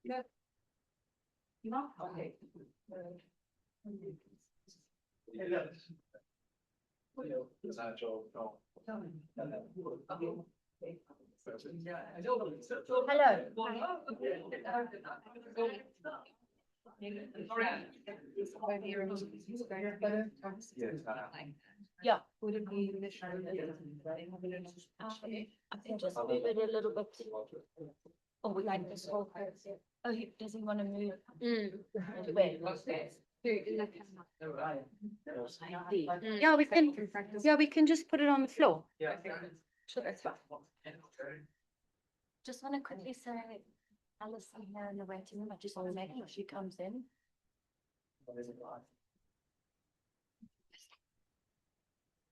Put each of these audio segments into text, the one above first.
Yeah. Not okay. Yeah, would it be? I think just move it a little bit. Oh, we like this whole. Oh, he doesn't want to move. Where? Yeah, we can. Yeah, we can just put it on the floor. Sure, that's fine. Just want to quickly say, Alison here in the waiting room. I just want to make sure she comes in.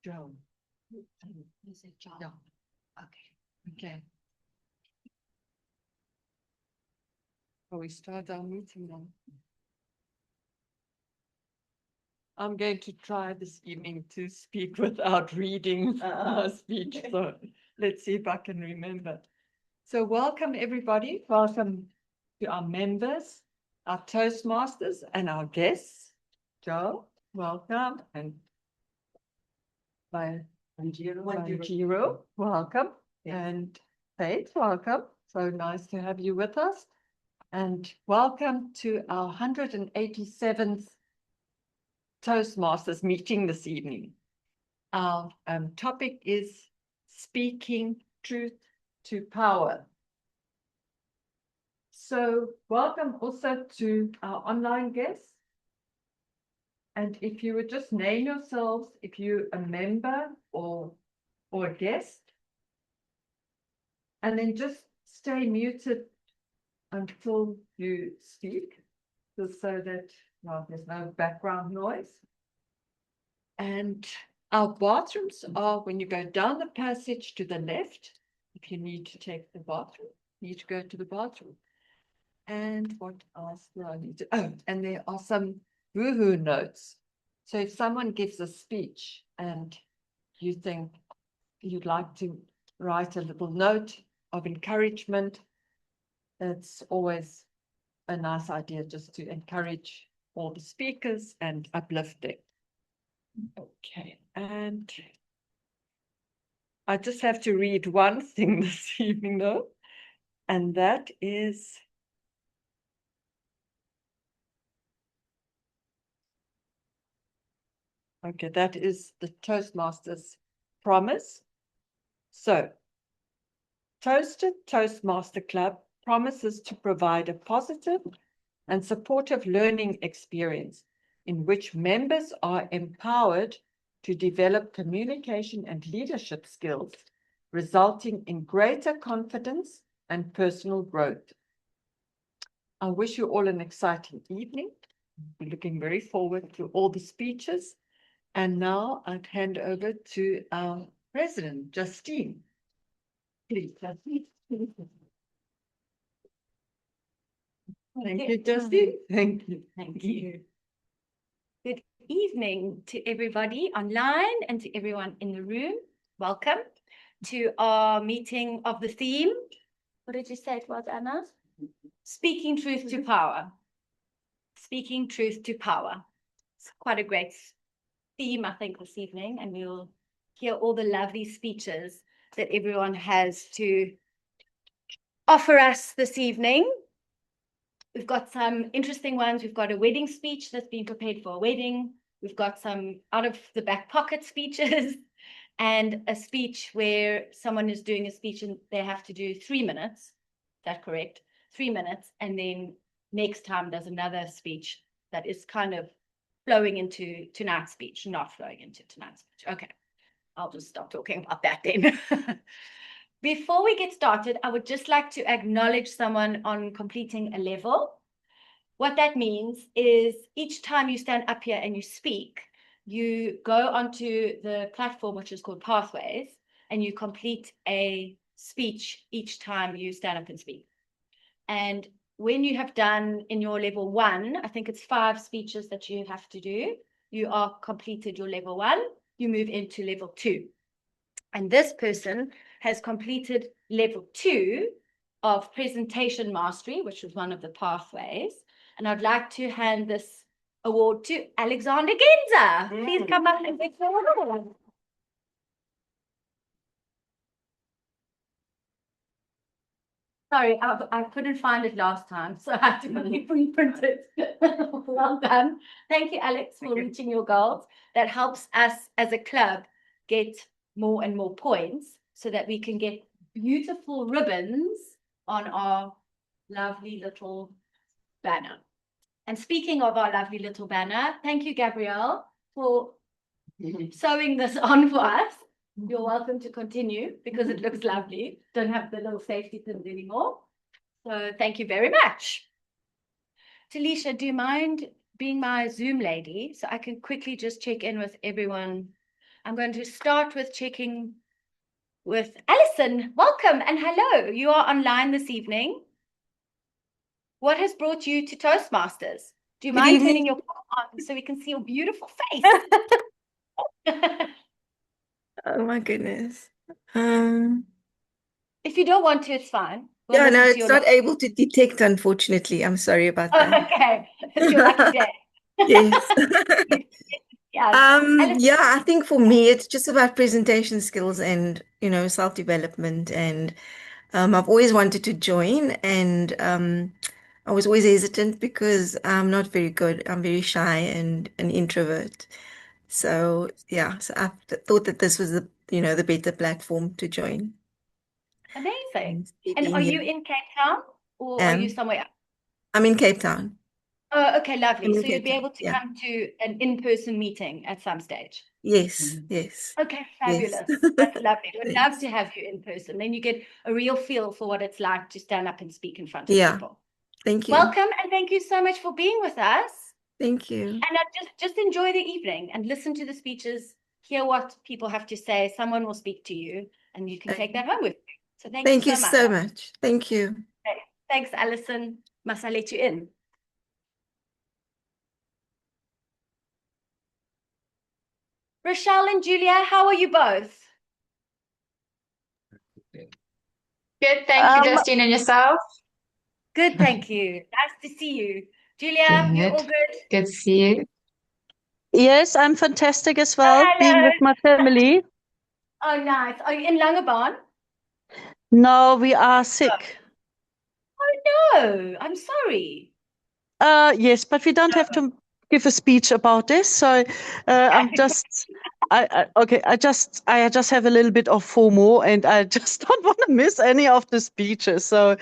Joe. Is it John? Yeah. Okay. Well, we start our meeting now. I'm going to try this evening to speak without reading our speech. So let's see if I can remember. So welcome everybody. Welcome to our members, our Toastmasters and our guests. Joe, welcome. And Wanjiro, welcome. And Faith, welcome. So nice to have you with us. And welcome to our 187th Toastmasters meeting this evening. Our topic is speaking truth to power. So welcome also to our online guests. And if you would just name yourselves, if you're a member or a guest, and then just stay muted until you speak, just so that there's no background noise. And our bathrooms are when you go down the passage to the left, if you need to take the bathroom, you need to go to the bathroom. And what else do I need to? Oh, and there are some woohoo notes. So if someone gives a speech and you think you'd like to write a little note of encouragement, it's always a nice idea just to encourage all the speakers and uplifting. Okay, and I just have to read one thing this evening though, and that is okay, that is the Toastmasters promise. So, ToastEd Toastmaster Club promises to provide a positive and supportive learning experience in which members are empowered to develop communication and leadership skills, resulting in greater confidence and personal growth. I wish you all an exciting evening. We're looking very forward to all the speeches. And now I'd hand over to our president, Justine. Please, Justine. Thank you, Justine. Thank you. Thank you. Good evening to everybody online and to everyone in the room. Welcome to our meeting of the theme. What did you say it was, Anna? Speaking truth to power. Speaking truth to power. It's quite a great theme, I think, this evening, and we'll hear all the lovely speeches that everyone has to offer us this evening. We've got some interesting ones. We've got a wedding speech that's been prepared for a wedding. We've got some out of the back pocket speeches and a speech where someone is doing a speech and they have to do 3 minutes. Is that correct? 3 minutes. And then next time does another speech that is kind of flowing into tonight's speech, not flowing into tonight's speech. Okay, I'll just stop talking about that then. Before we get started, I would just like to acknowledge someone on completing a level. What that means is each time you stand up here and you speak, you go onto the platform, which is called Pathways, and you complete a speech each time you stand up and speak. And when you have done in your level 1, I think it's 5 speeches that you have to do, you are completed your level 1, you move into level 2. And this person has completed level 2 of presentation mastery, which was one of the pathways. And I'd like to hand this award to Alexander Genza. Please come up and take the award. Sorry, I couldn't find it last time, so I had to reprint it. Well done. Thank you, Alex, for reaching your goals. That helps us as a club get more and more points so that we can get beautiful ribbons on our lovely little banner. And speaking of our lovely little banner, thank you, Gabrielle, for sewing this on for us. You're welcome to continue because it looks lovely. Don't have the little safety pins anymore. So thank you very much. Talisha, do you mind being my Zoom lady so I can quickly just check in with everyone? I'm going to start with checking with Alison. Welcome and hello. You are online this evening. What has brought you to Toastmasters? Do you mind turning your camera on so we can see your beautiful face? Oh my goodness. If you don't want to, it's fine. We'll Yeah, listen no, to it's your not able to detect, unfortunately. I'm sorry about Oh, that. okay. It's your lucky day. Yes. Yeah. Alison, Yeah, I think for me it's just about presentation skills and, self-development. And I've always wanted to join, and I was always hesitant because I'm not very good. I'm very shy and an introvert. So yeah, so I thought that this was the better platform to join. amazing. Be And are being you here. in Cape Town or are you somewhere else? I'm in Cape Town. Oh, okay, I'm lovely. in So you'd Cape be Town. able to Yeah. come to an in-person meeting at some stage. Yes, yes, Okay, yes. fabulous. That's lovely. We'd love Thanks. to have you in person. Then you get a real feel for what it's like to stand up and speak in front of Yeah. people. Thank you. Welcome and thank you so much for being with us. Thank you. And just enjoy the evening and listen to the speeches, hear what people have to say. Someone will speak to you and you can take that home with you. So thank you Thank you so much. so much. Thank you. Okay. Thanks, Alison. Must I let you in? Rochelle and Julia, how are you both? Good, thank you, Justine, and yourself? Good, thank you. Nice to see you. Julia, you all Good. good? Good to see you. Yes, I'm fantastic as Oh, well, being hello. with my family. Oh, nice. Are you in Langebaan? No, we are sick. Oh, no. I'm sorry. Yes, but we don't have to give a speech about this. So I'm just, I just have a little bit of FOMO, and I just don't want to miss any of the speeches. So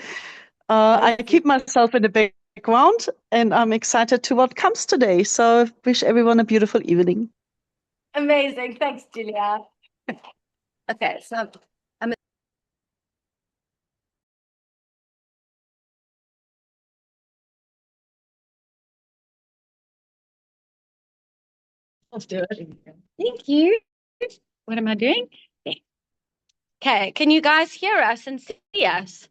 I keep myself in the background, and I'm excited to what comes today. So wish everyone a beautiful evening. Amazing. Thanks, Julia. Okay, so I'm Let's do it. Thank you. What am I doing? Okay, can you guys hear us and see us?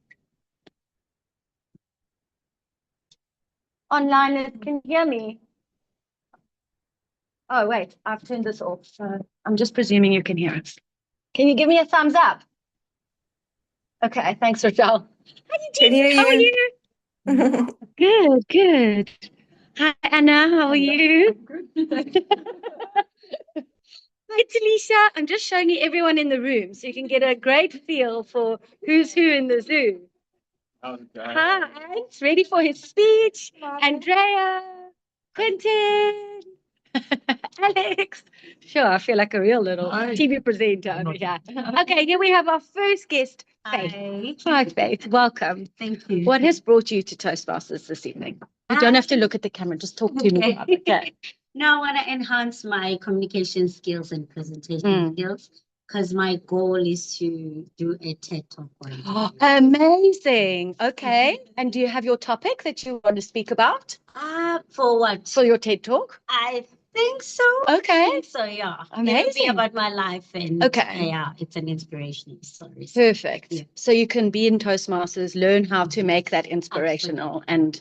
Online, can you hear me? Oh, wait, I've turned this off. So I'm just presuming you can hear us. Can you give me a thumbs up? Okay, thanks, Rochelle. Hi, Can hear Eugenie. How are you. you? Good, good. Hi, Anna. How are you? Hi, Talisha. I'm just showing you everyone in the room so you can get a great feel for who's who in the Zoom. Hi, Alex. Ready for his speech? Andrea, Quentin, Alex. Sure, I feel like a real little TV presenter over here. Okay, here we have our first guest, Faith. Hi, Faith. Welcome. Thank you. What has brought you to Toastmasters this evening? You don't have to look at the camera, just talk to me. Okay. Now I want to enhance my communication skills and presentation skills because my goal is to do a TED Talk one day. Amazing. Okay. And do you have your topic that you want to speak about For what? for your TED Talk? I think so. Okay. So yeah. It'll Amazing. be about my life and Okay. yeah, it's an inspirational story. Perfect. Yeah. So you can be in Toastmasters, learn how to make that inspirational and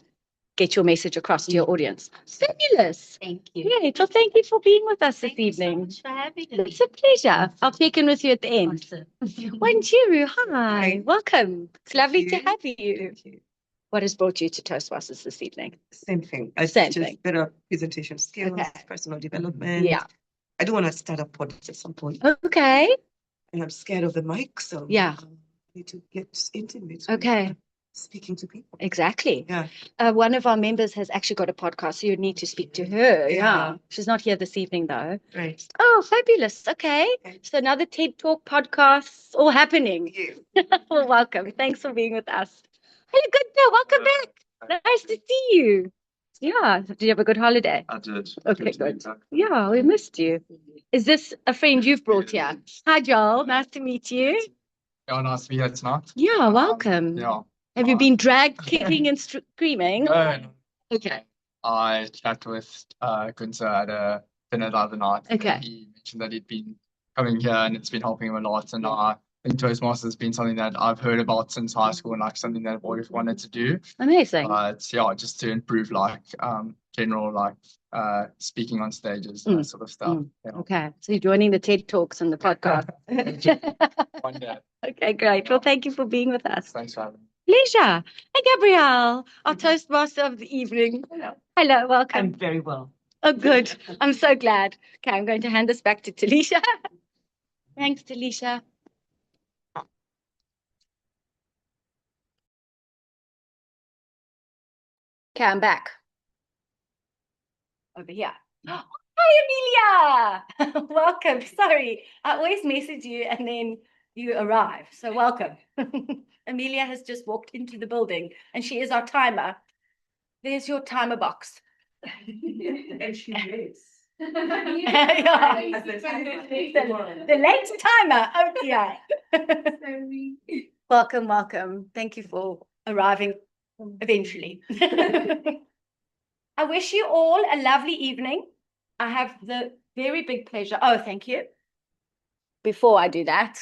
get your message across to your audience. Fabulous. Thank you. Great. Well, thank you for being with us this Thank you so evening. much for having me. It's a pleasure. I'll check in with you at the end. Awesome. Wanjiru, hi. Welcome. It's lovely to you. have you. Thank you. What has brought you to Toastmasters this evening? Same thing. Same Just thing. better presentation skills, Okay. personal development. Yeah. I do want to start a podcast at some point, Okay. and I'm scared of the mic, so Yeah. I need to get intimate. Okay. With speaking to people. Exactly. Yeah. One of our members has actually got a podcast, so you need to speak to her. Yeah. Yeah. She's not here this evening, though. Right. Oh, fabulous. Okay. Okay. So another TED Talk podcast all happening. You. Well, welcome. Thanks for being with us. Hello, good girl. Welcome back. Nice to see you. Yeah. Did you have a good holiday? I did. Okay, Good to good. meet you. Yeah, we missed you. Is this a friend you've brought here? Hi, Joel. Nice to meet you. Yeah, nice to be here tonight. Yeah, welcome. Yeah. Have you been dragged kicking and screaming? No, Okay. I chatted with Gunther at a dinner the other night. Okay. He mentioned that he'd been coming here and it's been helping him a lot. And I think Toastmasters has been something that I've heard about since high school and like something that I've always wanted to do. Amazing. But yeah, just to improve like general like speaking on stages and that sort of stuff. Yeah. Okay. So you're joining the TED Talks and the podcast. One day. Okay, great. Well, thank you for being with us. Thanks for having me. Pleasure. Hey, Gabrielle, our Toastmaster of the evening. Hello, welcome. I'm very well. Oh, good. I'm so glad. Okay, I'm going to hand this back to Talisha. Thanks, Talisha. Okay, I'm back. Over here. Hi, Amelia. Welcome. Sorry, I always message you and then you arrive. So welcome. Amelia has just walked into the building and she is our timer. There's your timer box. And she is. Yeah. The late timer. Oh dear. Welcome, welcome. Thank you for arriving eventually. I wish you all a lovely evening. I have the very big pleasure. Oh, thank you. Before I do that,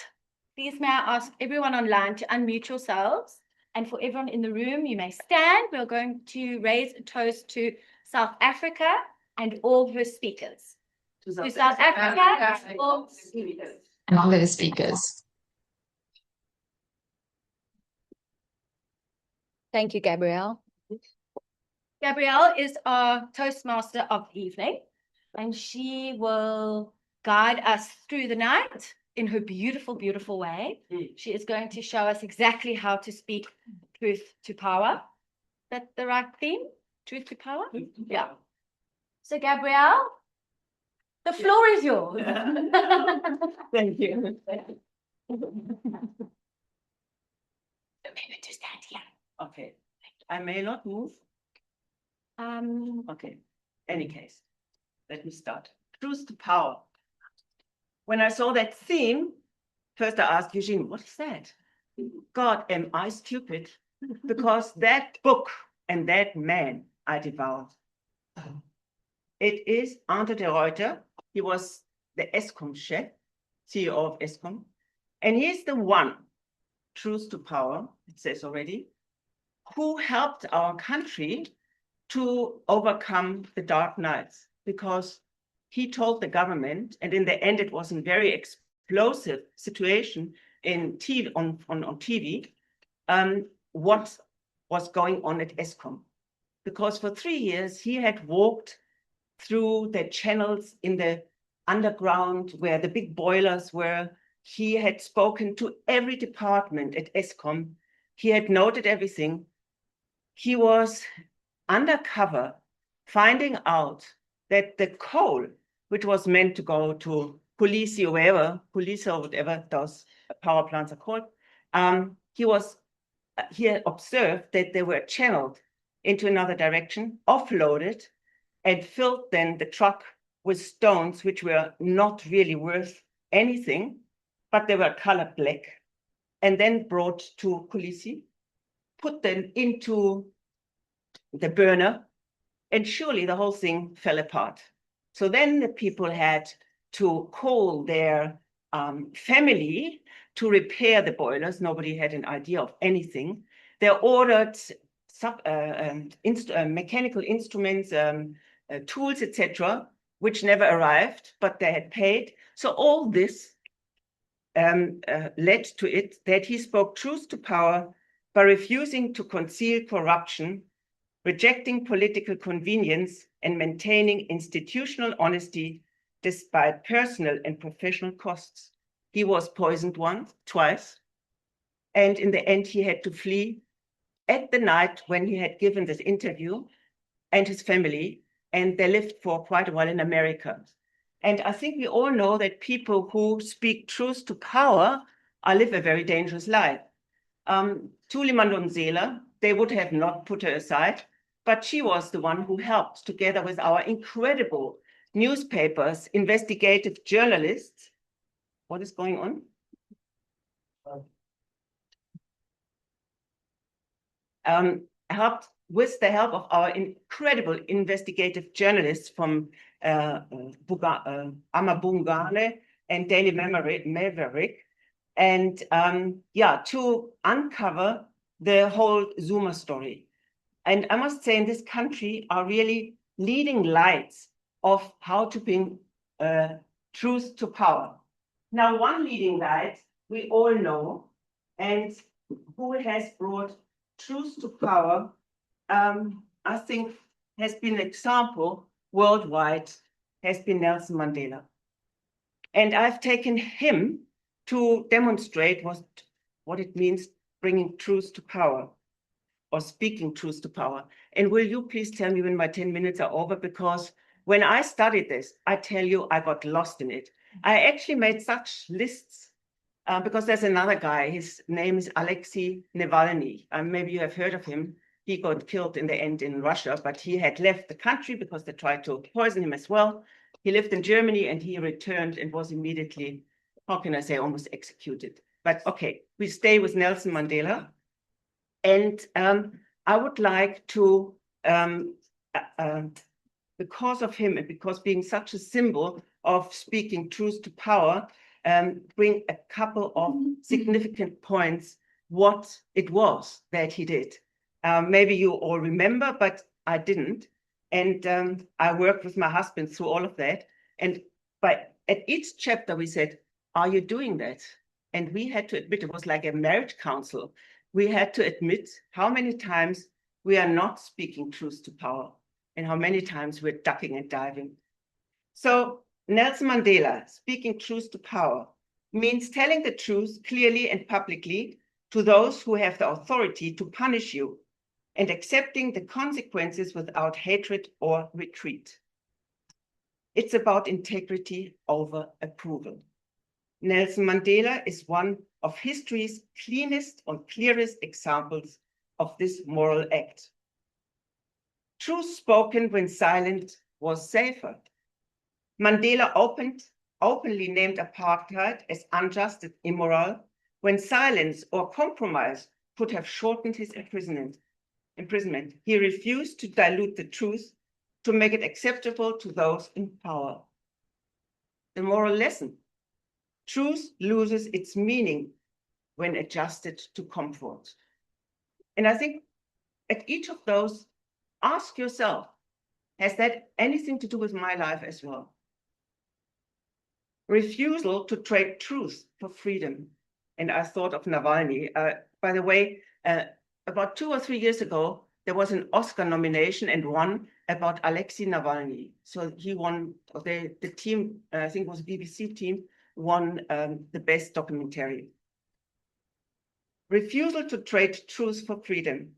please may I ask everyone online to unmute yourselves. And for everyone in the room, you may stand. We're going to raise a toast to South Africa and all her speakers. To South Africa and all speakers. And all the speakers. Thank you, Gabrielle. Gabrielle is our Toastmaster of the evening, and she will guide us through the night in her beautiful, beautiful way. She is going to show us exactly how to speak truth to power. Is that the right theme? Truth to power? Yeah. So, Gabrielle, the floor is yours. Thank you. Maybe to stand here. Okay. I may not move. Okay. Any case, let me start. Truth to power. When I saw that theme, first I asked Eugene, what is that? God, am I stupid? Because that book and that man I devoured. It is Ante de Ruyter. He was the ESCOM chef, CEO of ESCOM. And he's the one, truth to power, it says already, who helped our country to overcome the dark nights, because he told the government, and in the end, it was a very explosive situation in TV, on TV, what was going on at ESCOM. Because for 3 years, he had walked through the channels in the underground where the big boilers were. He had spoken to every department at ESCOM. He had noted everything. He was undercover, finding out that the coal, which was meant to go to police or whatever those power plants are called, he had observed that they were channeled into another direction, offloaded, and filled then the truck with stones, which were not really worth anything, but they were colored black, and then brought to Kulisi, put them into the burner, and surely the whole thing fell apart. So then the people had to call their family to repair the boilers. Nobody had an idea of anything. They ordered mechanical instruments, tools, etc., which never arrived, but they had paid. So all this led to it that he spoke truth to power by refusing to conceal corruption, rejecting political convenience, and maintaining institutional honesty despite personal and professional costs. He was poisoned twice, and in the end, he had to flee at the night when he had given this interview, and his family, and they lived for quite a while in America. And I think we all know that people who speak truth to power live a very dangerous life. Thuli Madonsela, they would have not put her aside, but she was the one who helped, together with our incredible newspapers, investigative journalists. What is going on? Helped with the help of our incredible investigative journalists from Amabungane and Daily Maverick, and to uncover the whole Zuma story. And I must say, in this country are really leading lights of how to bring truth to power. Now, one leading light we all know, and who has brought truth to power, I think has been an example worldwide, has been Nelson Mandela. And I've taken him to demonstrate what it means bringing truth to power, or speaking truth to power. And will you please tell me when my 10 minutes are over? Because when I studied this, I tell you, I got lost in it. I actually made such lists because there's another guy, his name is Alexei Navalny. Maybe you have heard of him. He got killed in the end in Russia, but he had left the country because they tried to poison him as well. He lived in Germany and he returned and was immediately, how can I say, almost executed. But okay, we stay with Nelson Mandela. And I would like to, because of him and because being such a symbol of speaking truth to power, bring a couple of significant points what it was that he did. Maybe you all remember, but I didn't. And I worked with my husband through all of that. And at each chapter, we said, are you doing that? And we had to admit, it was like a marriage council. We had to admit how many times we are not speaking truth to power and how many times we're ducking and diving. So Nelson Mandela, speaking truth to power, means telling the truth clearly and publicly to those who have the authority to punish you, and accepting the consequences without hatred or retreat. It's about integrity over approval. Nelson Mandela is one of history's cleanest and clearest examples of this moral act. Truth spoken when silent was safer. Mandela openly named apartheid as unjust and immoral, when silence or compromise could have shortened his imprisonment. He refused to dilute the truth to make it acceptable to those in power. The moral lesson: truth loses its meaning when adjusted to comfort. And I think at each of those, ask yourself, has that anything to do with my life as well? Refusal to trade truth for freedom. And I thought of Navalny. By the way, about 2 or 3 years ago, there was an Oscar nomination and won about Alexei Navalny. So he won, the team, I think it was a BBC team, won the best documentary. Refusal to trade truth for freedom.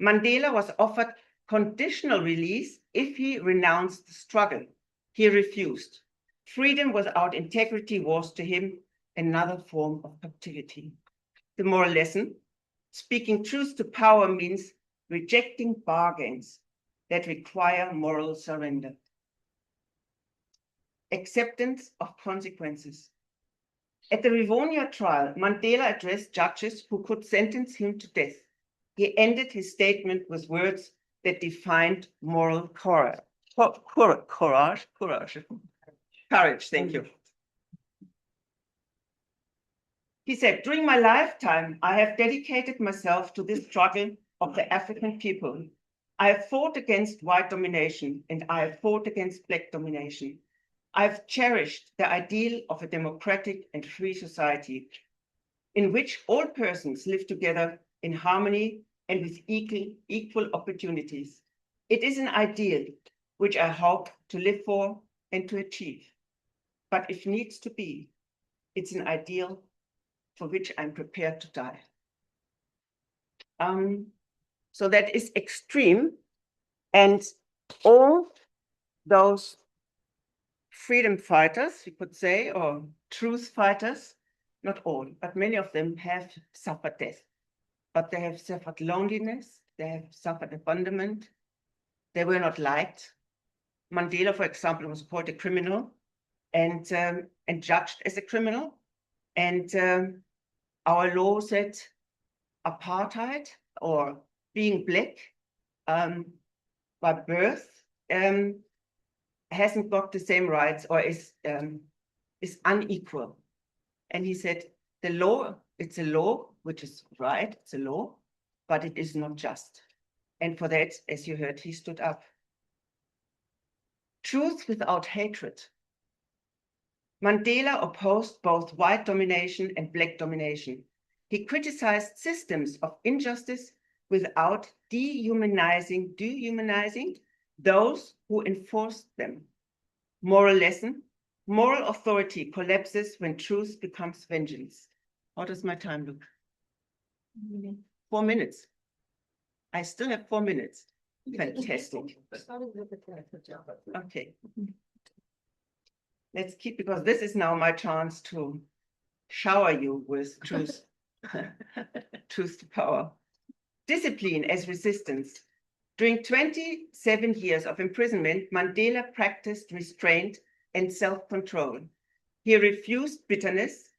Mandela was offered conditional release if he renounced the struggle. He refused. Freedom without integrity was to him another form of captivity. The moral lesson: speaking truth to power means rejecting bargains that require moral surrender. Acceptance of consequences. At the Rivonia trial, Mandela addressed judges who could sentence him to death. He ended his statement with words that defined moral courage. Courage, thank you. He said, during my lifetime, I have dedicated myself to this struggle of the African people. I have fought against white domination and I have fought against black domination. I've cherished the ideal of a democratic and free society in which all persons live together in harmony and with equal opportunities. It is an ideal which I hope to live for and to achieve. But if needs to be, it's an ideal for which I'm prepared to die. So that is extreme, and all those freedom fighters, you could say, or truth fighters, not all, but many of them have suffered death. But they have suffered loneliness, they have suffered abandonment, they were not liked. Mandela, for example, was called a criminal and judged as a criminal. And our law said apartheid, or being black by birth, hasn't got the same rights, or is unequal. And he said, the law, it's a law, which is right, it's a law, but it is not just. And for that, as you heard, he stood up. Truth without hatred. Mandela opposed both white domination and black domination. He criticized systems of injustice without dehumanizing those who enforced them. Moral lesson: moral authority collapses when truth becomes vengeance. How does my time look? 4 minutes. I still have 4 minutes. Fantastic. Okay. Let's keep, because this is now my chance to shower you with truth, truth to power. Discipline as resistance. During 27 years of imprisonment, Mandela practiced restraint and self-control. He refused bitterness,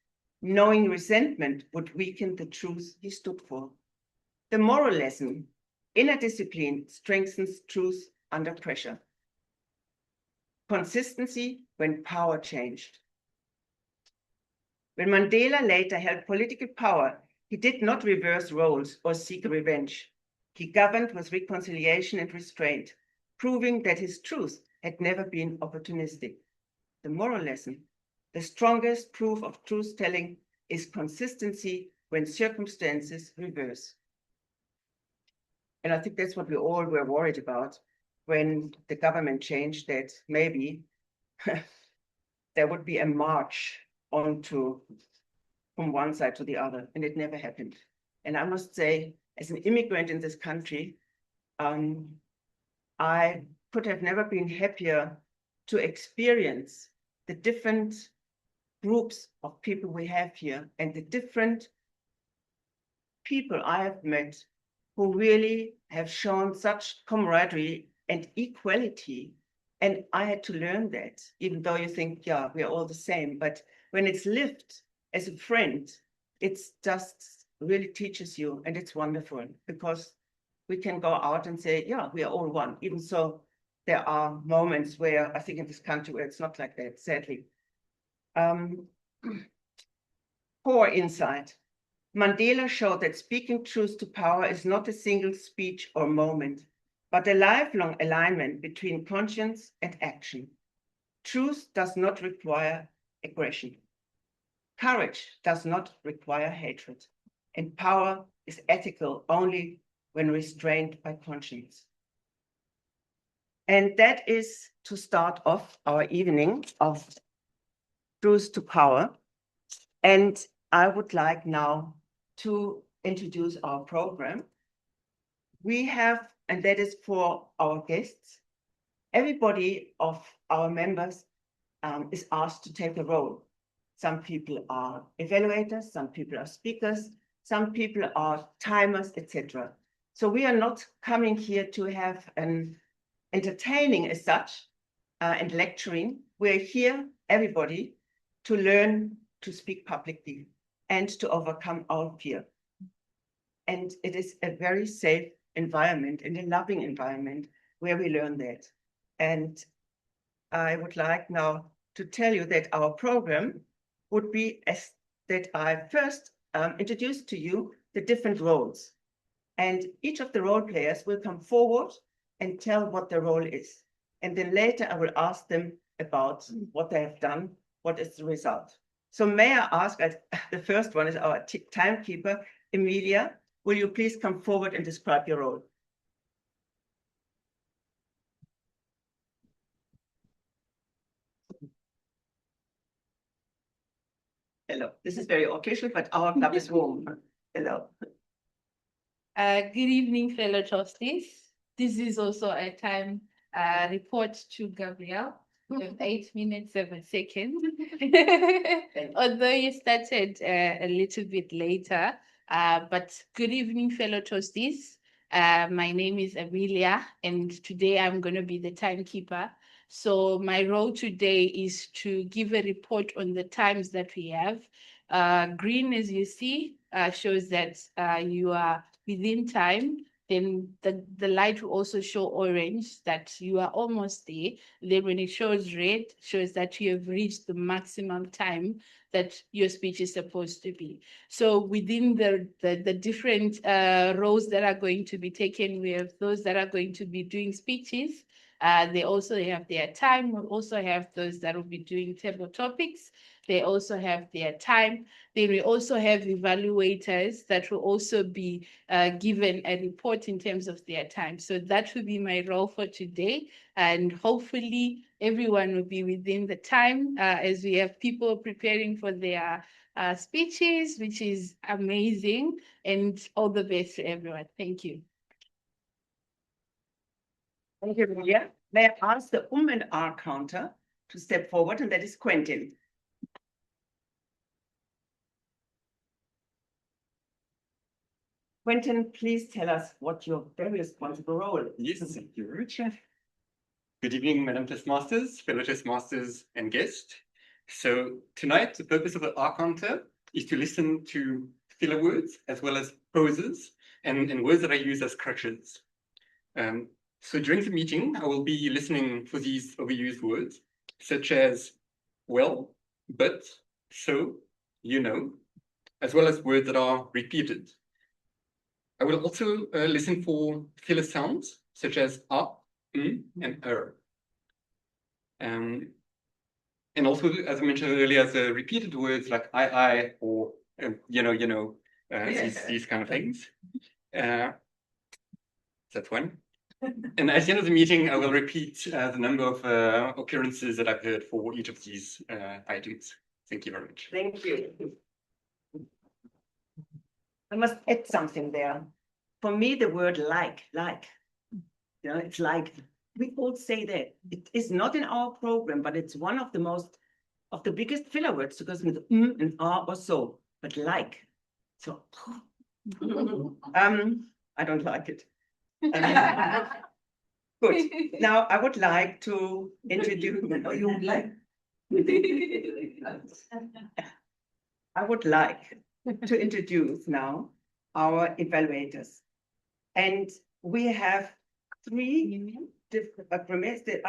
knowing resentment would weaken the truth he stood for. The moral lesson: inner discipline strengthens truth under pressure. Consistency when power changed. When Mandela later held political power, he did not reverse roles or seek revenge. He governed with reconciliation and restraint, proving that his truth had never been opportunistic. The moral lesson: the strongest proof of truth-telling is consistency when circumstances reverse. And I think that's what we all were worried about when the government changed, that maybe there would be a march onto from one side to the other, and it never happened. And I must say, as an immigrant in this country, I could have never been happier to experience the different groups of people we have here and the different people I have met who really have shown such camaraderie and equality. And I had to learn that, even though you think, yeah, we're all the same. But when it's lived as a friend, it's just really teaches you, and it's wonderful, because we can go out and say, yeah, we are all one. Even so, there are moments where I think in this country where it's not like that, sadly. Core insight. Mandela showed that speaking truth to power is not a single speech or moment, but a lifelong alignment between conscience and action. Truth does not require aggression. Courage does not require hatred. And power is ethical only when restrained by conscience. And that is to start off our evening of Truth to Power. And I would like now to introduce our program. We have, and that is for our guests, everybody of our members is asked to take a role. Some people are evaluators, some people are speakers, some people are timers, etc. So we are not coming here to have an entertaining as such and lecturing. We're here, everybody, to learn to speak publicly and to overcome our fear. And it is a very safe environment and a loving environment where we learn that. And I would like now to tell you that our program would be as that I first introduced to you the different roles. And each of the role players will come forward and tell what their role is. And then later I will ask them about what they have done, what is the result. So may I ask, the first one is our timekeeper, Emilia, will you please come forward and describe your role? Hello, this is very official, but our club is warm. Hello. Good evening, fellow trustees. This is also a time report to Gabrielle of 8 minutes, 7 seconds. Although you started a little bit later, but good evening, fellow trustees. My name is Amelia, and today I'm going to be the timekeeper. So my role today is to give a report on the times that we have. Green, as you see, shows that you are within time. Then the light will also show orange that you are almost there. Then when it shows red, shows that you have reached the maximum time that your speech is supposed to be. So within the different roles that are going to be taken, we have those that are going to be doing speeches. They also have their time. We'll also have those that will be doing table topics. They also have their time. Then we also have evaluators that will also be given a report in terms of their time. So that will be my role for today. And hopefully everyone will be within the time as we have people preparing for their speeches, which is amazing. And all the best to everyone. Thank you. Thank you, Emilia. May I ask the and R counter to step forward, and that is Quentin. Quentin, please tell us what your very responsible role is. Yes, thank you, Richard. Good evening, Madam Toastmasters, fellow Toastmasters, and guests. So tonight, the purpose of the R counter is to listen to filler words as well as poses and words that I use as crutches. So during the meeting, I will be listening for these overused words, such as well, but, so, you know, as well as words that are repeated. I will also listen for filler sounds, such as and and also, as I mentioned earlier, the repeated words like I, or these kind of things. That's one. And at the end of the meeting, I will repeat the number of occurrences that I've heard for each of these items. Thank you very much. Thank you. I must add something there. For me, the word like, it's like, we all say that. It is not in our program, but it's one of the biggest filler words, because with and R or so, but like. So, I don't like it. Good. Now I would like to introduce. No, you would like. I would like to introduce now our evaluators, and we have three different grammarians. The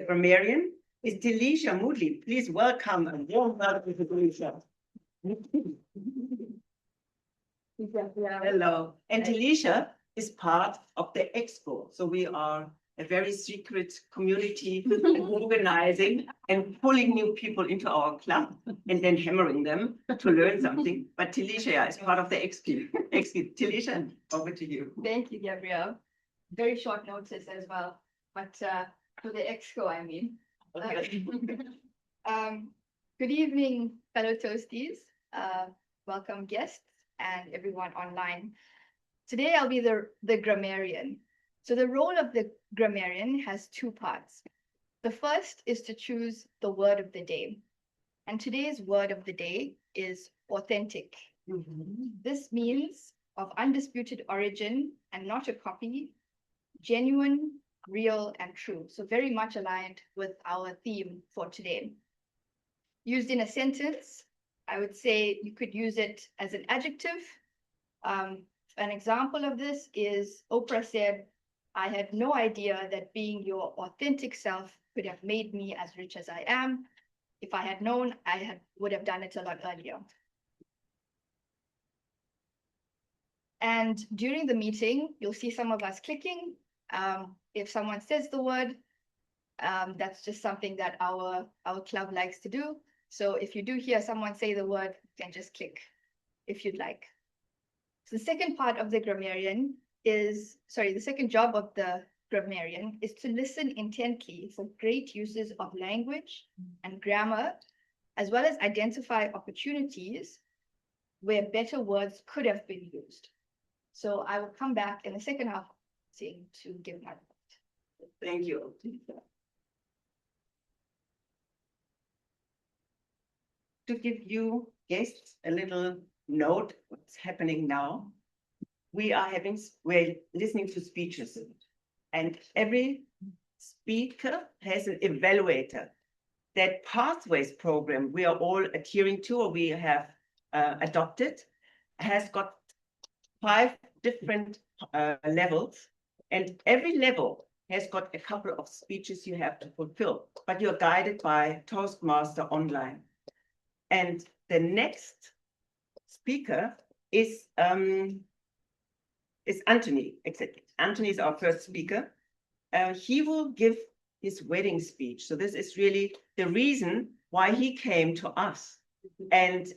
grammarian is Delisha Moodley. Please welcome and warm welcome to Delisha. Hello. And Delisha is part of the expo. So we are a very secret community organizing and pulling new people into our club and then hammering them to learn something. But Delisha is part of the expo. Delisha, over to you. Thank you, Gabrielle. Very short notice as well, but for the exco, I mean. Good evening, fellow Toasties. Welcome guests and everyone online. Today I'll be the grammarian. So the role of the grammarian has two parts. The first is to choose the word of the day. And today's word of the day is authentic. This means of undisputed origin and not a copy, genuine, real, and true. So very much aligned with our theme for today. Used in a sentence, I would say you could use it as an adjective. An example of this is Oprah said, "I had no idea that being your authentic self could have made me as rich as I am. If I had known, would have done it a lot earlier." And during the meeting, you'll see some of us clicking. If someone says the word, that's just something that our club likes to do. So if you do hear someone say the word, you can just click if you'd like. So the second part of the grammarian is, sorry, the second job of the grammarian is to listen intently for great uses of language and grammar, as well as identify opportunities where better words could have been used. So I will come back in the second half to give my point. Thank you. To give you guests a little note what's happening now. We're listening to speeches, and every speaker has an evaluator. That pathways program we are all adhering to, or we have adopted, has got 5 different levels, and every level has got a couple of speeches you have to fulfill, but you're guided by Toastmaster online. And the next speaker is Anthony. Exactly. Anthony is our first speaker. He will give his wedding speech. So this is really the reason why he came to us. And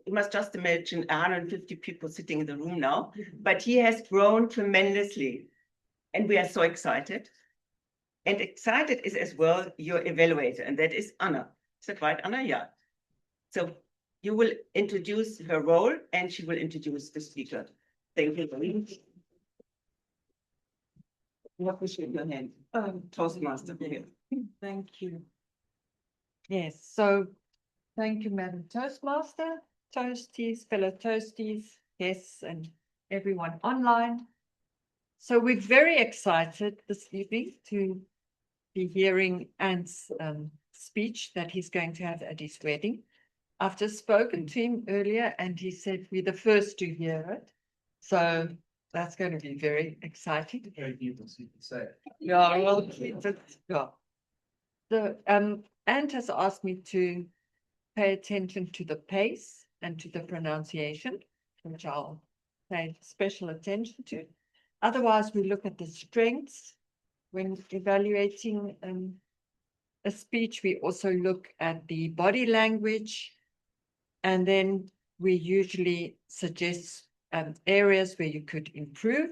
you must just imagine 150 people sitting in the room now, but he has grown tremendously. And we are so excited. And excited is as well your evaluator, and that is Anna. Is that right, Anna? Yeah. So you will introduce her role, and she will introduce the speaker. Thank you. You have to shake your hand. Toastmaster. Thank you. Yes, so thank you, Madam Toastmaster, Toasties, fellow Toasties, guests, and everyone online. So we're very excited this evening to be hearing Ant's speech that he's going to have at his wedding. I've just spoken to him earlier, and he said we're the first to hear it. So that's going to be very exciting. Yeah, well, yeah. Ant has asked me to pay attention to the pace and to the pronunciation, which I'll pay special attention to. Otherwise, we look at the strengths when evaluating a speech. We also look at the body language, and then we usually suggest areas where you could improve.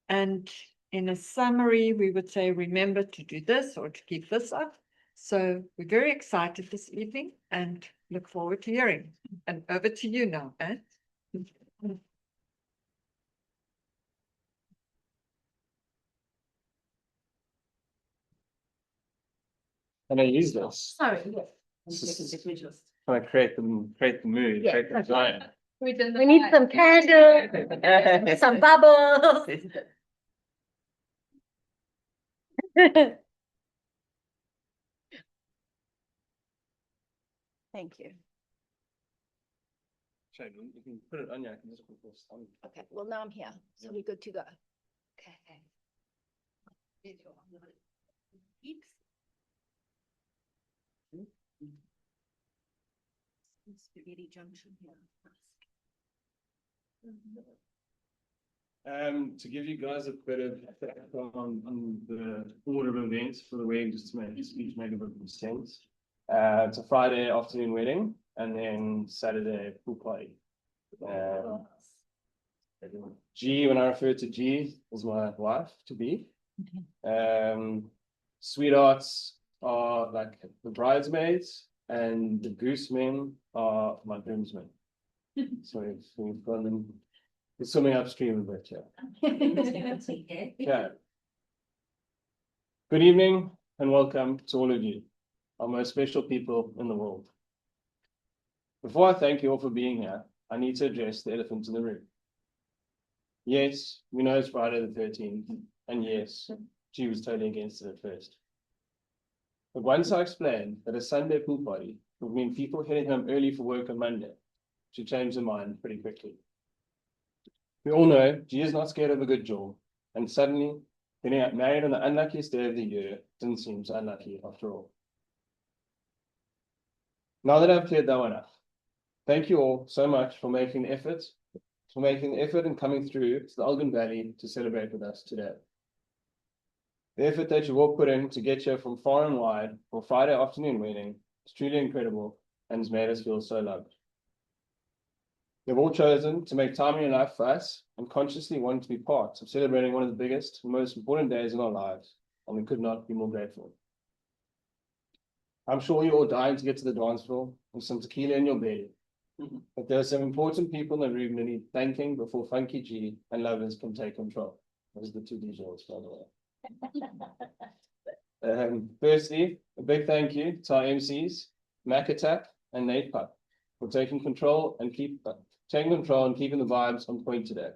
And in a summary, we would say, remember to do this or to keep this up. So we're very excited this evening and look forward to hearing. And over to you now, Ant. And I use this. Sorry. Trying to create the mood, create the desire. We need some candles, some bubbles. Thank you. Shane, you can put it on you. I can just put this on. Okay, well, now I'm here, so we're good to go. Okay. Spaghetti junction here. To give you guys a bit of on the order of events for the wedding, just to make the speech make a bit of sense. It's a Friday afternoon wedding, and then Saturday pool party. G, when I refer to G, is my wife to be. Sweethearts are like the bridesmaids, and the goosemen are my groomsmen. So we've gone them. It's swimming upstream a bit, yeah. Yeah. Good evening and welcome to all of you, our most special people in the world. Before I thank you all for being here, I need to address the elephant in the room. Yes, we know it's Friday the 13th, and yes, she was totally against it at first. But once I explained that a Sunday pool party would mean people heading home early for work on Monday, she changed her mind pretty quickly. We all know G is not scared of a good jaw, and suddenly getting married on the unluckiest day of the year didn't seem so unlucky after all. Now that I've cleared that one up, thank you all so much for making the effort for making the effort and coming through to the Elgin Valley to celebrate with us today. The effort that you've all put in to get here from far and wide for Friday afternoon wedding is truly incredible and has made us feel so loved. You've all chosen to make time in your life for us and consciously want to be part of celebrating one of the biggest and most important days in our lives, and we could not be more grateful. I'm sure you're all dying to get to the dance floor with some tequila in your belly, but there are some important people in the room that need thanking before Funky G and Lovers can take control. Those are the two DJs, by the way. Firstly, a big thank you to our MCs, Mac Attack and Nate Puck, for taking control and keeping the vibes on point today.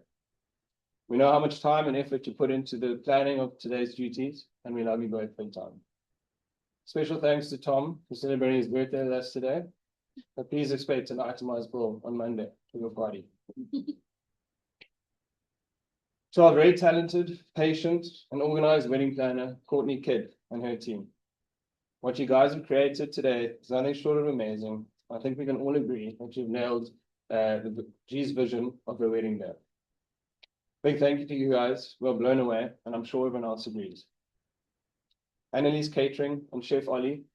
We know how much time and effort you put into the planning of today's duties, and we love you both big time. Special thanks to Tom for celebrating his birthday with us today, but please expect an itemized bill on Monday for your party. To our very talented, patient, and organized wedding planner, Courtney Kidd and her team. What you guys have created today is nothing short of amazing. I think we can all agree that you've nailed G's vision of the wedding day. Big thank you to you guys. We're blown away, and I'm sure everyone else agrees. Annalise Catering and Chef Ollie,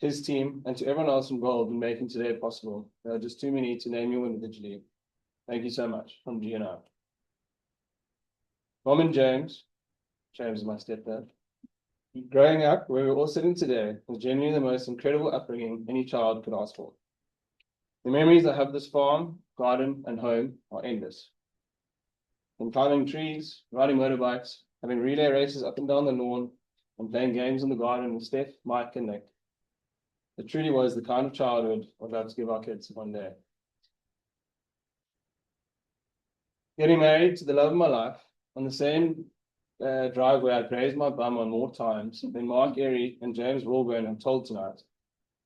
his team, and to everyone else involved in making today possible. There are just too many to name you individually. Thank you so much from G and I. Mom and James is my stepdad. Growing up where we're all sitting today was genuinely the most incredible upbringing any child could ask for. The memories I have of this farm, garden, and home are endless. From climbing trees, riding motorbikes, having relay races up and down the lawn, and playing games in the garden with Steph, Mike, and Nick. It truly was the kind of childhood I'd love to give our kids one day. Getting married to the love of my life on the same driveway I grazed my bum on more times than Mark Erie and James Wilburn have told tonight,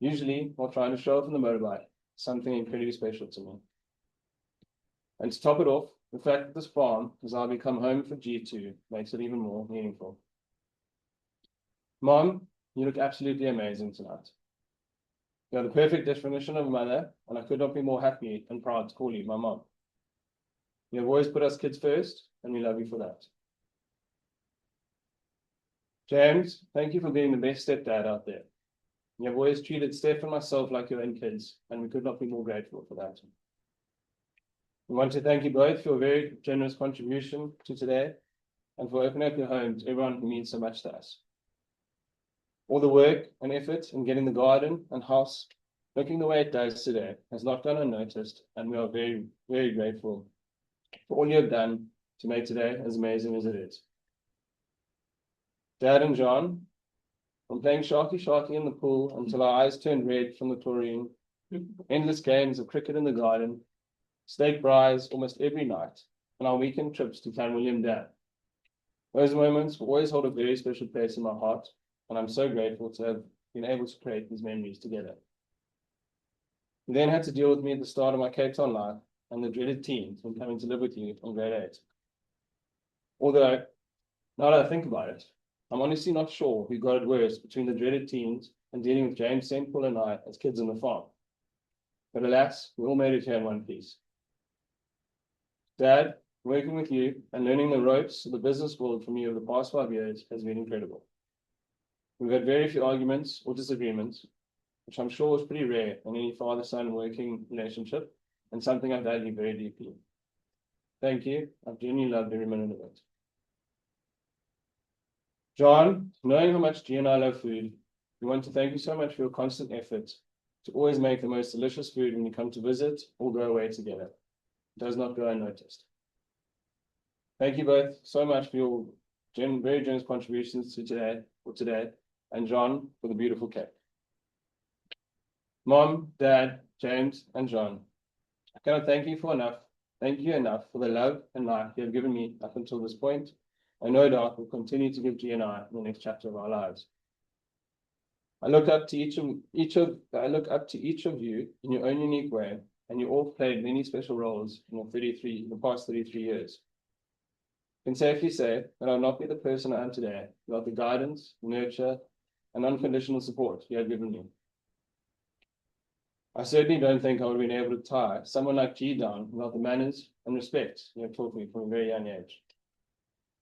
usually while trying to show off on the motorbike, something incredibly special to me. And to top it off, the fact that this farm has now become home for G2 makes it even more meaningful. Mom, you look absolutely amazing tonight. You are the perfect definition of a mother, and I could not be more happy and proud to call you my mom. You have always put us kids first, and we love you for that. James, thank you for being the best stepdad out there. You have always treated Steph and myself like your own kids, and we could not be more grateful for that. We want to thank you both for your very generous contribution to today and for opening up your home to everyone who means so much to us. All the work and effort in getting the garden and house looking the way it does today has not gone unnoticed, and we are very, very grateful for all you have done to make today as amazing as it is. Dad and John, from playing Sharky in the pool until our eyes turned red from the taurine, endless games of cricket in the garden, steak braais almost every night, and our weekend trips to Clanwilliam Dam. Those moments will always hold a very special place in my heart, and I'm so grateful to have been able to create these memories together. You then had to deal with me at the start of my Cape Town life and the dreaded teens when coming to live with you in grade 8. Although, now that I think about it, I'm honestly not sure who got it worse between the dreaded teens and dealing with James, St. Paul, and I as kids on the farm. But alas, we all made it here in one piece. Dad, working with you and learning the ropes of the business world from you over the past 5 years has been incredible. We've had very few arguments or disagreements, which I'm sure is pretty rare in any father-son working relationship, and something I value very deeply. Thank you. I've genuinely loved every minute of it. John, knowing how much G and I love food, we want to thank you so much for your constant effort to always make the most delicious food when you come to visit or go away together. It does not go unnoticed. Thank you both so much for your very generous contributions to today, and John for the beautiful cake. Mom, Dad, James, and John, I cannot thank you enough for the love and life you have given me up until this point, and no doubt will continue to give G and I in the next chapter of our lives. I look up to each of you in your own unique way, and you all played many special roles in the past 33 years. I can safely say that I will not be the person I am today without the guidance, nurture, and unconditional support you have given me. I certainly don't think I would have been able to tie someone like G down without the manners, and respect you have taught me from a very young age.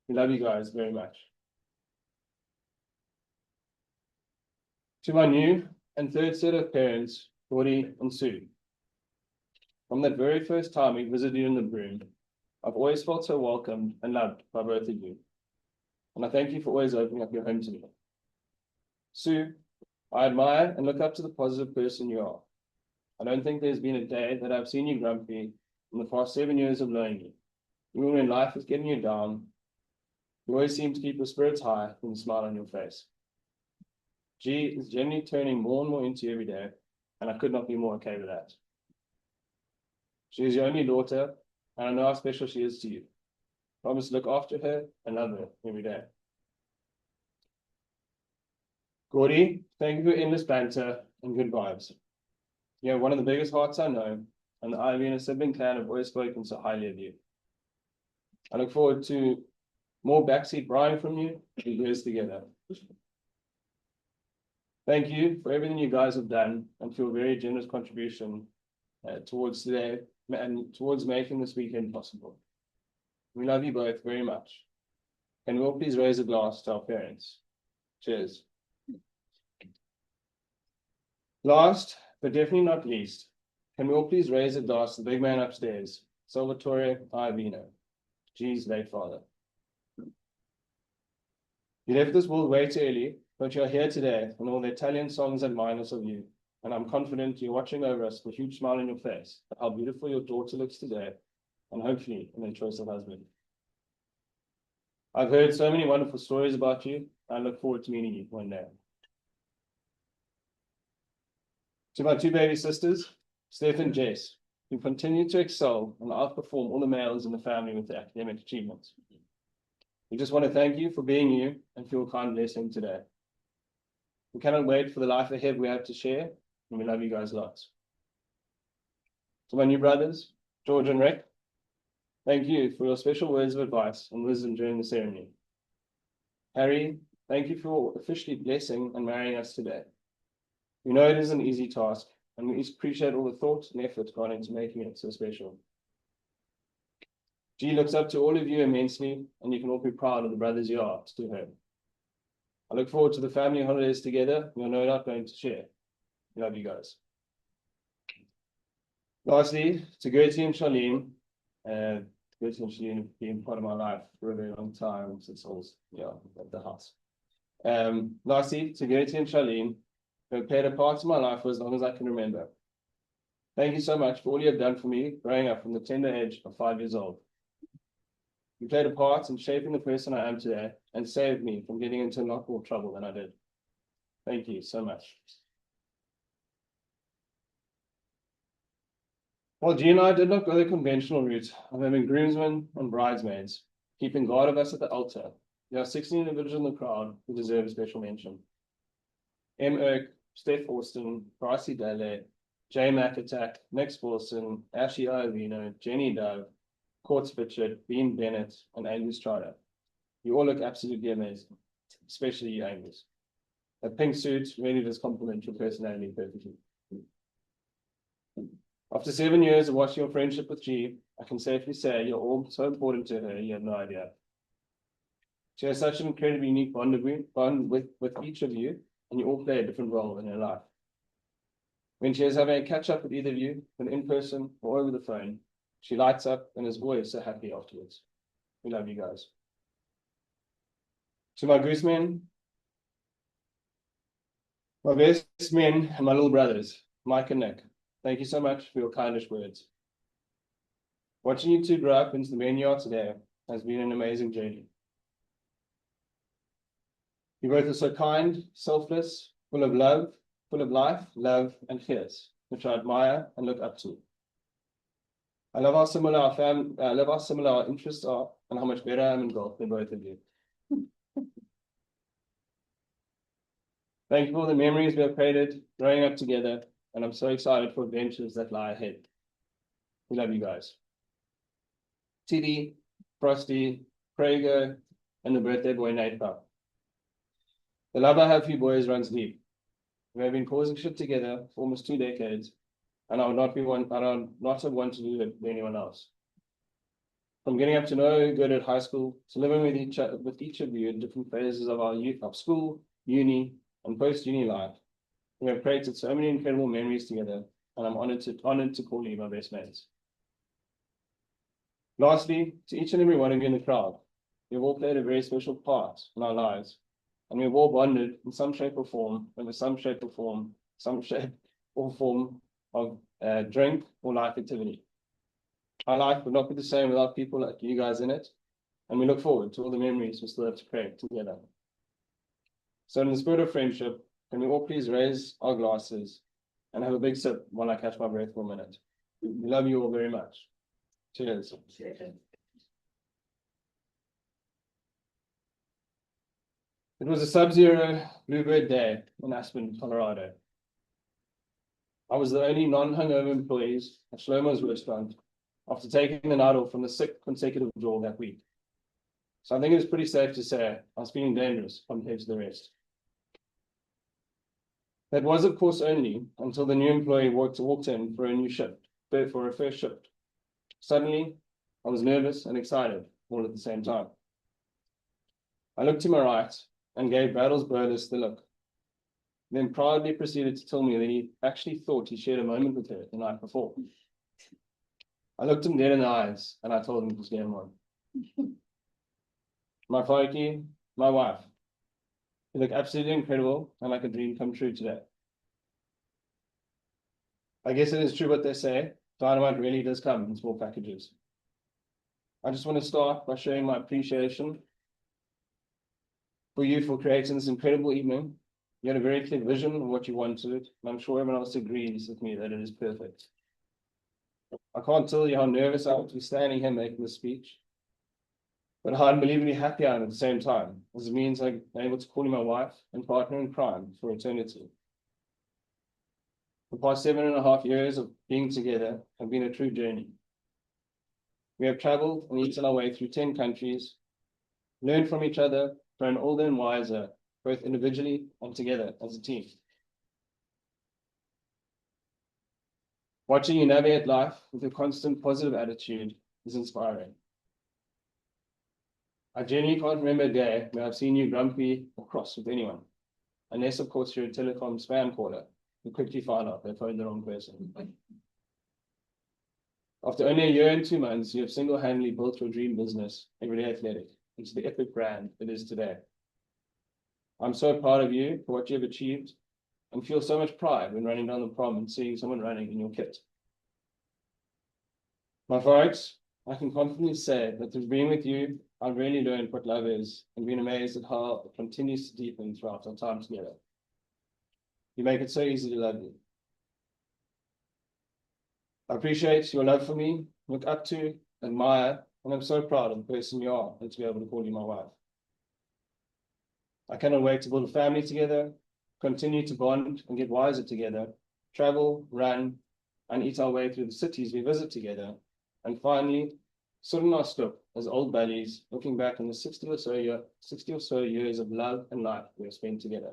We love you guys very much. To my new and third set of parents, Gordy and Sue. From that very first time we visited you in the room, I've always felt so welcomed and loved by both of you. And I thank you for always opening up your home to me. Sue, I admire and look up to the positive person you are. I don't think there's been a day that I've seen you grumpy in the past 7 years of knowing you. Even when life is getting you down, you always seem to keep your spirits high with a smile on your face. G is generally turning more and more into you every day, and I could not be more okay with that. She is your only daughter, and I know how special she is to you. Promise to look after her and love her every day. Gordy, thank you for endless banter and good vibes. You have one of the biggest hearts I know, and the Ivy and a sibling clan have always spoken so highly of you. I look forward to more backseat Brian from you as we do this together. Thank you for everything you guys have done and for your very generous contribution towards today and towards making this weekend possible. We love you both very much. Can we all please raise a glass to our parents? Cheers. Last, but definitely not least, can we all please raise a glass to the big man upstairs, Salvatore Iovino, G's late father. You left this world way too early, but you're here today, and all the Italian songs remind us of you. And I'm confident you're watching over us with a huge smile on your face at how beautiful your daughter looks today, and hopefully in their choice of husband. I've heard so many wonderful stories about you, and I look forward to meeting you one day. To my two baby sisters, Steph and Jess, who continue to excel and outperform all the males in the family with their academic achievements. We just want to thank you for being you and for your kind blessing today. We cannot wait for the life ahead we have to share, and we love you guys lots. To my new brothers, George and Rick, thank you for your special words of advice and wisdom during the ceremony. Harry, thank you for officially blessing and marrying us today. We know it is an easy task, and we appreciate all the thought and effort gone into making it so special. G looks up to all of you immensely, and you can all be proud of the brothers you are to her. I look forward to the family holidays together. We're no doubt going to share. Love you guys. Lastly, to Gertie and Charlene, Gertie and Charlene have been part of my life for a very long time since I was at the house. Lastly, to Gertie and Charlene, who have played a part in my life for as long as I can remember. Thank you so much for all you have done for me growing up from the tender age of 5 years old. You played a part in shaping the person I am today and saved me from getting into a lot more trouble than I did. Thank you so much. While G and I did not go the conventional route of having groomsmen and bridesmaids, keeping guard of us at the altar, there are 16 individuals in the crowd who deserve a special mention. M. Irk, Steph Austin, Brycey Daly, Jay McAttack, Nick Spawson, Ashley Iovino, Jenny Dove, Courts Fitchett, Bean Bennett, and Angus Trotter. You all look absolutely amazing, especially you, Angus. That pink suit really does complement your personality perfectly. After 7 years of watching your friendship with G, I can safely say you're all so important to her, you have no idea. She has such an incredibly unique bond with each of you, and you all play a different role in her life. When she is having a catch up with either of you, whether in person or over the phone, she lights up and is always so happy afterwards. We love you guys. To my goosemen, my best men, and my little brothers, Mike and Nick, thank you so much for your kindest words. Watching you two grow up into the men you are today has been an amazing journey. You both are so kind, selfless, full of love, full of life, love, and fierce, which I admire and look up to. I love how similar our interests are and how much better I am in golf than both of you. Thank you for all the memories we have created growing up together, and I'm so excited for adventures that lie ahead. We love you guys. Tilly, Frosty, Craig, and the birthday boy Nate Pup. The love I have for you boys runs deep. We have been causing shit together for almost 2 decades, and I would not have wanted to do it with anyone else. From getting up to know good at high school to living with each of you in different phases of our youth, of school, uni, and post-uni life. We have created so many incredible memories together, and I'm honored to call you my best mates. Lastly, to each and every one of you in the crowd, you've all played a very special part in our lives, and we've all bonded in some shape or form, some shape or form of drink or life activity. Our life would not be the same without people like you guys in it, and we look forward to all the memories we still have to create together. So in the spirit of friendship, can we all please raise our glasses and have a big sip while I catch my breath for a minute? We love you all very much. Cheers. It was a sub-zero bluebird day in Aspen, Colorado. I was the only non-hungover employees at Shlomo's restaurant after taking the night off from the 6th consecutive draw that week. So I think it's pretty safe to say I was feeling dangerous compared to the rest. That was, of course, only until the new employee walked in for a new shift, for a first shift. Suddenly, I was nervous and excited all at the same time. I looked to my right and gave Battles Burles the look, then proudly proceeded to tell me that he actually thought he shared a moment with her the night before. I looked him dead in the eyes and I told him it was game on. My Faiki, my wife, you look absolutely incredible and like a dream come true today. I guess it is true what they say, dynamite really does come in small packages. I just want to start by showing my appreciation for you for creating this incredible evening. You had a very clear vision of what you wanted, and I'm sure everyone else agrees with me that it is perfect. I can't tell you how nervous I was to be standing here making this speech, but how unbelievably happy I am at the same time, as it means I'm able to call you my wife and partner in crime for eternity. The past 7.5 years of being together have been a true journey. We have traveled and eaten our way through 10 countries, learned from each other, grown older and wiser, both individually and together as a team. Watching you navigate life with a constant positive attitude is inspiring. I genuinely can't remember a day where I've seen you grumpy or cross with anyone, unless of course you're a telecom spam caller who quickly find out they phoned the wrong person. After only a year and 2 months, you have single-handedly built your dream business, Everyday Athletic, into the epic brand it is today. I'm so proud of you for what you have achieved and feel so much pride when running down the prom and seeing someone running in your kit. My folks, I can confidently say that through being with you, I've really learned what love is and been amazed at how it continues to deepen throughout our time together. You make it so easy to love you. I appreciate your love for me, look up to, admire, and I'm so proud of the person you are and to be able to call you my wife. I cannot wait to build a family together, continue to bond and get wiser together, travel, run, and eat our way through the cities we visit together, and finally, sit in our stoop as old buddies, looking back on the 60 or so years of love and life we have spent together.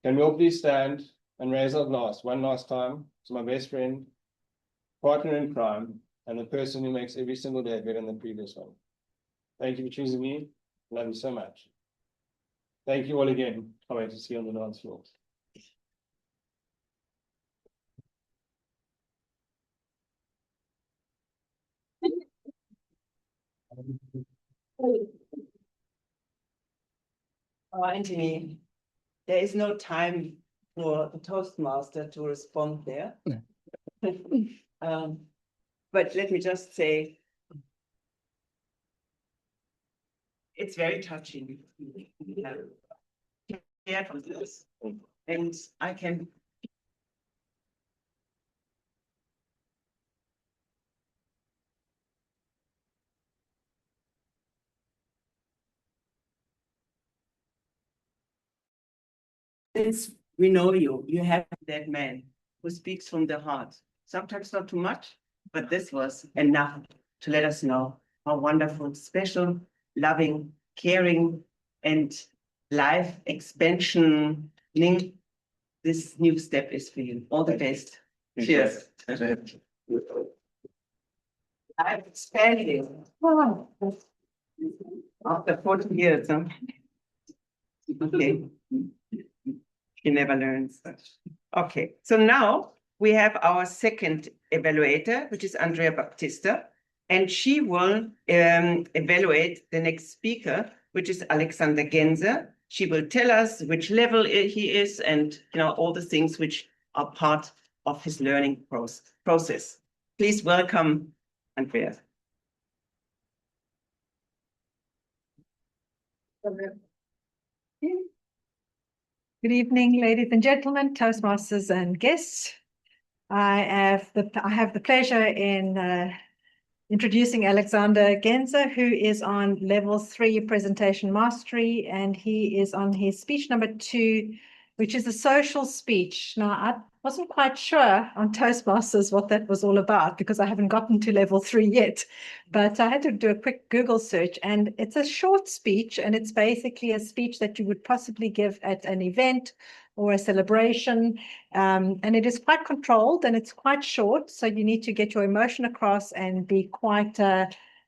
Can we all please stand and raise our glass one last time to my best friend, partner in crime, and the person who makes every single day better than the previous one. Thank you for choosing me. Love you so much. Thank you all again. Can't wait to see you on the dance floor. Oh, Anthony, there is no time for the Toastmaster to respond there. But let me just say, it's very touching. Yeah, from this. And I can since we know you, you have that man who speaks from the heart. Sometimes not too much, but this was enough to let us know how wonderful, special, loving, caring, and life expansioning this new step is for you. All the best. Cheers. I'm expanding. Oh, after 40 years, huh? Okay. He never learns. Okay, so now we have our second evaluator, which is Andrea Baptista, and she will evaluate the next speaker, which is Alexander Genzer. She will tell us which level he is and all the things which are part of his learning process. Please welcome Andrea. Good evening, ladies and gentlemen, Toastmasters and guests. I have the pleasure in introducing Alexander Genzer, who is on level 3 presentation mastery, and he is on his speech number 2, which is a social speech. Now, I wasn't quite sure on Toastmasters what that was all about because I haven't gotten to level 3 yet, but I had to do a quick Google search, and it's a short speech, and it's basically a speech that you would possibly give at an event or a celebration, and it is quite controlled and it's quite short, so you need to get your emotion across and be quite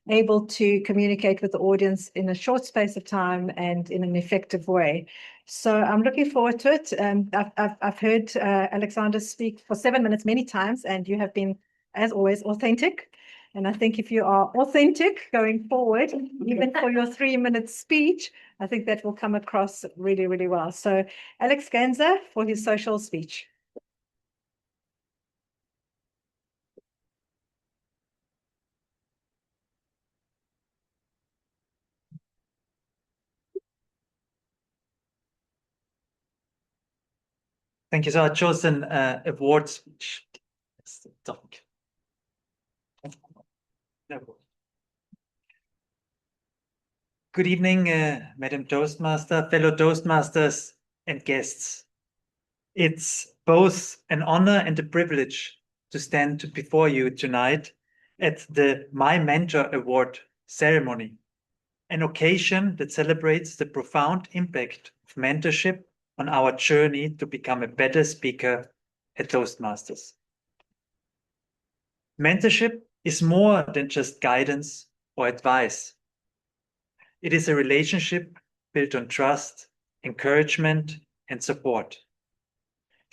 able to communicate with the audience in a short space of time and in an effective way. So I'm looking forward to it. I've heard Alexander speak for 7 minutes many times, and you have been, as always, authentic. And I think if you are authentic going forward, even for your 3-minute speech, I think that will come across really, really well. So Alex Genzer for his social speech. Thank you. So I chose an award speech. That's the topic. Good evening, Madam Toastmaster, fellow Toastmasters and guests. It's both an honor and a privilege to stand before you tonight at the My Mentor Award ceremony, an occasion that celebrates the profound impact of mentorship on our journey to become a better speaker at Toastmasters. Mentorship is more than just guidance or advice. It is a relationship built on trust, encouragement, and support.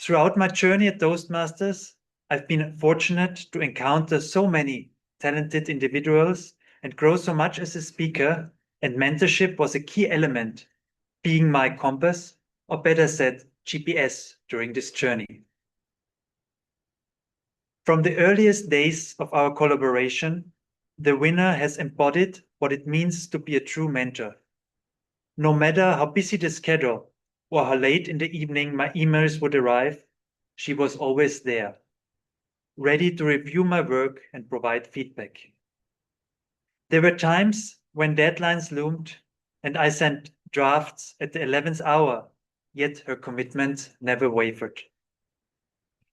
Throughout my journey at Toastmasters, I've been fortunate to encounter so many talented individuals and grow so much as a speaker, and mentorship was a key element, being my compass, or better said, GPS, during this journey. From the earliest days of our collaboration, the winner has embodied what it means to be a true mentor. No matter how busy the schedule or how late in the evening my emails would arrive, she was always there, ready to review my work and provide feedback. There were times when deadlines loomed and I sent drafts at the 11th hour, yet her commitment never wavered.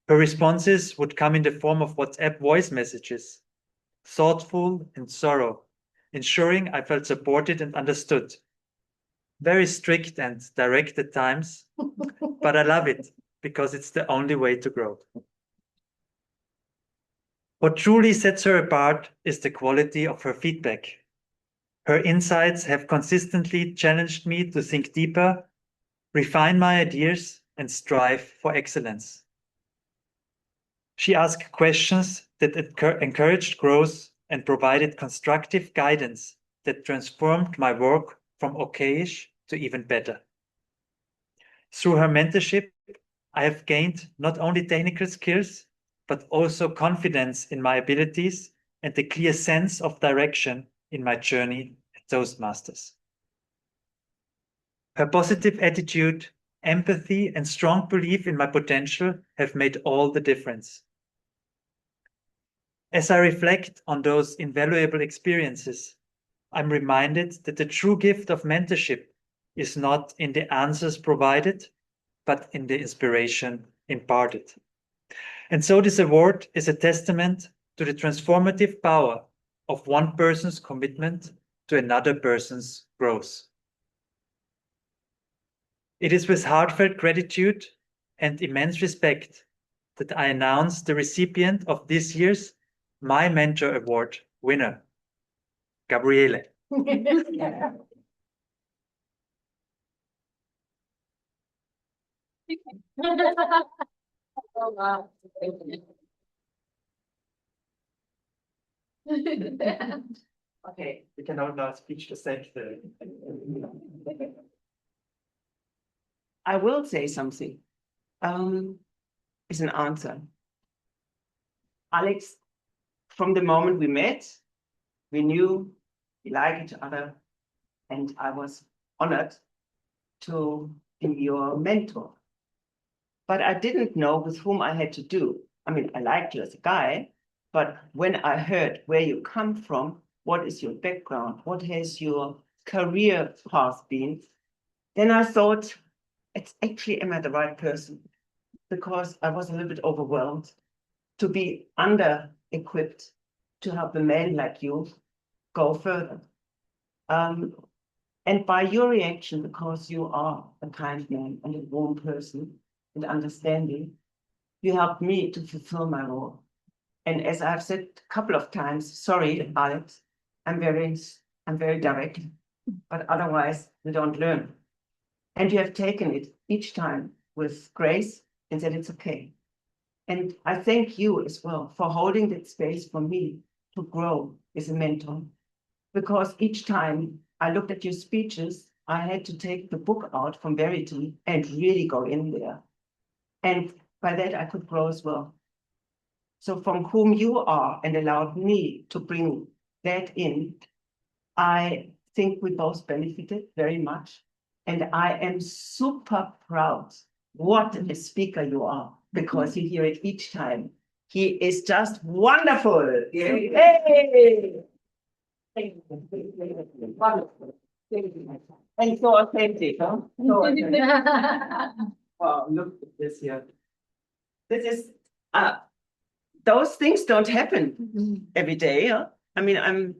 Her responses would come in the form of WhatsApp voice messages, thoughtful and thorough, ensuring I felt supported and understood. Very strict and direct at times, but I love it because it's the only way to grow. What truly sets her apart is the quality of her feedback. Her insights have consistently challenged me to think deeper, refine my ideas, and strive for excellence. She asked questions that encouraged growth and provided constructive guidance that transformed my work from okayish to even better. Through her mentorship, I have gained not only technical skills, but also confidence in my abilities and a clear sense of direction in my journey at Toastmasters. Her positive attitude, empathy, and strong belief in my potential have made all the difference. As I reflect on those invaluable experiences, I'm reminded that the true gift of mentorship is not in the answers provided, but in the inspiration imparted. And so this award is a testament to the transformative power of one person's commitment to another person's growth. It is with heartfelt gratitude and immense respect that I announce the recipient of this year's My Mentor Award Winner, Gabriele. Oh, wow. Okay, we can now speech the same thing. I will say something. Is an answer. Alex, from the moment we met, we knew we like each other, and I was honored to be your mentor. But I didn't know with whom I had to do. I mean, I liked you as a guy, but when I heard where you come from, what is your background, what has your career path been, then I thought, it's actually, am I the right person? Because I was a little bit overwhelmed to be under-equipped to help a man like you go further. And by your reaction, because you are a kind man and a warm person and understanding, you helped me to fulfill my role. And as I've said a couple of times, sorry, Alex, I'm very direct, but otherwise we don't learn. And you have taken it each time with grace and said it's okay. And I thank you as well for holding that space for me to grow as a mentor. Because each time I looked at your speeches, I had to take the book out from Verity and really go in there. And by that, I could grow as well. So from whom you are and allowed me to bring that in, I think we both benefited very much. And I am super proud what a speaker you are, because you hear it each time. He is just wonderful. Hey! Wonderful. And so authentic, huh? So authentic. Wow, look at this here. This is, those things don't happen every day. Huh? I mean, and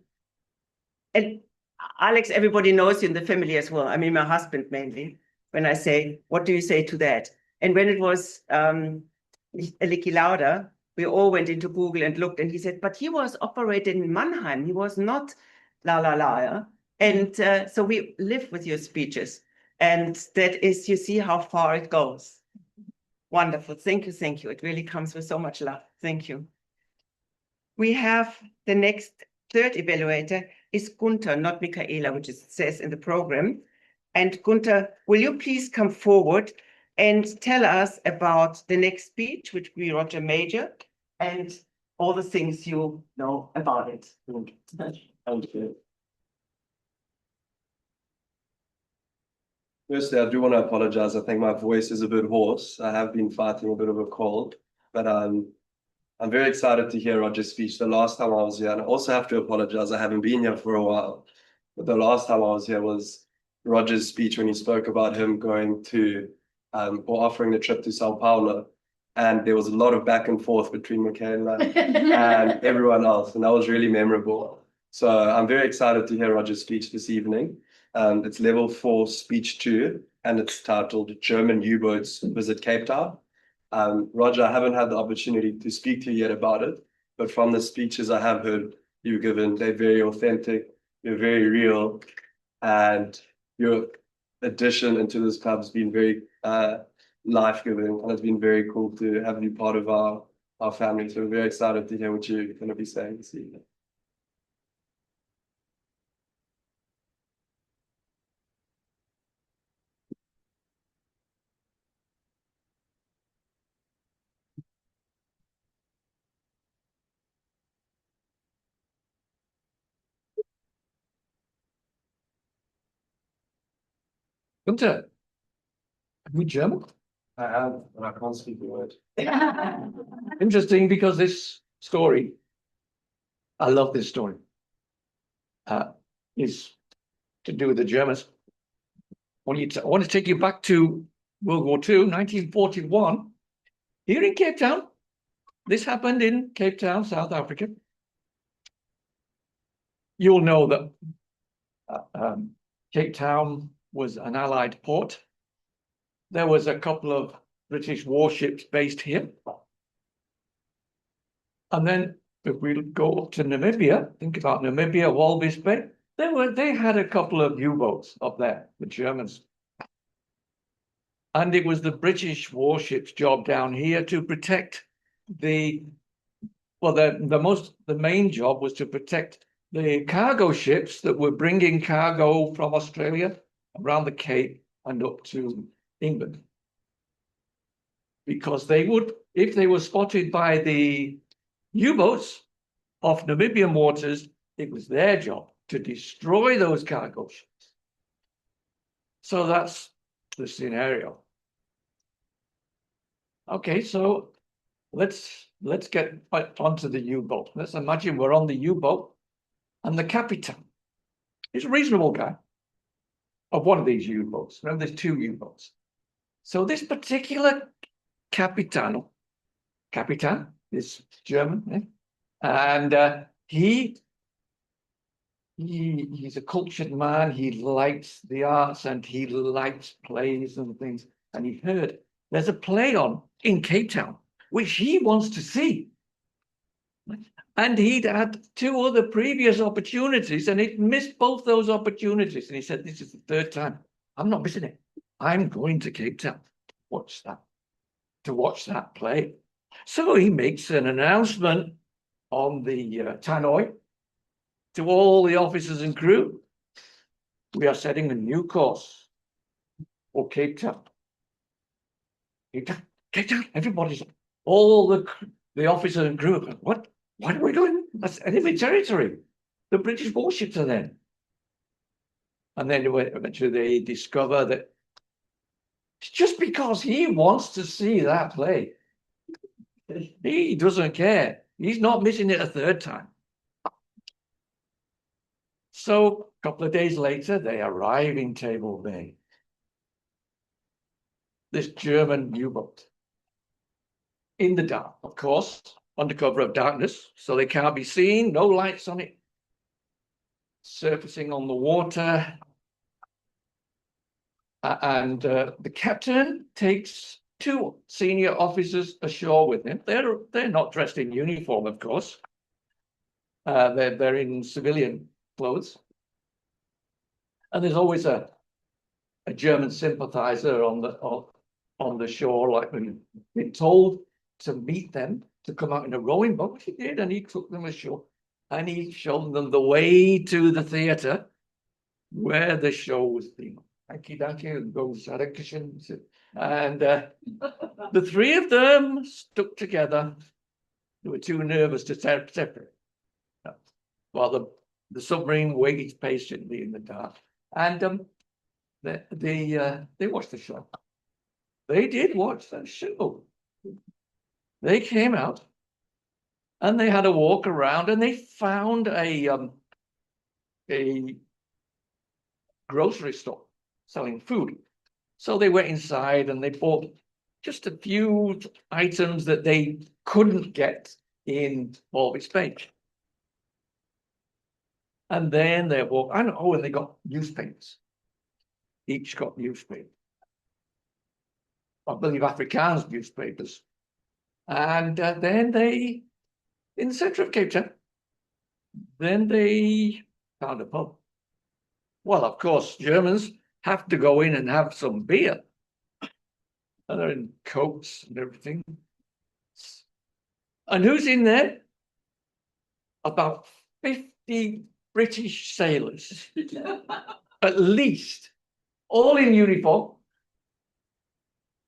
Alex, everybody knows you in the family as well. I mean, my husband mainly, when I say, what do you say to that? And when it was Licky Lauda, we all went into Google and looked, and he said, but he was operated in Mannheim. He was not la la la. Yeah? And so we live with your speeches. And that is, you see how far it goes. Wonderful. Thank you. Thank you. It really comes with so much love. Thank you. We have the next third evaluator is Gunther, not Michaela, which it says in the program. And Gunther, will you please come forward and tell us about the next speech, which will be Roger Major, and all the things you know about it. Thank you. Firstly, I do want to apologize. I think my voice is a bit hoarse. I have been fighting a bit of a cold, but I'm very excited to hear Roger's speech. The last time I was here, and I also have to apologize, I haven't been here for a while, but the last time I was here was Roger's speech when he spoke about him going to, or offering the trip to Sao Paulo. And there was a lot of back and forth between Michaela and everyone else, and that was really memorable. So I'm very excited to hear Roger's speech this evening. It's level 4 speech 2, and it's titled German U-boats visit Cape Town. Roger, I haven't had the opportunity to speak to you yet about it, but from the speeches I have heard you given, they're very authentic, they're very real, and your addition into this club has been very life-giving, and it's been very cool to have you part of our family. So we're very excited to hear what you're going to be saying this evening. Gunther, are you German? I am, but I can't speak the word. Interesting, because this story, I love this story, is to do with the Germans. I want to take you back to World War II, 1941, here in Cape Town. This happened in Cape Town, South Africa. You'll know that Cape Town was an Allied port. There was a couple of British warships based here. And then if we go up to Namibia, think about Namibia, Walvis Bay, they had a couple of U-boats up there, the Germans. And it was the British warships' job down here to protect the main job was to protect the cargo ships that were bringing cargo from Australia around the Cape and up to England. Because they would, if they were spotted by the U-boats off Namibian waters, it was their job to destroy those cargo ships. So that's the scenario. Okay, so let's get onto the U-boat. Let's imagine we're on the U-boat and the captain is a reasonable guy of one of these U-boats. Remember, there's two U-boats. So this particular captain is German, and he's a cultured man. He likes the arts and he likes plays and things. And he heard there's a play on in Cape Town, which he wants to see. And he'd had two other previous opportunities and he'd missed both those opportunities. And he said, this is the third time. I'm not missing it. I'm going to Cape Town to watch that play. So he makes an announcement on the tannoy to all the officers and crew. We are setting a new course for Cape Town. Cape Town, Cape Town. Everybody's, all the officers and crew, what? Why are we going? That's enemy territory. The British warships are there. And then eventually they discover that it's just because he wants to see that play. He doesn't care. He's not missing it a third time. So a couple of days later, they arrive in Table Bay. This German U-boat. In the dark, of course, under cover of darkness, so they can't be seen, no lights on it. Surfacing on the water. And the captain takes two senior officers ashore with him. They're not dressed in uniform, of course. They're in civilian clothes. And there's always a German sympathizer on the shore, like when been told to meet them, to come out in a rowing boat. He did, and he took them ashore. And he showed them the way to the theatre where the show was being. And the three of them stuck together. They were too nervous to separate. While the submarine waited patiently in the dark. And they watched the show. They did watch that show. They came out and they had a walk around and they found a grocery store selling food. So they went inside and they bought just a few items that they couldn't get in Walvis Bay. And then they walked, and they got newspapers. Each got newspapers. I believe Afrikaans newspapers. And then they, in the center of Cape Town, then they found a pub. Well, of course, Germans have to go in and have some beer. And they're in coats and everything. And who's in there? About 50 British sailors, at least, all in uniform,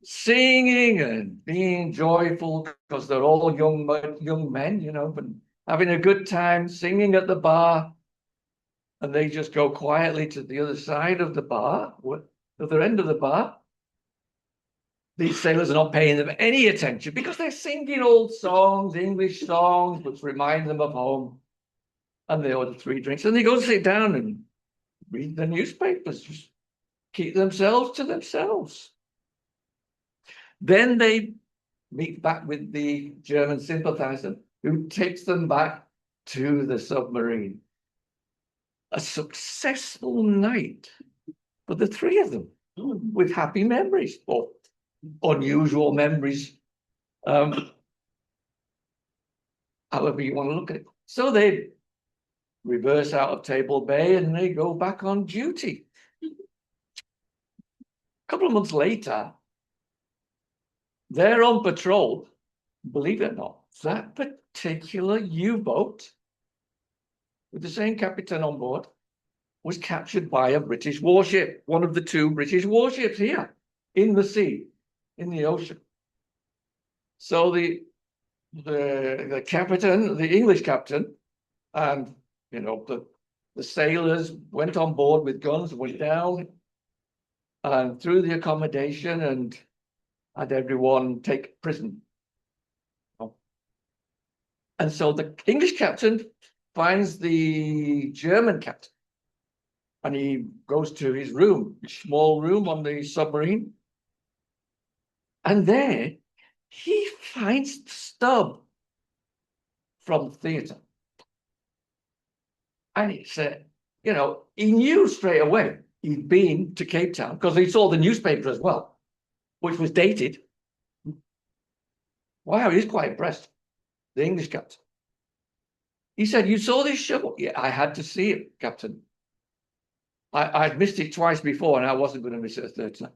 singing and being joyful because they're all young men, but having a good time, singing at the bar. And they just go quietly to the other side of the bar, at the end of the bar. These sailors are not paying them any attention because they're singing old songs, English songs, which remind them of home. And they order 3 drinks and they go sit down and read the newspapers, just keep themselves to themselves. Then they meet back with the German sympathizer who takes them back to the submarine. A successful night for the 3 of them with happy memories or unusual memories. And however you want to look at it. So they reverse out of Table Bay and they go back on duty. A couple of months later, they're on patrol. Believe it or not, that particular U-boat with the same captain on board was captured by a British warship, one of the 2 British warships here in the sea, in the ocean. So the captain, the English captain, and the sailors went on board with guns, went down and through the accommodation and had everyone take prison. And so the English captain finds the German captain and he goes to his room, small room on the submarine. And there he finds the stub from the theatre. And it's, he knew straight away he'd been to Cape Town because he saw the newspaper as well, which was dated. Wow, he's quite impressed, the English captain. He said, "You saw this show?" "Yeah, I had to see it, Captain. I'd missed it twice before and I wasn't going to miss it a third time."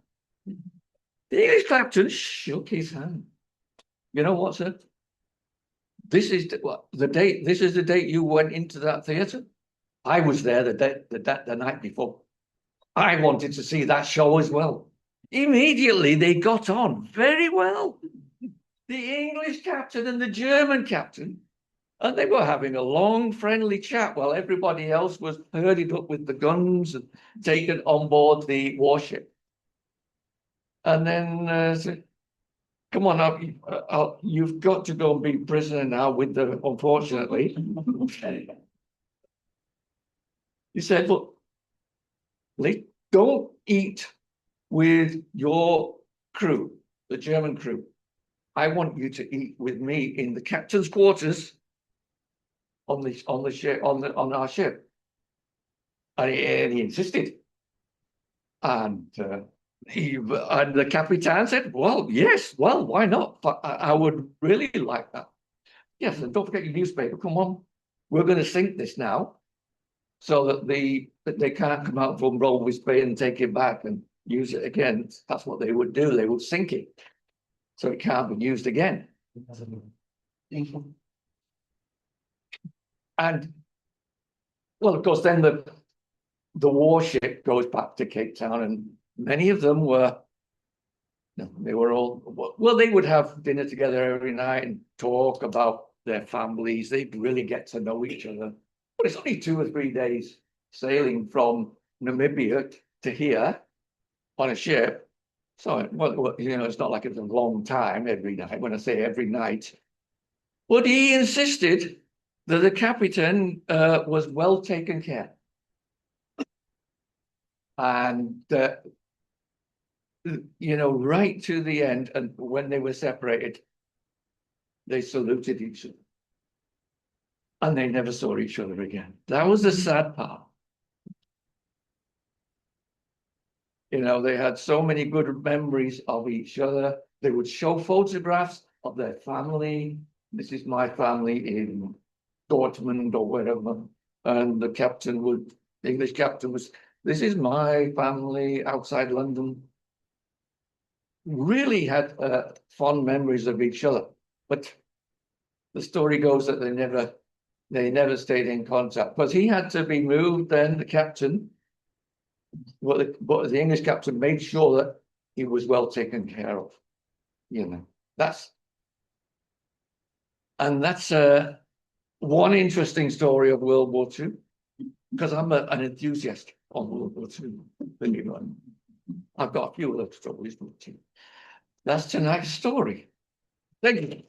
The English captain shook his hand. "You know what, sir? This is the date. This is the date you went into that theatre. I was there the night before. I wanted to see that show as well." Immediately they got on very well. The English captain and the German captain, and they were having a long, friendly chat while everybody else was herded up with the guns and taken on board the warship. And then said, "Come on up, you've got to go and be prisoner now with the, unfortunately." He said, "Look, don't eat with your crew, the German crew. I want you to eat with me in the captain's quarters on the ship, on our ship." And he insisted. And the Capitan said, "Well, yes, well, why not? But I would really like that." "Yes, and don't forget your newspaper. Come on, we're going to sink this now, so that they can't come out from Rollways Bay and take it back and use it again." That's what they would do. They would sink it, so it can't be used again. And well, of course, then the warship goes back to Cape Town, and many of them were, they were all, well, they would have dinner together every night and talk about their families. They'd really get to know each other. But it's only 2 or 3 days sailing from Namibia to here on a ship. So, well, it's not like it's a long time every night, when I say every night. But he insisted that the captain was well taken care. And, right to the end, and when they were separated, they saluted each other. And they never saw each other again. That was the sad part. They had so many good memories of each other. They would show photographs of their family. This is my family in Dortmund or wherever. And the English captain was, "This is my family outside London." Really had fond memories of each other. But the story goes that they never stayed in contact. But he had to be moved then, the captain. But the English captain made sure that he was well taken care of. That's one interesting story of World War II, because I'm an enthusiast on World War II. I've got a few other stories, but that's tonight's story. Thank you.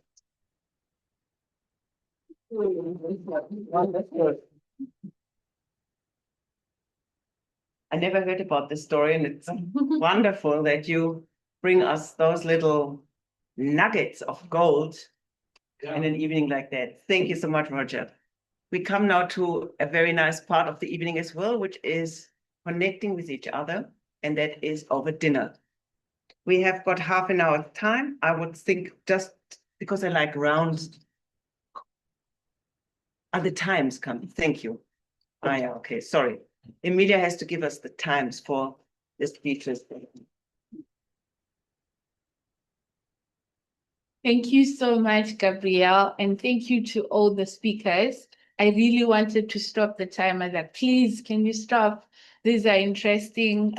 I never heard about this story, and it's wonderful that you bring us those little nuggets of gold in an evening like that. Thank you so much, Roger. We come now to a very nice part of the evening as well, which is connecting with each other, and that is over dinner. We have got half an hour time. I would think, just because I like round Are the times coming? Thank you. Ah, yeah, okay, sorry. Emilia has to give us the times for the speeches. Thank you so much, Gabrielle, and thank you to all the speakers. I really wanted to stop the timer that please, can you stop? These are interesting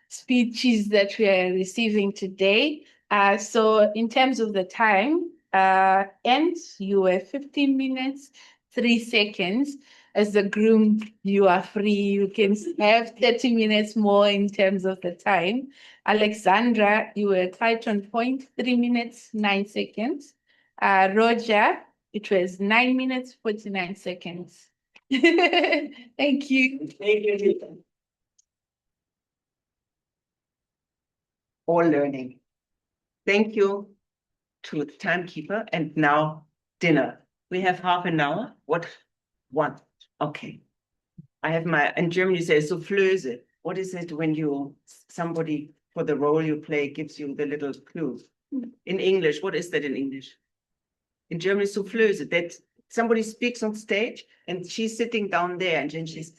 speeches that we are receiving today. So in terms of the time, and you were 15 minutes, 3 seconds. As the groom, you are free. You can have 30 minutes more in terms of the time. Alexandra, you were quite on point, 3 minutes, 9 seconds. Roger, it was 9 minutes, 49 seconds. Thank you. Thank you. All learning. Thank you to the timekeeper. And now dinner. We have half an hour. What? One. Okay. I have in German you say soufflöse. What is it when somebody for the role you play gives you the little clue? In English, what is that in English? In German, soufflöse, that somebody speaks on stage and she's sitting down there and then she's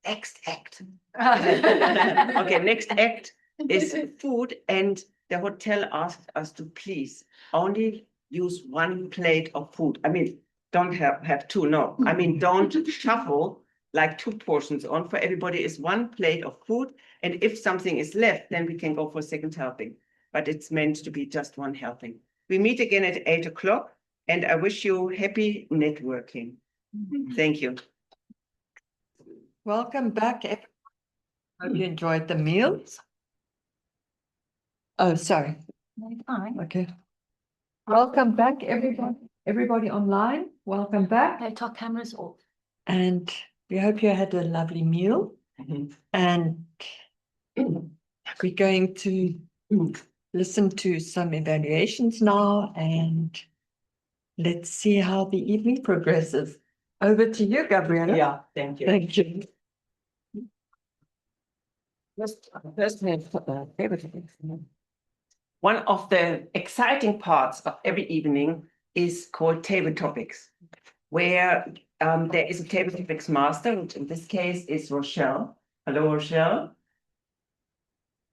next act. Okay, next act is food, and the hotel asked us to please only use 1 plate of food. I mean, don't have two, no. I mean, don't shuffle like 2 portions on. For everybody is 1 plate of food, and if something is left, then we can go for a second helping. But it's meant to be just 1 helping. We meet again at 8 o'clock, and I wish you happy networking. Thank you. Welcome back. Hope you enjoyed the meals. Oh, sorry. Fine. Okay. Welcome back, everybody. Everybody online, welcome back. Laptop cameras off. And we hope you had a lovely meal. And we're going to listen to some evaluations now, and let's see how the evening progresses. Over to you, Gabriella. Yeah, thank you. Thank you. First we have one of the exciting parts of every evening is called table topics, where there is a table topics master, which in this case is Rochelle. Hello, Rochelle.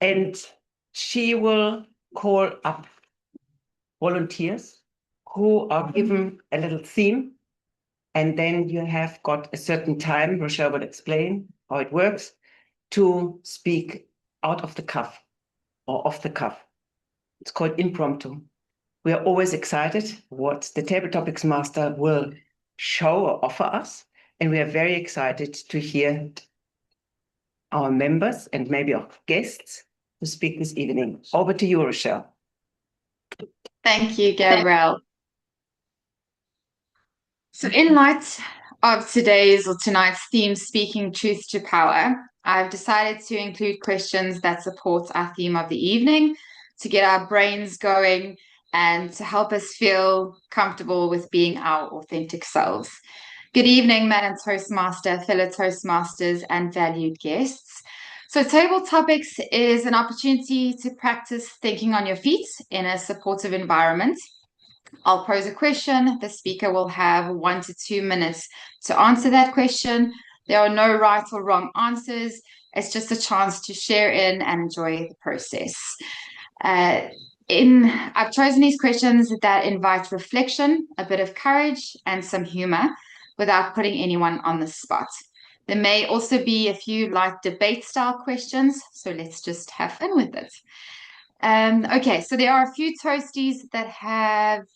And she will call up volunteers who are given a little theme, and then you have got a certain time. Rochelle will explain how it works to speak out of the cuff or off the cuff. It's called impromptu. We are always excited what the table topics master will show or offer us, and we are very excited to hear our members and maybe our guests to speak this evening. Over to you, Rochelle. Thank you, Gabrielle. So in light of today's or tonight's theme, Speaking Truth to Power, I've decided to include questions that support our theme of the evening to get our brains going and to help us feel comfortable with being our authentic selves. Good evening, Madam Toastmaster, fellow Toastmasters, and valued guests. So table topics is an opportunity to practice thinking on your feet in a supportive environment. I'll pose a question. The speaker will have 1 to 2 minutes to answer that question. There are no right or wrong answers. It's just a chance to share in and enjoy the process. I've chosen these questions that invite reflection, a bit of courage, and some humor without putting anyone on the spot. There may also be a few light debate style questions, so let's just have fun with it. Okay, so there are a few toasties that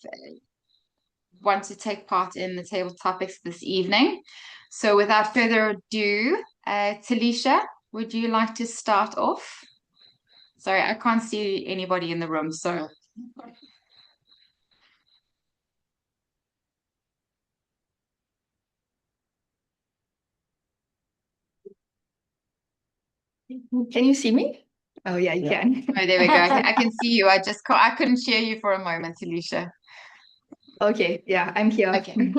want to take part in the table topics this evening. So without further ado, Talisha, would you like to start off? Sorry, I can't see anybody in the room, so. Can you see me? Oh yeah, you can. Oh, there we go. I can see you. I couldn't share you for a moment, Alicia. Okay, yeah, I'm here. Okay.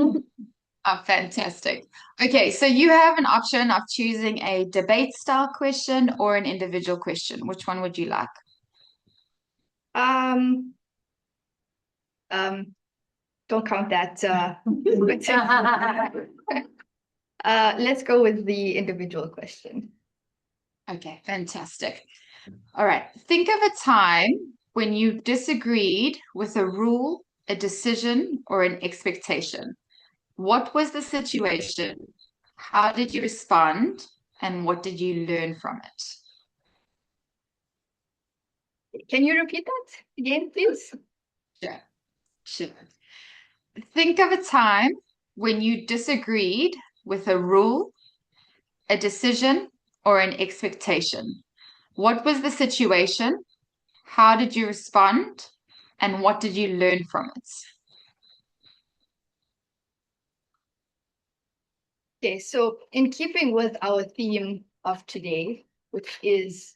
Oh, fantastic. Okay, so you have an option of choosing a debate style question or an individual question. Which one would you like? don't count that. Let's go with the individual question. Okay, fantastic. All right. Think of a time when you disagreed with a rule, a decision, or an expectation. What was the situation? How did you respond? And what did you learn from it? Can you repeat that again, please? Sure. Sure. Think of a time when you disagreed with a rule, a decision, or an expectation. What was the situation? How did you respond? And what did you learn from it? Okay, so in keeping with our theme of today, which is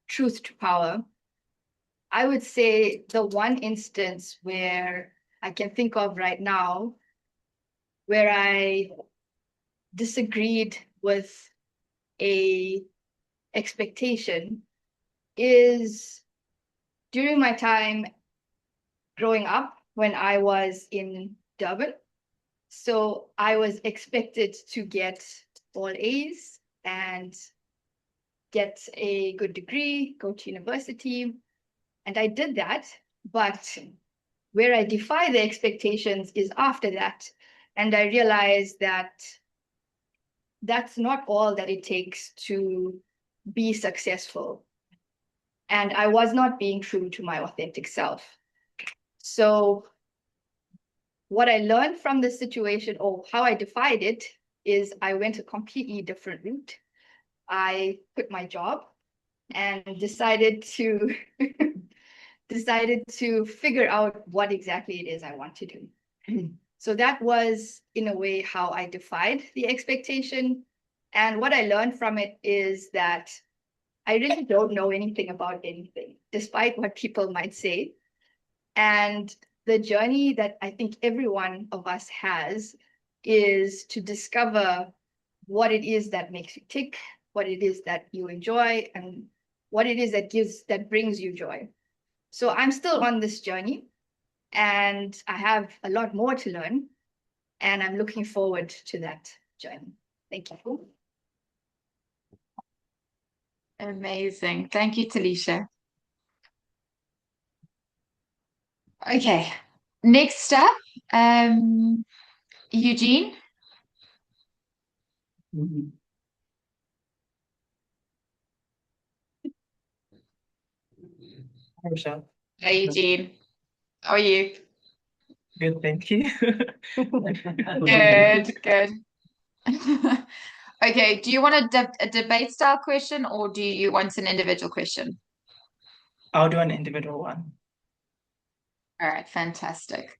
truth to power, I would say the one instance where I can think of right now where I disagreed with a expectation is during my time growing up when I was in Durban. So I was expected to get all A's and get a good degree, go to university. And I did that, but where I defy the expectations is after that. And I realized that that's not all that it takes to be successful. And I was not being true to my authentic self. So what I learned from this situation, or how I defied it, is I went a completely different route. I quit my job and decided to figure out what exactly it is I want to do. So that was, in a way, how I defied the expectation. And what I learned from it is that I really don't know anything about anything, despite what people might say. And the journey that I think every one of us has is to discover what it is that makes you tick, what it is that you enjoy, and what it is that brings you joy. So I'm still on this journey, and I have a lot more to learn, and I'm looking forward to that journey. Thank you. Amazing. Thank you, Talisha. Okay, next up, Eugene. Hi, Michelle. Hey, Eugene. How are you? Good, thank you. Good, good. Okay, do you want a debate style question or do you want an individual question? I'll do an individual one. All right, fantastic.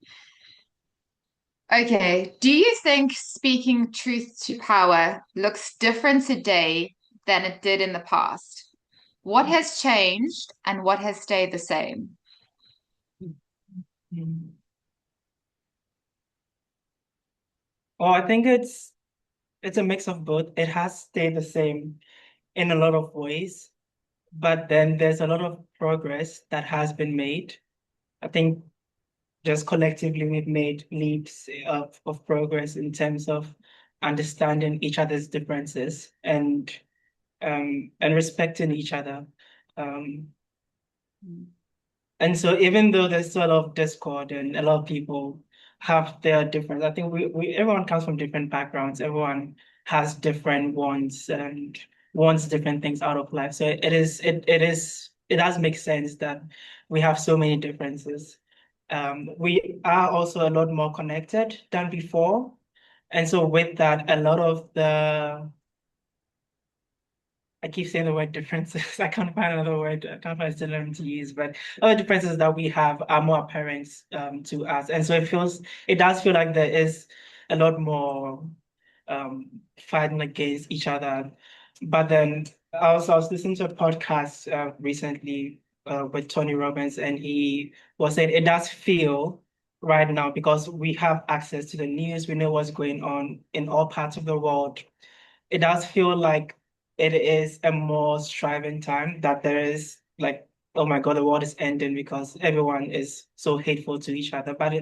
Okay, do you think speaking truth to power looks different today than it did in the past? What has changed and what has stayed the same? Well, I think it's a mix of both. It has stayed the same in a lot of ways, but then there's a lot of progress that has been made. I think just collectively we've made leaps of progress in terms of understanding each other's differences and respecting each other. And so even though there's sort of discord and a lot of people have their difference, I think everyone comes from different backgrounds. Everyone has different wants and wants different things out of life. So it does make sense that we have so many differences. We are also a lot more connected than before. And so with that, a lot of I keep saying the word differences. I can't find another word. I can't find a synonym to use, but other differences that we have are more apparent to us. And so it does feel like there is a lot more fighting against each other. But then I was listening to a podcast recently with Tony Robbins, and he was saying it does feel right now because we have access to the news, we know what's going on in all parts of the world. It does feel like it is a more striving time, that there is like oh my God, the world is ending because everyone is so hateful to each other. But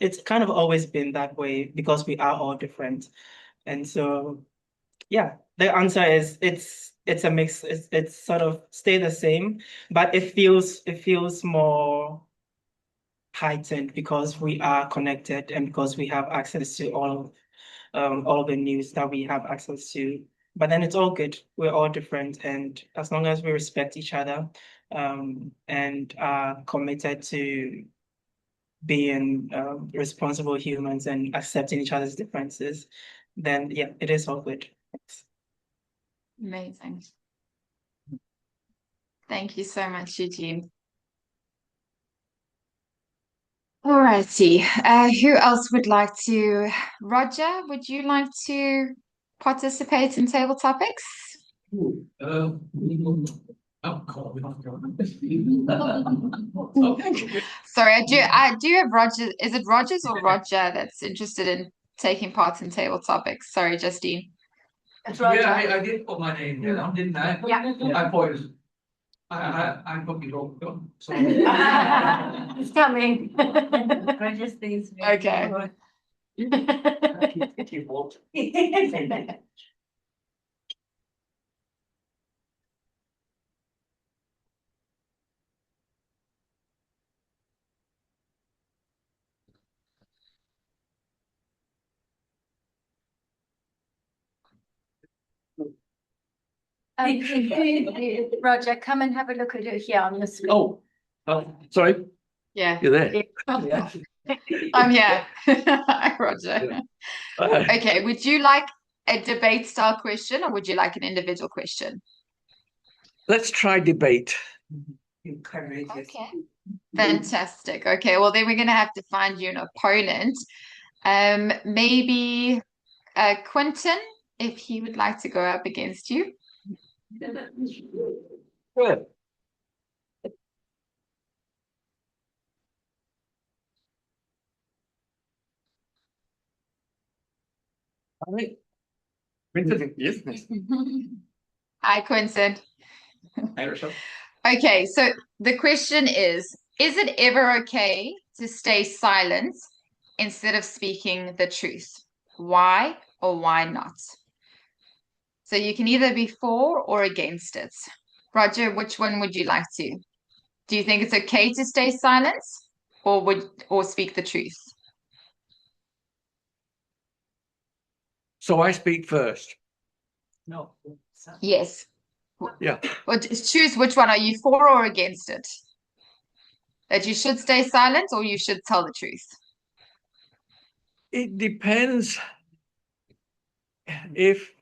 it's kind of always been that way because we are all different. And so, yeah, the answer is it's a mix. It's sort of stay the same, but it feels more heightened because we are connected and because we have access to all of the news that we have access to. But then it's all good. We're all different, and as long as we respect each other, and are committed to being responsible humans and accepting each other's differences, then yeah, it is all good. Thanks. Amazing. Thank you so much, Eugene. All righty. Who else would like to? Roger, would you like to participate in table topics? Sorry, I do have Roger. Is it Rogers or Roger that's interested in taking part in table topics? Sorry, Justine. It's Roger. Yeah, I did put my name down, didn't I? Yeah. I thought it was, I put it wrong. Sorry. It's coming. Roger stays. Okay. Roger, come and have a look at her here on the screen. Oh, sorry. Yeah. You're there. Yeah. I'm here. Hi, Roger. Okay, would you like a debate style question or would you like an individual question? Let's try debate. Okay. Fantastic. Okay, well then we're going to have to find you an opponent. Maybe Quentin, if he would like to go up against you. Good. Quentin, yes. Hi, Quentin. Hi, Rochelle. Okay, so the question is it ever okay to stay silent instead of speaking the truth? Why or why not? So you can either be for or against it. Roger, which one would you like to? Do you think it's okay to stay silent or speak the truth? So I speak first. No. Yes. Yeah. Well, choose which one. Are you for or against it? That you should stay silent or you should tell the truth? It depends if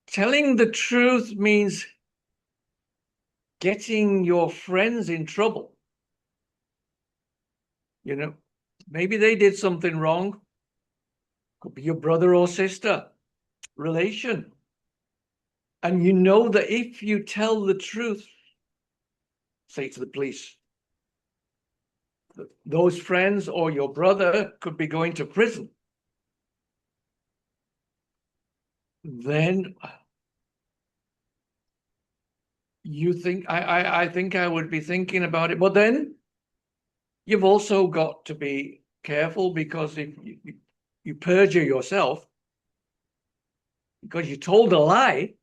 telling the truth means getting your friends in trouble. You know, maybe they did something wrong. Could be your brother or sister, relation. And you know that if you tell the truth, say to the police, those friends or your brother could be going to prison. Then you think, I think I would be thinking about it. But then you've also got to be careful because if you perjure yourself because you told a lie,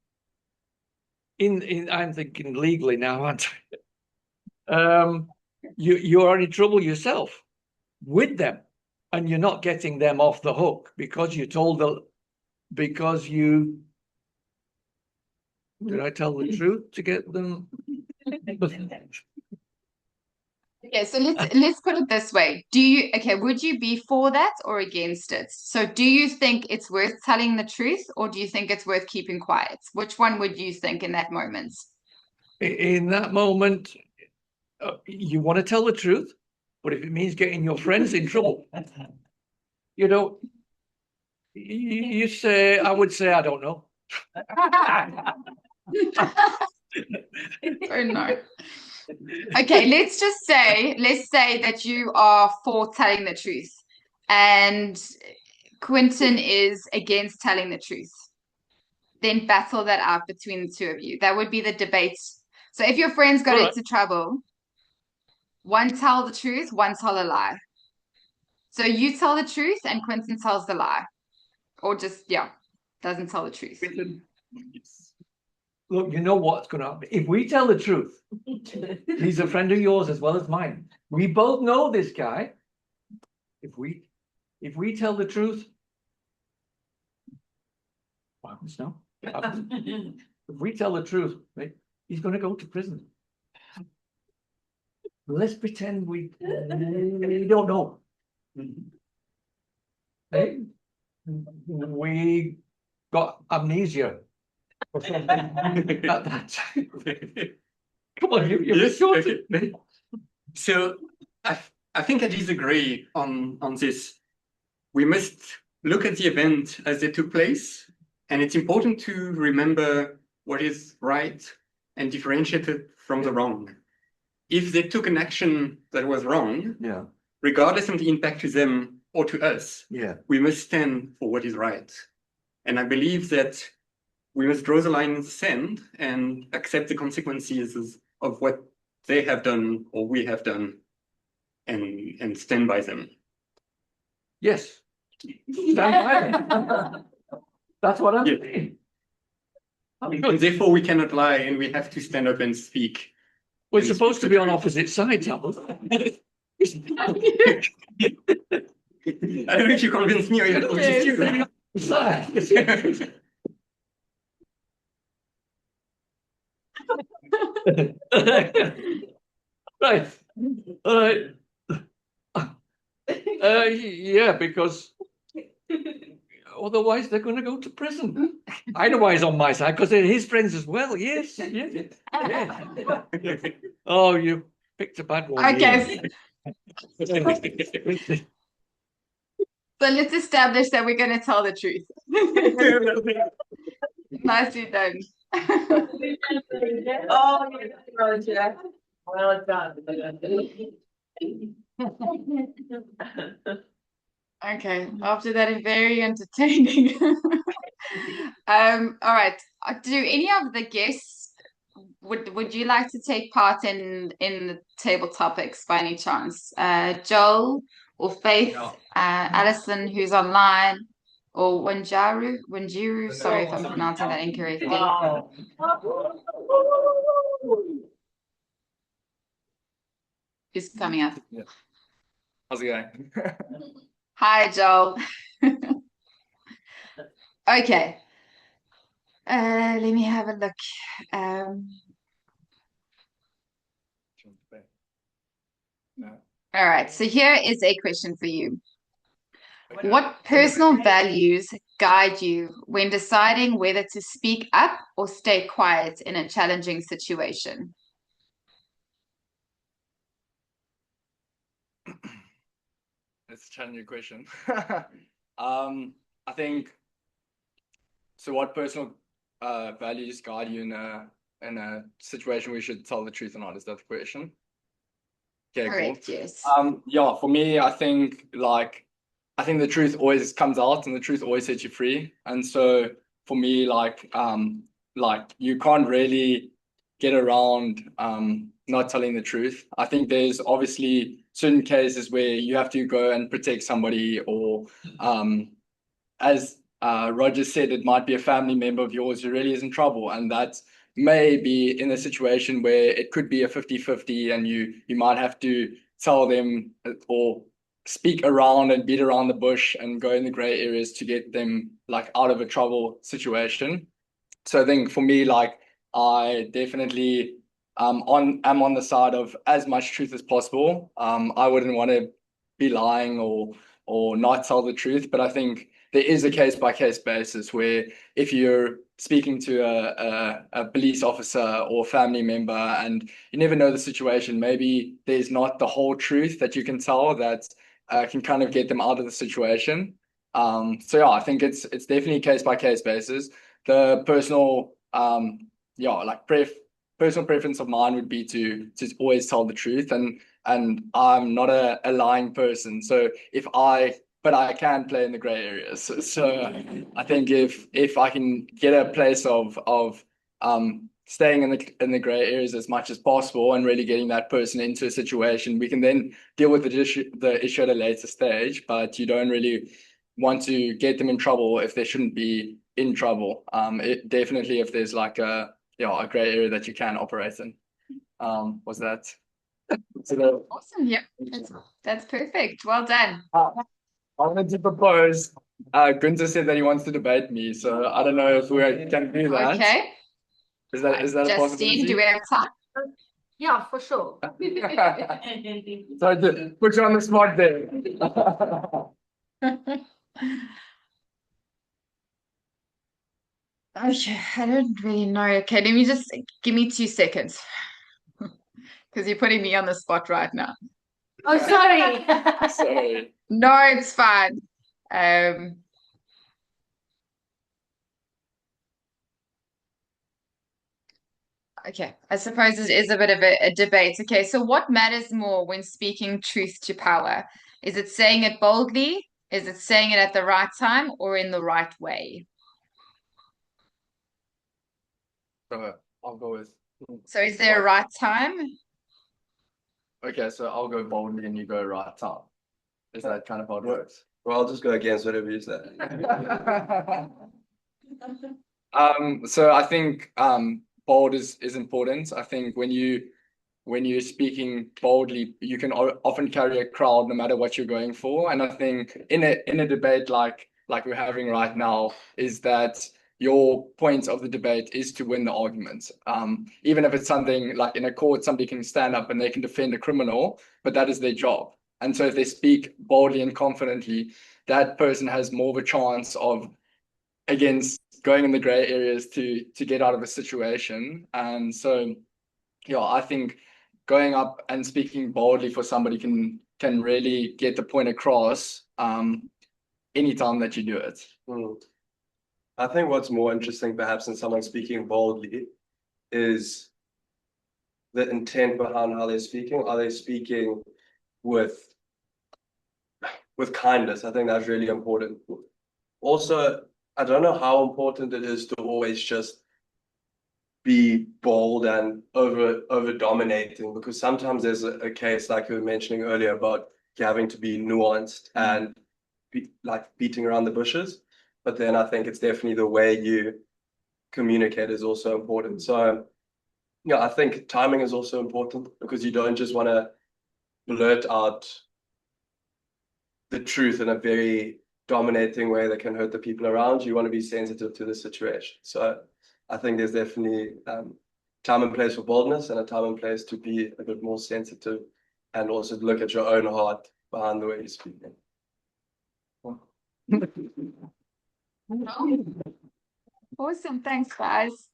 I'm thinking legally now, aren't I? You're in trouble yourself with them, and you're not getting them off the hook because you told because you did I tell the truth to get them? Okay, so let's put it this way. Would you be for that or against it? So do you think it's worth telling the truth or do you think it's worth keeping quiet? Which one would you think in that moment? In that moment, you want to tell the truth, but if it means getting your friends in trouble, you know, you say, I would say, I don't know. Oh no. Okay, let's say that you are for telling the truth and Quentin is against telling the truth. Then battle that out between the two of you. That would be the debate. So if your friends got Alright. into trouble, one tell the truth, one tell a lie. So you tell the truth and Quentin tells the lie. Or just, yeah, doesn't tell the truth. Look, you know what's going to happen. If we tell the truth, he's a friend of yours as well as mine. We both know this guy. If we tell the truth, what happens now? What happens? If we tell the truth, right, he's going to go to prison. Let's pretend we don't know. Hey, we got amnesia or something at that time. Come on, you Yes, sure okay. to- So I think I disagree on this. We must look at the event as it took place, and it's important to remember what is right and differentiate it from the wrong. If they took an action that was wrong, Yeah. regardless of the impact to them or to us, Yeah. we must stand for what is right. And I believe that we must draw the line in the sand and accept the consequences of what they have done or we have done, and stand by them. Yes. Stand by them. That's what I'm saying. And therefore, we cannot lie, and we have to stand up and speak. We're and supposed speak to be the on truth. opposite sides, aren't we? I don't know if you convinced me or you convinced you. Right. All right. Yeah, because otherwise they're going to go to prison. I know why he's on my side, because they're his friends as well. Yes, yes, yes. Oh, you picked a bad one. Okay. Ian. So let's establish that we're going to tell the truth. Nicely done. Oh, Roger. Well done. Okay, after that, very entertaining. All right. Do any of the guests would you like to take part in the table topics by any chance? Joel or Faith, Alison, who's online, or Wanjiru. Sorry if I'm pronouncing that incorrectly. Wow. Who's coming up? Yeah. How's it going? Hi, Joel. Okay. Let me have a look. All right. So here is a question for you. What personal values guide you when deciding whether to speak up or stay quiet in a challenging situation? It's a challenging question. I think so. What personal values guide you in a situation where you should tell the truth or not? Is that the question? Okay, Correct, cool. yes. Yeah, for me, I think the truth always comes out and the truth always sets you free. And so for me, like you can't really get around not telling the truth. I think there's obviously certain cases where you have to go and protect somebody, or as Roger said, it might be a family member of yours who really is in trouble, and that may be in a situation where it could be a 50-50 and you might have to tell them or speak around and beat around the bush and go in the gray areas to get them like out of a trouble situation. So I think for me, like I definitely am on the side of as much truth as possible. I wouldn't want to be lying or not tell the truth, but I think there is a case by case basis where if you're speaking to a police officer or family member and you never know the situation, maybe there's not the whole truth that you can tell that can kind of get them out of the situation. So yeah, I think it's definitely case by case basis. The personal personal preference of mine would be to always tell the truth, and I'm not a lying person, so but I can play in the gray areas. So I think if I can get a place of staying in the gray areas as much as possible and really getting that person into a situation. We can then deal with the issue at a later stage, but you don't really want to get them in trouble if they shouldn't be in trouble. It definitely, if there's like a gray area that you can operate in. Was that? Awesome. Yep. That's perfect. Well done. I wanted to propose. Gunther said that he wants to debate me, so I don't know if we can do that. Okay. Is that a Justine, possibility? do we have time? Yeah, for sure. Sorry to put you on the spot there. Okay, I don't really know. Okay, let me just give me 2 seconds. Because you're putting me on the spot right now. Oh, sorry. Sorry. No, it's fine. Okay, I suppose it is a bit of a debate. Okay, so what matters more when speaking truth to power? Is it saying it boldly? Is it saying it at the right time or in the right way? I'll go with. So is there a right time? Okay, so I'll go boldly and you go right time. Is that kind of how it works? Well, I'll just go against whatever you say. So I think bold is important. I think when you're speaking boldly, you can often carry a crowd no matter what you're going for. And I think in a debate like we're having right now, is that your point of the debate is to win the argument. Even if it's something like in a court, somebody can stand up and they can defend a criminal, but that is their job. And so if they speak boldly and confidently, that person has more of a chance of against going in the gray areas to get out of a situation. And so, yeah, I think going up and speaking boldly for somebody can really get the point across anytime that you do it. I think what's more interesting perhaps in someone speaking boldly is the intent behind how they're speaking. Are they speaking with kindness? I think that's really important. Also, I don't know how important it is to always just be bold and over dominating, because sometimes there's a case like you were mentioning earlier about having to be nuanced and like beating around the bushes. But then I think it's definitely the way you communicate is also important. So yeah, I think timing is also important, because you don't just want to blurt out the truth in a very dominating way that can hurt the people around you. You want to be sensitive to the situation. So I think there's definitely time and place for boldness and a time and place to be a bit more sensitive and also look at your own heart behind the way you're speaking. Awesome. Thanks, guys.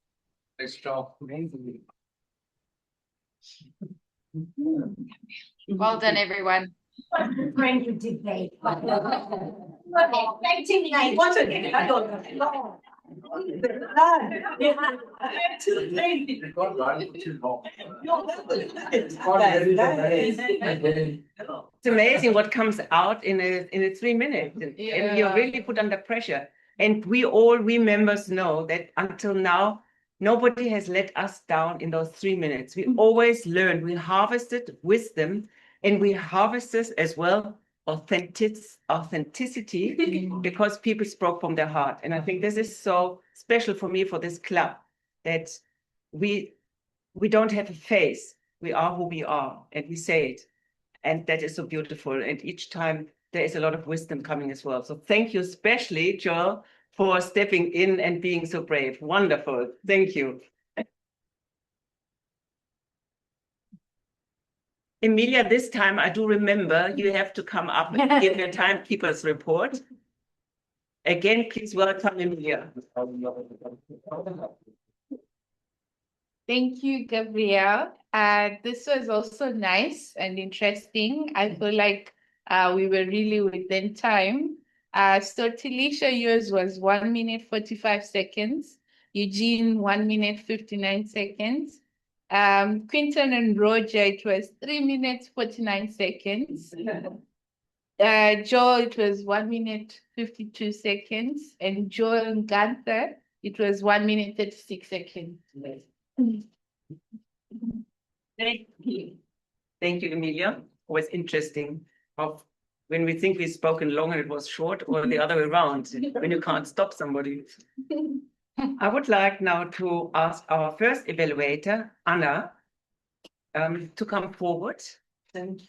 Thanks, Joel. Well done, everyone. Friendly debate. I don't know. It's amazing what comes out in a 3 minutes, and you're really put under pressure. And we members know that until now, nobody has let us down in those 3 minutes. We always learned, we harvested wisdom, and we harvested as well authenticity because people spoke from their heart. And I think this is so special for me, for this club, that we don't have a face. We are who we are, and we say it. And that is so beautiful. And each time there is a lot of wisdom coming as well. So thank you, especially Joel, for stepping in and being so brave. Wonderful. Thank you. Emilia, this time I do remember you have to come up and give your timekeeper's report. Again, please welcome Emilia. Thank you, Gabrielle. This was also nice and interesting. I feel like we were really within time. So Talisha, yours was 1 minute 45 seconds. Eugene, 1 minute 59 seconds. Quinton and Roger, it was 3 minutes 49 seconds. Joel, it was 1 minute 52 seconds. And Joel and Gunther, it was 1 minute 36 seconds. Thank you. Thank you, Emilia. Always interesting of when we think we've spoken long and it was short, or the other way around, when you can't stop somebody. I would like now to ask our first evaluator, Anna, to come forward. And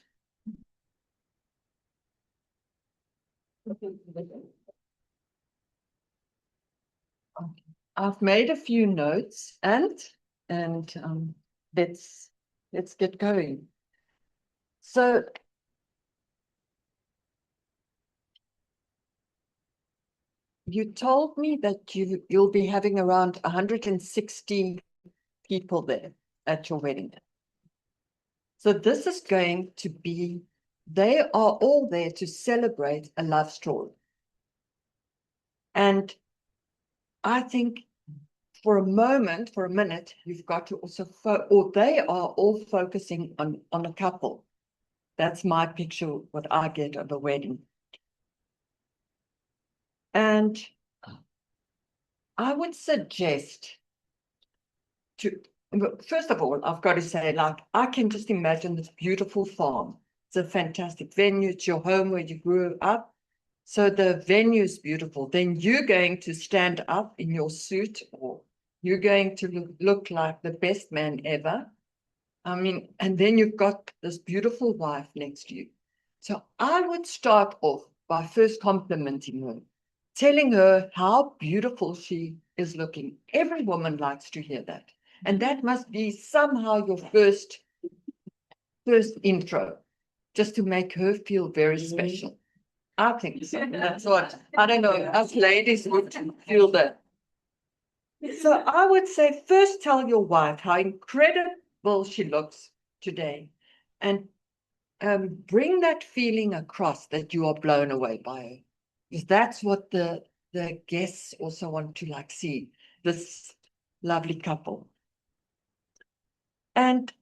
I've made a few notes and let's get going. So you told me that you'll be having around 160 people there at your wedding. So this is going to be, they are all there to celebrate a love story. And I think for a minute, you've got to also, or they are all focusing on a couple. That's my picture, what I get of a wedding. And I would suggest first of all, I've got to say, like, I can just imagine this beautiful farm. It's a fantastic venue. It's your home where you grew up. So the venue is beautiful. Then you're going to stand up in your suit, or you're going to look like the best man ever. I mean, and then you've got this beautiful wife next to you. So I would start off by first complimenting her, telling her how beautiful she is looking. Every woman likes to hear that. And that must be somehow your first intro, just to make her feel very special. I think so. That's what, I don't know, us ladies would feel that. So I would say first tell your wife how incredible she looks today, and bring that feeling across that you are blown away by her. Because that's what the guests also want to like see, this lovely couple. And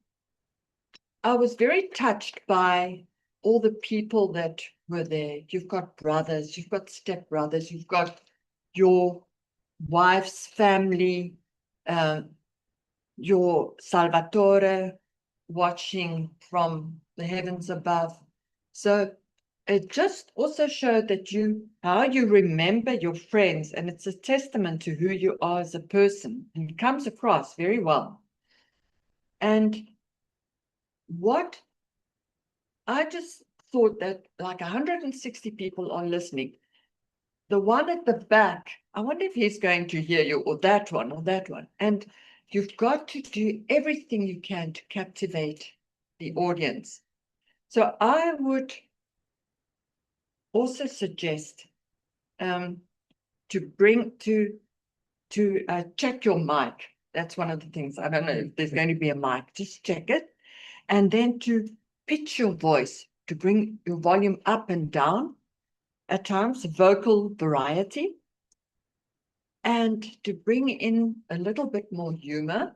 I was very touched by all the people that were there. You've got brothers, you've got stepbrothers, you've got your wife's family, your Salvatore watching from the heavens above. So it just also showed that how you remember your friends, and it's a testament to who you are as a person, and it comes across very well. And what I just thought that like 160 people are listening. The one at the back, I wonder if he's going to hear you, or that one, or that one. And you've got to do everything you can to captivate the audience. So I would also suggest to check your mic. That's one of the things. I don't know if there's going to be a mic. Just check it. And then to pitch your voice, to bring your volume up and down, at times vocal variety, and to bring in a little bit more humor,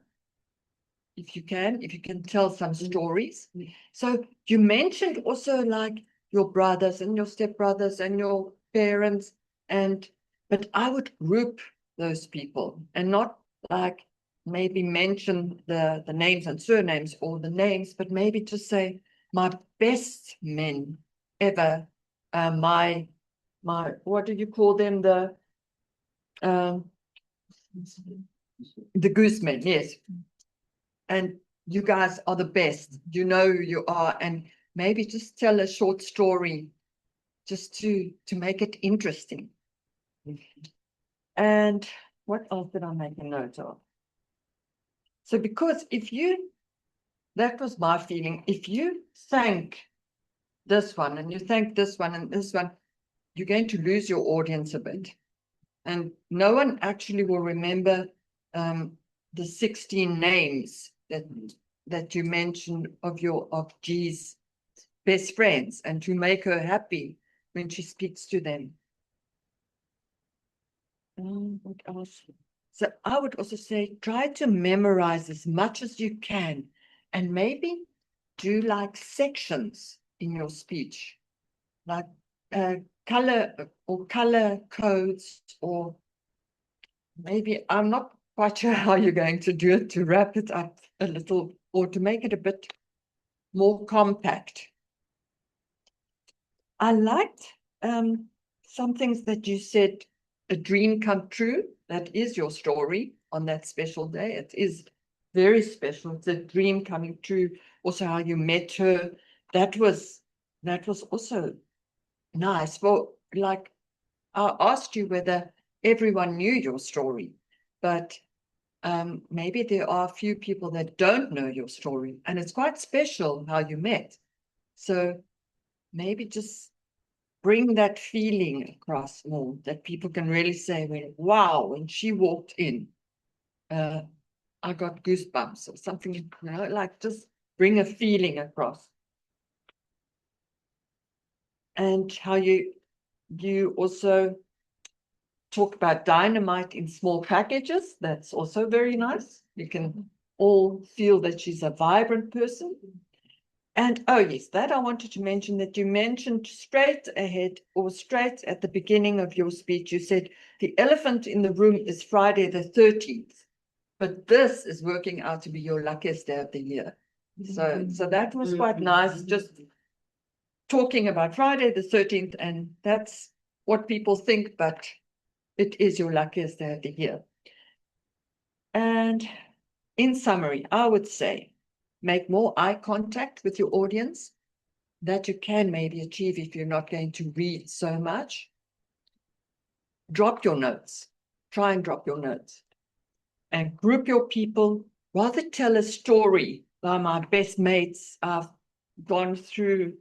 if you can tell some stories. So you mentioned also like your brothers and your stepbrothers and your parents, but I would group those people and not like maybe mention the names and surnames or the names, but maybe just say my best men ever, my what do you call them, the goosemen, yes. And you guys are the best. You know who you are, and maybe just tell a short story just to make it interesting. And what else did I make a note of? So because that was my feeling, if you thank this one and you thank this one and this one, you're going to lose your audience a bit. And no one actually will remember the 16 names that you mentioned of G's best friends, and to make her happy when she speaks to them. What else? So I would also say, try to memorize as much as you can, and maybe do like sections in your speech, like color codes, or maybe I'm not quite sure how you're going to do it to wrap it up a little or to make it a bit more compact. I liked some things that you said, a dream come true. That is your story on that special day. It is very special. It's a dream coming true. Also how you met her. That was also nice. Well, like I asked you whether everyone knew your story, but maybe there are a few people that don't know your story, and it's quite special how you met. So maybe just bring that feeling across more, that people can really say, well, wow, when she walked in, I got goosebumps or something, you know, like just bring a feeling across. And how you also talk about dynamite in small packages. That's also very nice. You can all feel that she's a vibrant person. And oh yes, that I wanted to mention, that you mentioned straight ahead or straight at the beginning of your speech, you said the elephant in the room is Friday the 13th, but this is working out to be your luckiest day of the year. So that was quite nice, just talking about Friday the 13th, and that's what people think, but it is your luckiest day of the year. And in summary, I would say, make more eye contact with your audience. That you can maybe achieve if you're not going to read so much. Drop your notes. Try and drop your notes. And group your people. Rather tell a story. By my best mates, I've gone through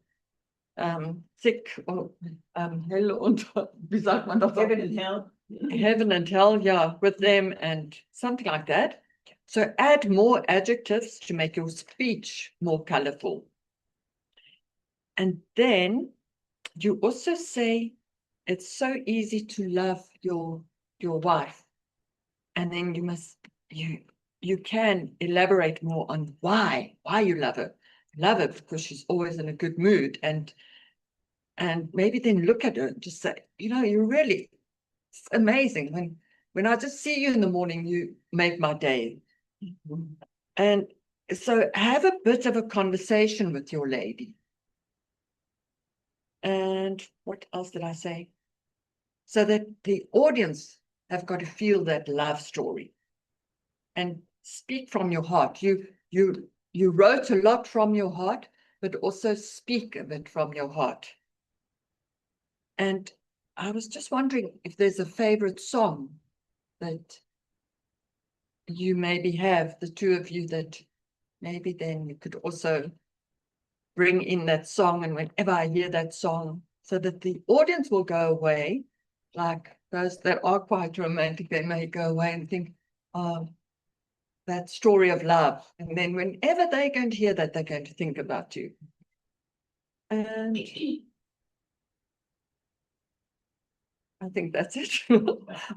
thick hell und wie sagt man das? Heaven and hell. Heaven and hell, yeah, with them and something like that. So add more adjectives to make your speech more colorful. And then you also say, it's so easy to love your wife. And then you can elaborate more on why you love her. Love her because she's always in a good mood. And maybe then look at her and just say, you know, it's amazing. When I just see you in the morning, you make my day. And so have a bit of a conversation with your lady. And what else did I say? So that the audience have got to feel that love story and speak from your heart. You wrote a lot from your heart, but also speak of it from your heart. And I was just wondering if there's a favorite song that you maybe have, the two of you, that maybe then you could also bring in that song. And whenever I hear that song, so that the audience will go away, like those that are quite romantic, they may go away and think, oh, that story of love. And then whenever they're going to hear that, they're going to think about you. And I think that's it.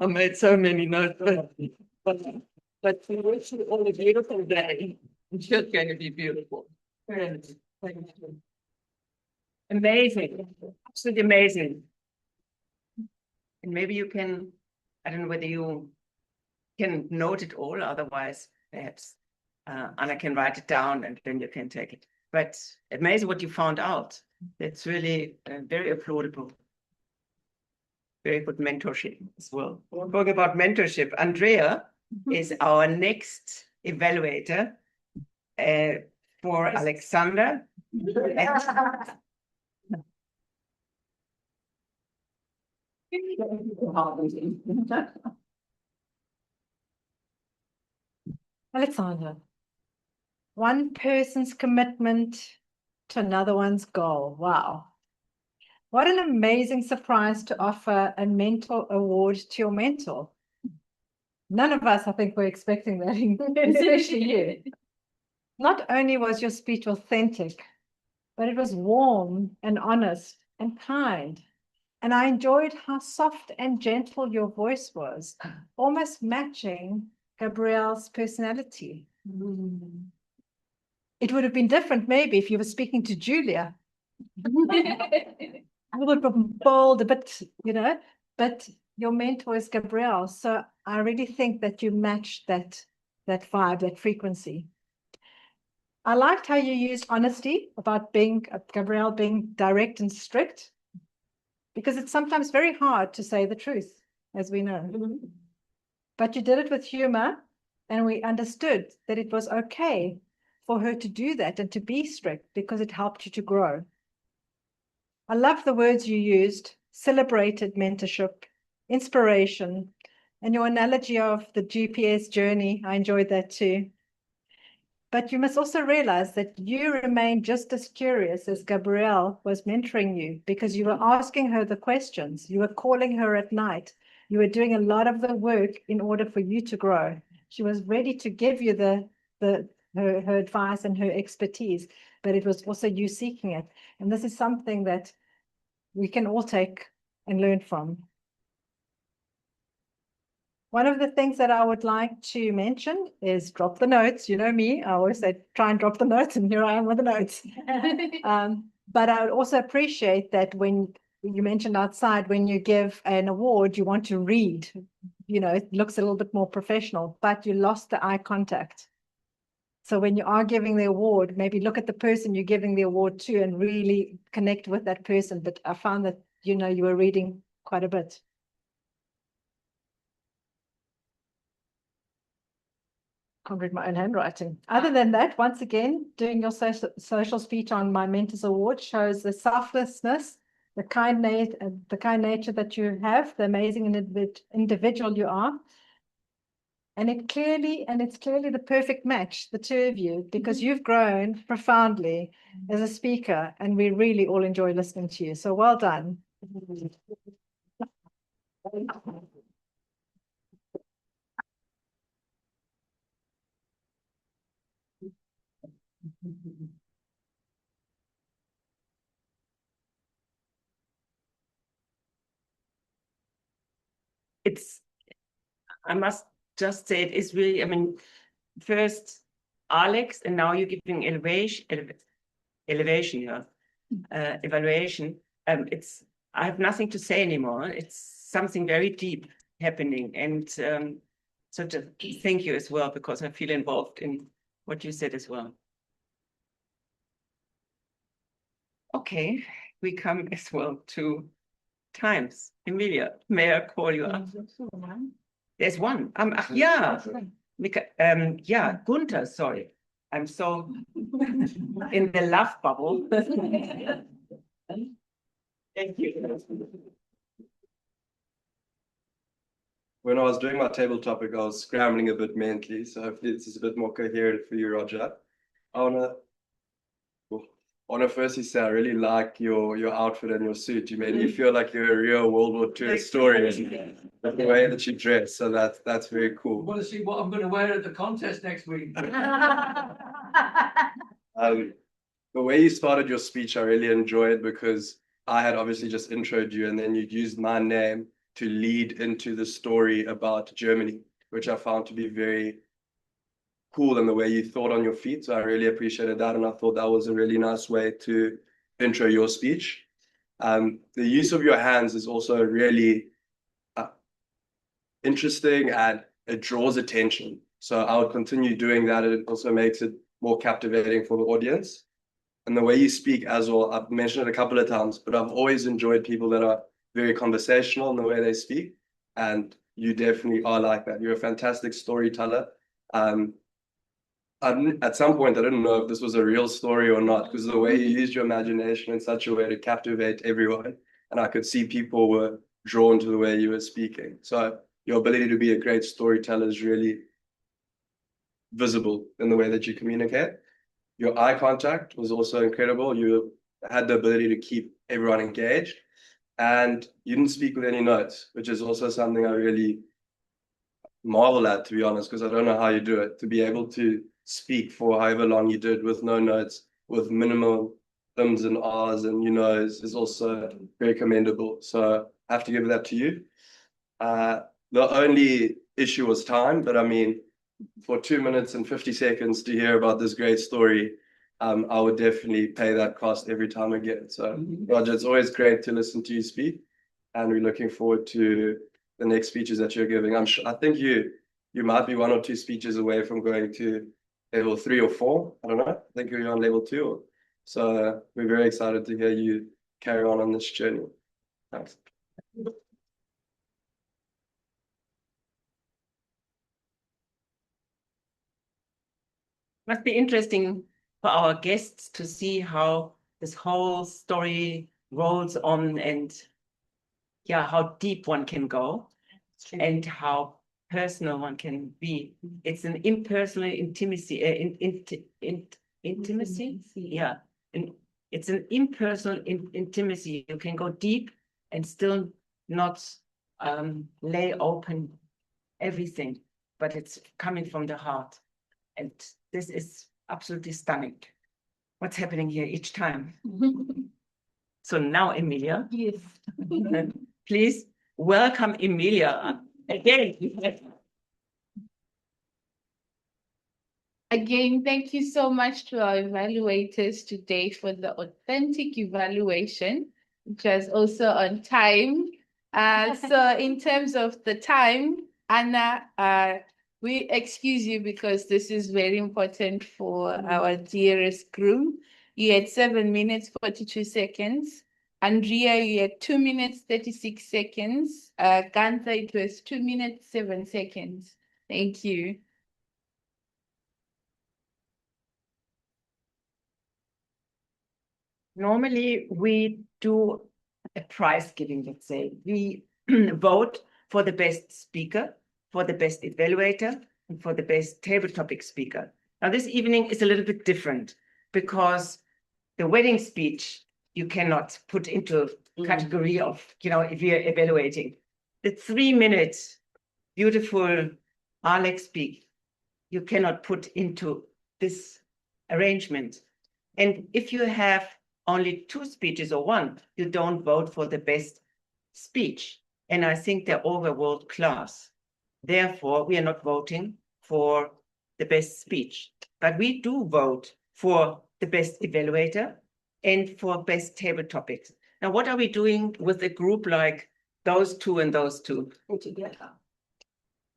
I made so many notes, but we wish you all a beautiful day. It's just going to be beautiful. Thank you. Amazing, absolutely amazing. And maybe you can, I don't know whether you can note it all, otherwise perhaps Anna can write it down and then you can take it. But amazing what you found out. That's really very applaudable. Very good mentorship as well. We'll talk about mentorship. Andrea is our next evaluator for Alexander. Alexander, one person's commitment to another one's goal. Wow. What an amazing surprise to offer a mentor award to your mentor. None of us, I think, were expecting that, especially you. Not only was your speech authentic, but it was warm and honest and kind. And I enjoyed how soft and gentle your voice was, almost matching Gabrielle's personality. It would have been different maybe if you were speaking to Julia. I would have been bold a bit, you know, but your mentor is Gabrielle. So I really think that you matched that vibe, that frequency. I liked how you used honesty about being Gabrielle being direct and strict, because it's sometimes very hard to say the truth, as we know. But you did it with humor, and we understood that it was okay for her to do that and to be strict because it helped you to grow. I love the words you used: celebrated mentorship, inspiration, and your analogy of the GPS journey. I enjoyed that too. But you must also realize that you remain just as curious as Gabrielle was mentoring you, because you were asking her the questions, you were calling her at night, you were doing a lot of the work in order for you to grow. She was ready to give you her advice and her expertise, but it was also you seeking it. And this is something that we can all take and learn from. One of the things that I would like to mention is drop the notes. You know me, I always say, try and drop the notes, and here I am with the notes. But I would also appreciate that when you mentioned outside, when you give an award, you want to read, it looks a little bit more professional, but you lost the eye contact. So when you are giving the award, maybe look at the person you're giving the award to and really connect with that person. But I found that, you were reading quite a bit. Can't read my own handwriting. Other than that, once again, doing your social speech on my Mentors Award shows the selflessness, the kind nature that you have, the amazing individual you are. And it's clearly the perfect match, the two of you, because you've grown profoundly as a speaker, and we really all enjoy listening to you. So well done. I must just say, it is really, I mean, first Alex, and now you're giving evaluation. I have nothing to say anymore. It's something very deep happening. And so just thank you as well, because I feel involved in what you said as well. Okay, we come as well to times. Emilia, may I call you up? There's one. Yeah. Yeah, Gunther, sorry. I'm so in the love bubble. Thank you. When I was doing my table topic, I was scrambling a bit mentally, so hopefully this is a bit more coherent for you, Roger. I wanna firstly say I really like your outfit and your suit. You made me feel like you're a real World War II historian. The way that you dress, so that's very cool. I want to see what I'm going to wear at the contest next week. The way you started your speech, I really enjoyed, because I had obviously just introed you, and then you used my name to lead into the story about Germany, which I found to be very cool in the way you thought on your feet. So I really appreciated that, and I thought that was a really nice way to intro your speech. The use of your hands is also really interesting, and it draws attention. So I would continue doing that. It also makes it more captivating for the audience. And the way you speak as well, I've mentioned it a couple of times, but I've always enjoyed people that are very conversational in the way they speak. And you definitely are like that. You're a fantastic storyteller. At some point, I didn't know if this was a real story or not, because the way you used your imagination in such a way to captivate everyone. And I could see people were drawn to the way you were speaking. So your ability to be a great storyteller is really visible in the way that you communicate. Your eye contact was also incredible. You had the ability to keep everyone engaged, and you didn't speak with any notes, which is also something I really marvel at, to be honest, because I don't know how you do it. To be able to speak for however long you did with no notes, with minimal ums and ahs and is also very commendable. So I have to give that to you. The only issue was time, but I mean, for 2 minutes and 50 seconds to hear about this great story, I would definitely pay that cost every time again. So Roger, it's always great to listen to you speak, and we're looking forward to the next speeches that you're giving. I think you might be 1 or 2 speeches away from going to level 3 or 4. I don't know. I think you're on level 2. So we're very excited to hear you carry on this journey. Thanks. Must be interesting for our guests to see how this whole story rolls on, and yeah, how deep one can go and how personal one can be. It's an impersonal intimacy, intimacy. Yeah, and it's an impersonal intimacy. You can go deep and still not lay open everything, but it's coming from the heart. And this is absolutely stunning. What's happening here each time? So now, Emilia. Yes. Please welcome Emilia. Again, thank you so much to our evaluators today for the authentic evaluation, which was also on time. So in terms of the time, Anna, we excuse you because this is very important for our dearest groom. You had 7 minutes, 42 seconds. Andrea, you had 2 minutes, 36 seconds. Gunther, it was 2 minutes, 7 seconds. Thank you. Normally, we do a prize giving, let's say. We vote for the best speaker, for the best evaluator, and for the best table topic speaker. Now, this evening is a little bit different because the wedding speech you cannot put into category of, if you're evaluating. The 3 minutes beautiful Alex speak, you cannot put into this arrangement. And if you have only 2 speeches or 1, you don't vote for the best speech. And I think they're all world class. Therefore, we are not voting for the best speech, but we do vote for the best evaluator and for best table topics. Now, what are we doing with a group like those 2 and those 2? Together.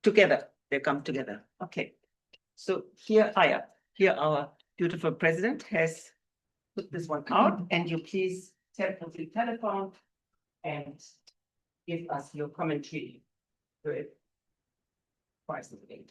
Together, they come together. Okay. So here, Aya, here our beautiful president has put this one out, and you please tap on the telephone and give us your commentary to it. Twice a day.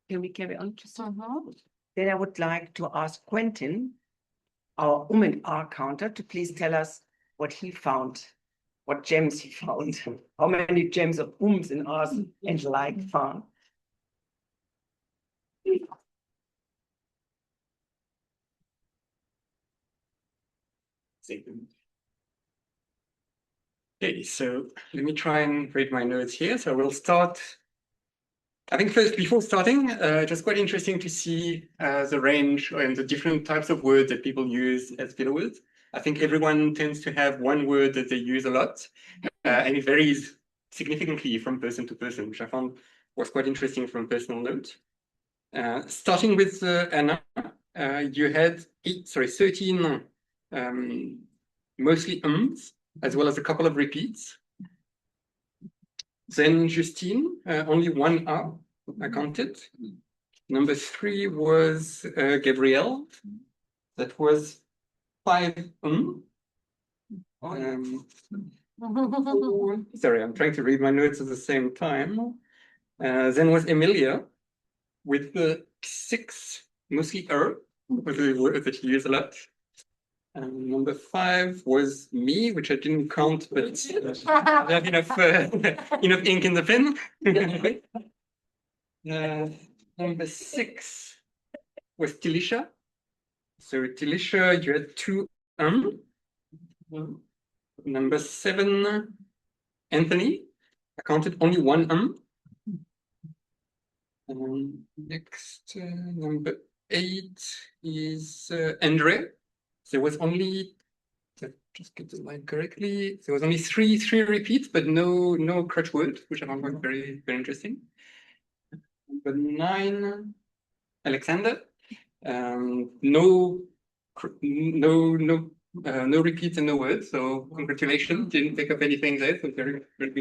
Can we carry on? Then I would like to ask Quentin, our R counter, to please tell us what he found, what gems he found, how many gems of in R's and like found. Okay, so let me try and read my notes here. So we'll start. I think first, before starting, it was quite interesting to see the range and the different types of words that people use as filler words. I think everyone tends to have one word that they use a lot, and it varies significantly from person to person, which I found was quite interesting from personal note. Starting with Anna, you had 13 mostly as well as a couple of repeats. Then Justine, only 1 R, I counted. Number 3 was Gabrielle. That was 5 sorry, I'm trying to read my notes at the same time. Then was Emilia with the 6, mostly with the word that you use a lot. And number 5 was me, which I didn't count, but I have enough ink in the pen. Number 6 was Tilisha. So Tilisha, you had two Number 7, Anthony. I counted only one next, number 8 is Andre. There was only, just get the line correctly. There was only three repeats, but no crutch word, which I found very interesting. Number 9, Alexander. No repeats and no words. So congratulations. Didn't pick up anything there. So very good.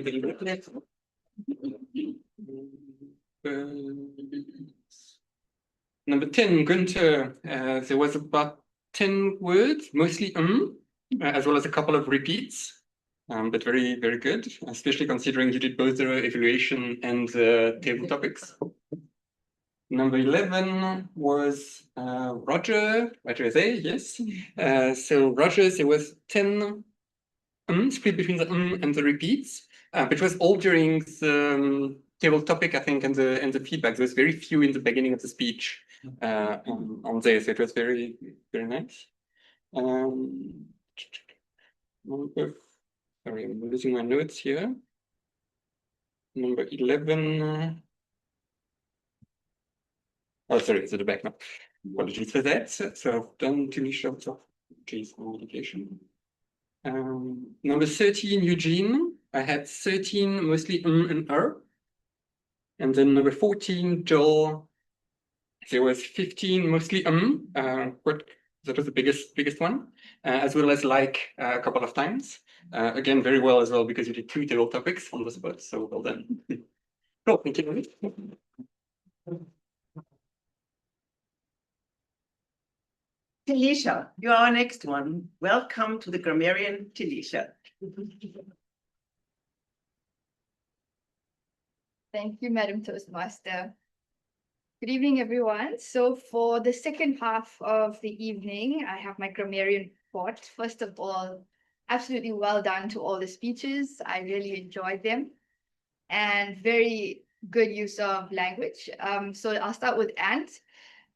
Number 10, Günther. There was about 10 words, mostly as well as a couple of repeats. But very good, especially considering you did both the evaluation and the table topics. Number 11 was Roger. Roger is there, yes. So Roger, there was 10 split between the and the repeats, but it was all during the table topic, I think, and the feedback. There was very few in the beginning of the speech on there, so it was very nice. Sorry, I'm losing my notes here. Number 11. Oh, sorry, it's at the back now. Apologies for that. So I've done Tunisha of case communication. Number 13, Eugene. I had 13, mostly and And then number 14, Joel. There was 15, mostly but that was the biggest one, as well as like a couple of times. Again, very well as well, because you did 2 table topics on the spot, so well done. Cool, thank you. Tilisha, you are our next one. Welcome to the grammarian, Tilisha. Thank you, Madam Toastmaster. Good evening, everyone. So for the second half of the evening, I have my grammarian report. First of all, absolutely well done to all the speeches. I really enjoyed them and very good use of language. So I'll start with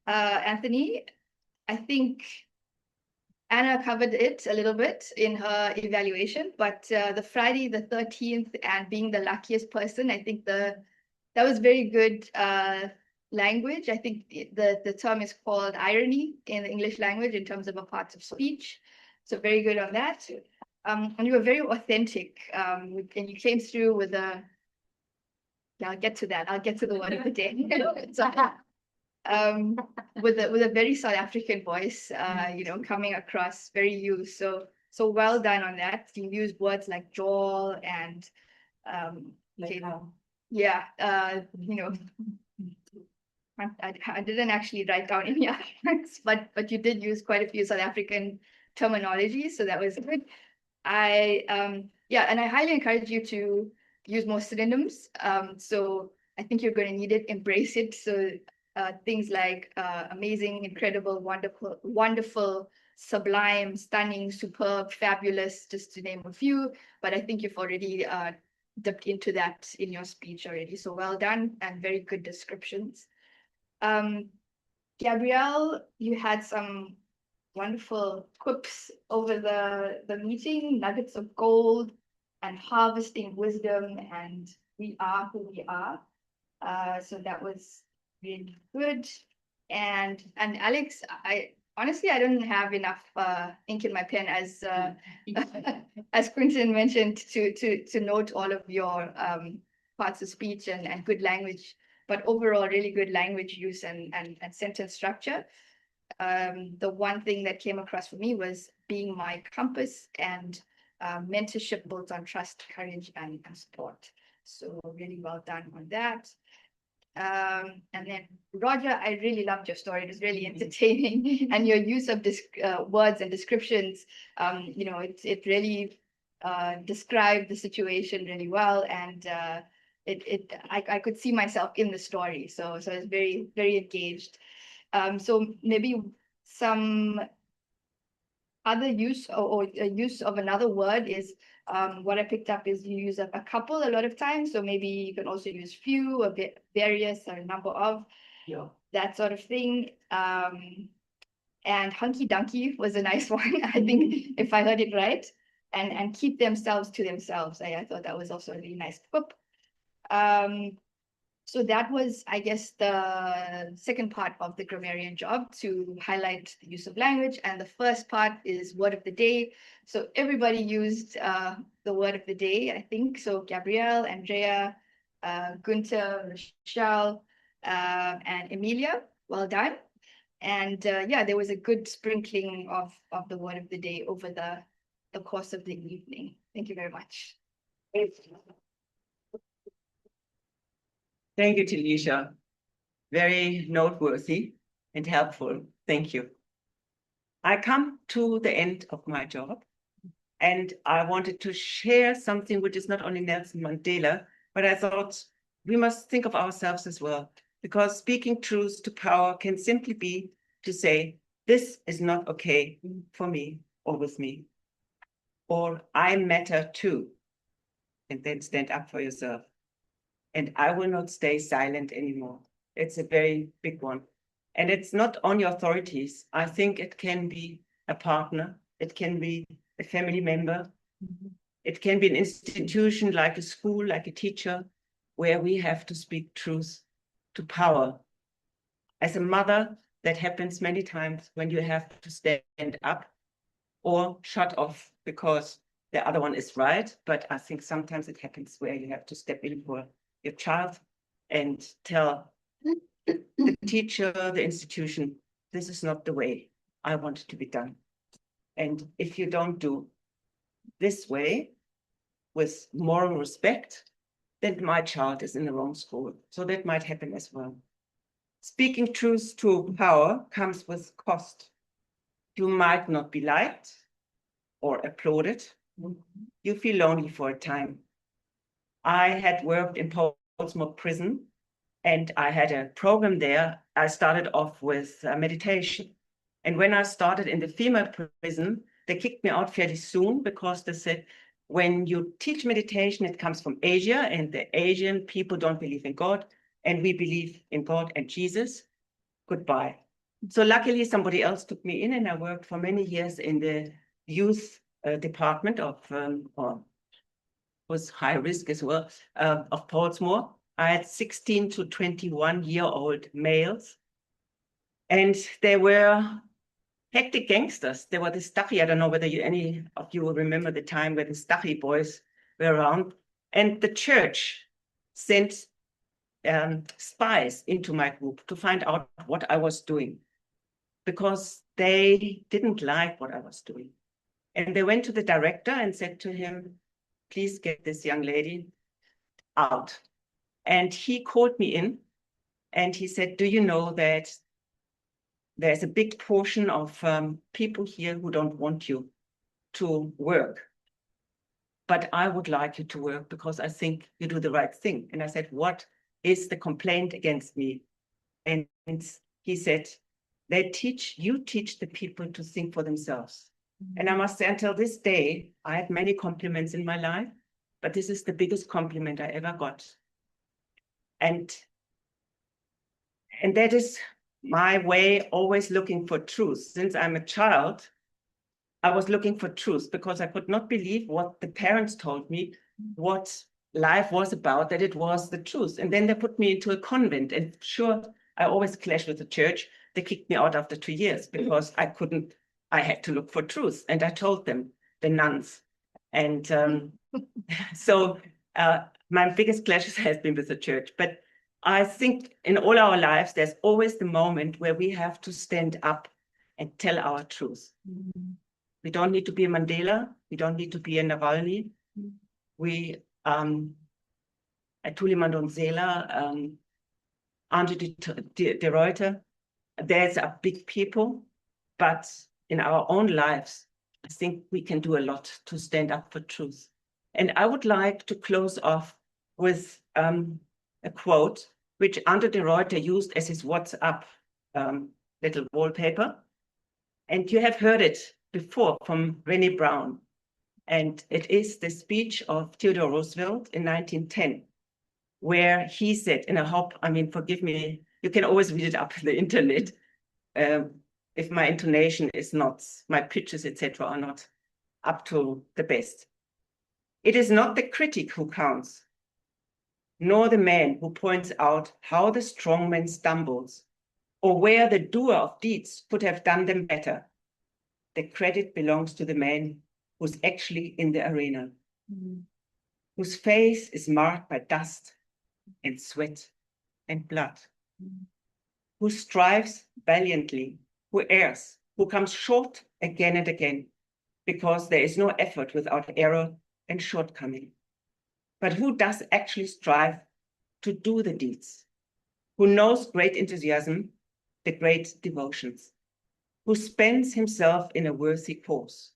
Anthony. I think Anna covered it a little bit in her evaluation, but the Friday the 13th and being the luckiest person, I think that was very good language. I think the term is called irony in the English language in terms of a part of speech. So very good on that. And you were very authentic, and you came through with a, yeah, I'll get to that. I'll get to the word of the day. So, with a very South African voice, coming across very you. So well done on that. You used words like Joel and yeah, I didn't actually write down any other words, but you did use quite a few South African terminology, so that was good. And I highly encourage you to use more synonyms. So I think you're going to need it, embrace it. So things like amazing, incredible, wonderful, sublime, stunning, superb, fabulous, just to name a few. But I think you've already dipped into that in your speech already. So well done and very good descriptions. Gabrielle, you had some wonderful quips over the meeting, nuggets of gold and harvesting wisdom, and we are who we are. So that was really good. And Alex, I honestly don't have enough ink in my pen as as Quinton mentioned to note all of your parts of speech and good language, but overall really good language use and sentence structure. The one thing that came across for me was being my compass, and mentorship built on trust, courage, and support. So really well done on that. And then Roger, I really loved your story. It was really entertaining, and your use of words and descriptions. It really described the situation really well, and I could see myself in the story. So I was very engaged. So maybe some other use or use of another word is what I picked up is you use a couple a lot of times. So maybe you can also use few, a bit various, or a number of, that sort of thing. and hunky dunky was a nice one, I think, if I heard it right. And keep themselves to themselves. I thought that was also a really nice quip. So that was, I guess, the second part of the grammarian job, to highlight the use of language. And the first part is word of the day. So everybody used the word of the day, I think. So Gabrielle, Andrea, Gunther, Rochelle, and Emilia, well done. And yeah, there was a good sprinkling of the word of the day over the course of the evening. Thank you very much. Thank you, Talisha. Very noteworthy and helpful. Thank you. I come to the end of my job, and I wanted to share something which is not only Nelson Mandela, but I thought we must think of ourselves as well, because speaking truth to power can simply be to say, this is not okay for me or with me, or I matter too, and then stand up for yourself. And I will not stay silent anymore. It's a very big one. And it's not on your authorities. I think it can be a partner. It can be a family member. It can be an institution like a school, like a teacher, where we have to speak truth to power. As a mother, that happens many times when you have to stand up or shut off because the other one is right. But I think sometimes it happens where you have to step in for your child and tell the teacher, the institution, this is not the way I want it to be done. And if you don't do this way with moral respect, then my child is in the wrong school. So that might happen as well. Speaking truth to power comes with cost. You might not be liked or applauded. You feel lonely for a time. I had worked in Portsmouth prison, and I had a program there. I started off with meditation. And when I started in the female prison, they kicked me out fairly soon because they said, when you teach meditation, it comes from Asia, and the Asian people don't believe in God, and we believe in God and Jesus. Goodbye. So luckily, somebody else took me in, and I worked for many years in the youth department of, or was high risk as well, of Portsmouth. I had 16 to 21-year-old males, and they were hectic gangsters. They were the Stachy. I don't know whether any of you will remember the time where the Stachy boys were around. And the church sent spies into my group to find out what I was doing, because they didn't like what I was doing. And they went to the director and said to him, please get this young lady out. And he called me in and he said, do you know that there's a big portion of people here who don't want you to work, but I would like you to work because I think you do the right thing. And I said, what is the complaint against me? And he said, you teach the people to think for themselves. And I must say, until this day, I had many compliments in my life, but this is the biggest compliment I ever got. And that is my way, always looking for truth. Since I'm a child, I was looking for truth because I could not believe what the parents told me, what life was about, that it was the truth. And then they put me into a convent. And sure, I always clashed with the church. They kicked me out after 2 years because I had to look for truth. And I told them, the nuns. And so my biggest clashes has been with the church. But I think in all our lives, there's always the moment where we have to stand up and tell our truth. We don't need to be a Mandela. We don't need to be a Navalny. We, Thuli Mandonsela, Andre de Ruyter, there's a big people, but in our own lives, I think we can do a lot to stand up for truth. And I would like to close off with a quote, which Andre de Ruyter used as his WhatsApp little wallpaper. And you have heard it before from Rene Brown. And it is the speech of Theodore Roosevelt in 1910, where he said, and I hope, forgive me, you can always read it up on the internet. if my intonation is not, my pitches, etc., are not up to the best. It is not the critic who counts, nor the man who points out how the strong man stumbles, or where the doer of deeds could have done them better. The credit belongs to the man who's actually in the arena, whose face is marked by dust and sweat and blood, who strives valiantly, who errs, who comes short again and again, because there is no effort without error and shortcoming. But who does actually strive to do the deeds, who knows great enthusiasm, the great devotions, who spends himself in a worthy cause,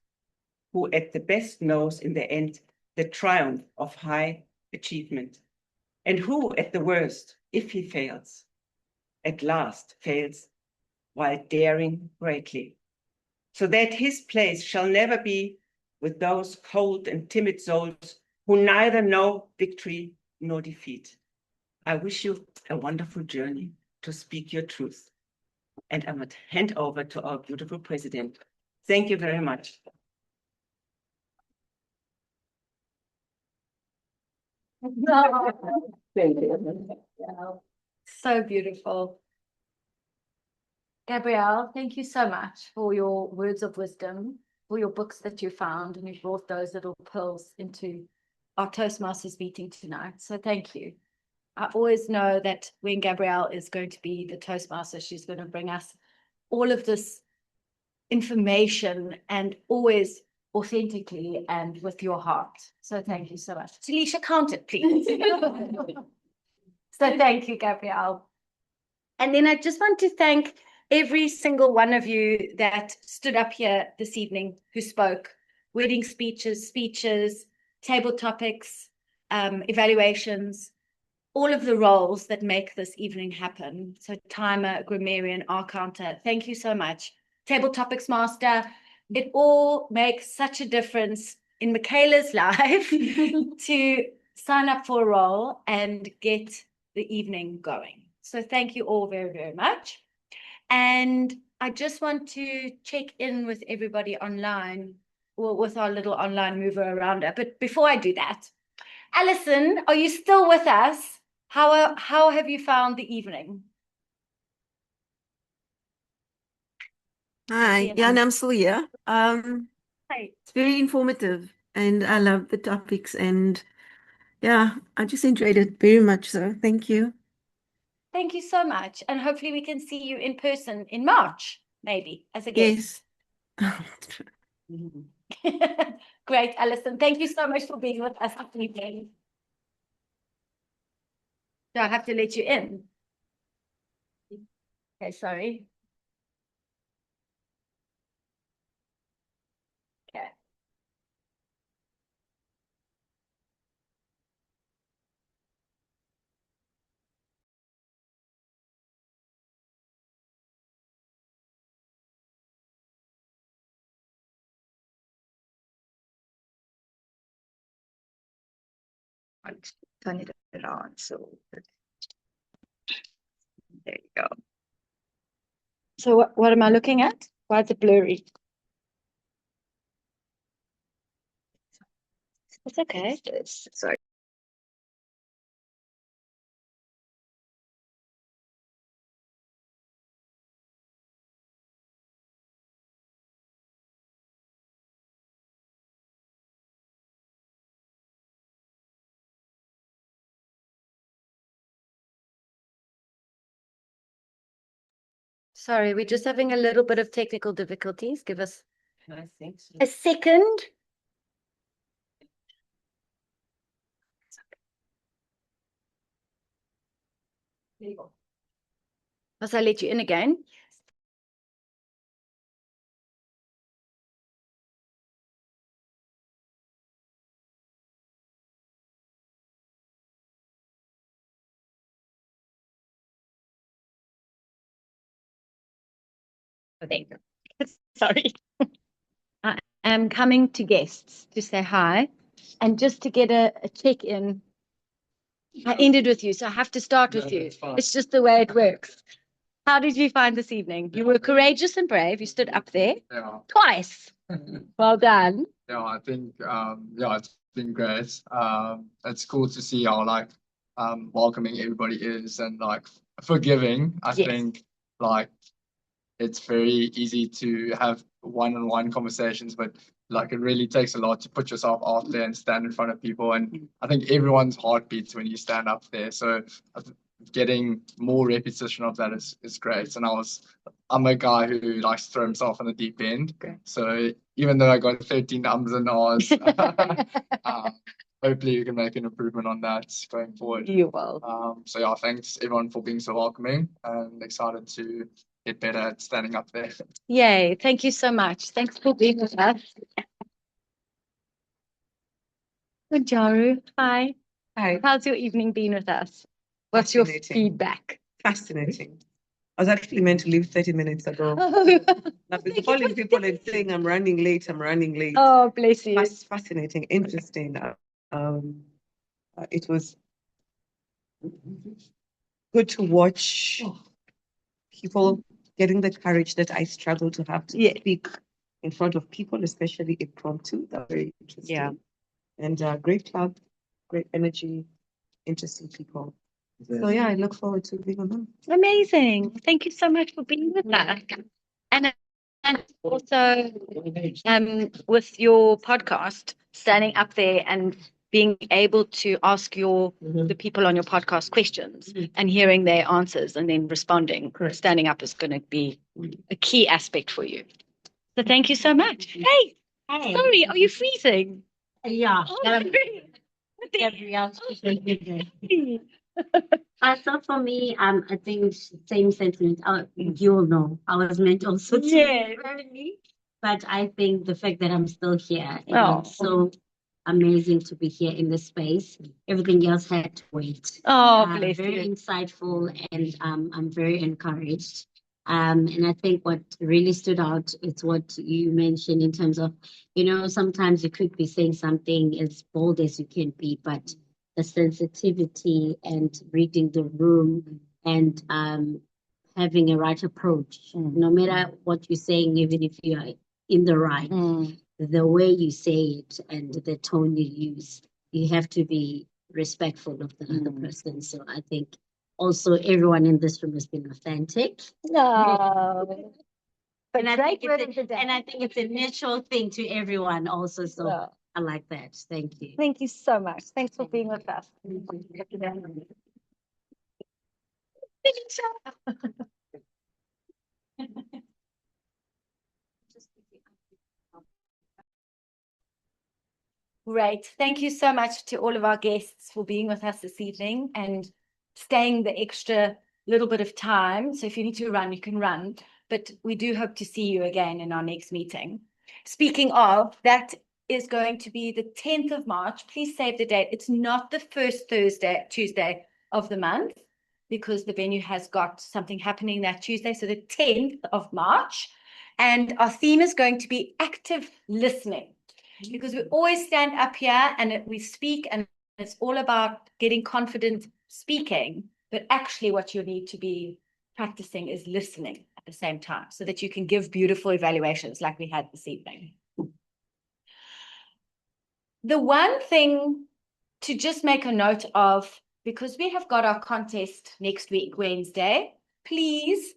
who at the best knows in the end the triumph of high achievement, and who at the worst, if he fails, at last fails while daring greatly, so that his place shall never be with those cold and timid souls who neither know victory nor defeat. I wish you a wonderful journey to speak your truth. And I would hand over to our beautiful president. Thank you very much. Thank you. So beautiful. Gabrielle, thank you so much for your words of wisdom, for your books that you found, and you brought those little pearls into our Toastmasters meeting tonight. So thank you. I always know that when Gabrielle is going to be the Toastmaster, she's going to bring us all of this information, and always authentically and with your heart. So thank you so much. Talisha, count it, please. So thank you, Gabrielle. And then I just want to thank every single one of you that stood up here this evening who spoke. Wedding speeches, table topics, evaluations, all of the roles that make this evening happen. So timer, grammarian, R-counter, thank you so much. Table topics master, it all makes such a difference in Michaela's life to sign up for a role and get the evening going. So thank you all very, very much. And I just want to check in with everybody online, or with our little online mover around her. But before I do that, Alison, are you still with us? How have you found the evening? Hi, yeah, and I'm still here. Hi. It's very informative, and I love the topics, and yeah, I just enjoyed it very much. So thank you. Thank you so much. And hopefully we can see you in person in March, maybe, as a guest. Yes. Great, Alison. Thank you so much for being with us this evening. Do I have to let you in? Okay, sorry. Okay. I'll just turn it around. So there you go. So what am I looking at? Why is it blurry? It's okay. Sorry. Sorry, we're just having a little bit of technical difficulties. Give us a second. There you go. Must I let you in again? Oh, there you go. Sorry. I am coming to guests to say hi and just to get a check-in. I ended with you, so I have to start with you. It's just the way it works. How did you find this evening? You were courageous and brave. You stood up there Yeah. twice. Well done. Yeah, I think yeah, it's been great. It's cool to see how like welcoming everybody is and like forgiving. I Yes. think like it's very easy to have one-on-one conversations, but like it really takes a lot to put yourself out there and stand in front of people. And I think everyone's heart beats when you stand up there. So getting more repetition of that is great. And I'm a guy who likes to throw himself in the deep end. So even though I got 13 ums and ahs, hopefully you can make an improvement on that going forward. You will. So yeah, thanks everyone for being so welcoming and excited to get better at standing up there. Yay. Thank you so much. Thanks for being with us. Jaru, hi. Hi. How's your evening been with us? What's your Fascinating. feedback? Fascinating. I was actually meant to leave 30 minutes ago. I've been calling people and saying I'm running late. Oh, bless you. Fascinating, interesting. It was good to watch people getting the courage that I struggle to have to speak in front of people, especially impromptu. That's very interesting. Yeah. And great club, great energy, interesting people. So yeah, I look forward to being on them. Amazing. Thank you so much for being with us. And also with your podcast, standing up there and being able to ask the people on your podcast questions and hearing their answers and then responding. Standing up is going to be a key aspect for you. So thank you so much. Hey, sorry, are you freezing? Yeah. Oh, Gabrielle. So for me, I think same sentiment. You'll know. I was meant also to Yeah. early, but I think the fact that I'm still here, Oh. it's so amazing to be here in this space. Everything else had to wait. Oh, bless very you. insightful, and I'm very encouraged. And I think what really stood out is what you mentioned in terms of, sometimes you could be saying something as bold as you can be, but the sensitivity and reading the room and having a right approach, no matter what you're saying, even if you are in the right, the way you say it and the tone you use, you have to be respectful of the other person. So I think also everyone in this room has been authentic. No. And I think it's a natural thing to everyone also. So I like that. Thank you. Thank you so much. Thanks for being with us. Great. Thank you so much to all of our guests for being with us this evening and staying the extra little bit of time. So if you need to run, you can run. But we do hope to see you again in our next meeting. Speaking of, that is going to be the 10th of March. Please save the date. It's not the first Tuesday of the month, because the venue has got something happening that Tuesday. So the 10th of March. And our theme is going to be active listening, because we always stand up here and we speak, and it's all about getting confident speaking. But actually what you need to be practicing is listening at the same time, so that you can give beautiful evaluations like we had this evening. The one thing to just make a note of, because we have got our contest next week, Wednesday, please,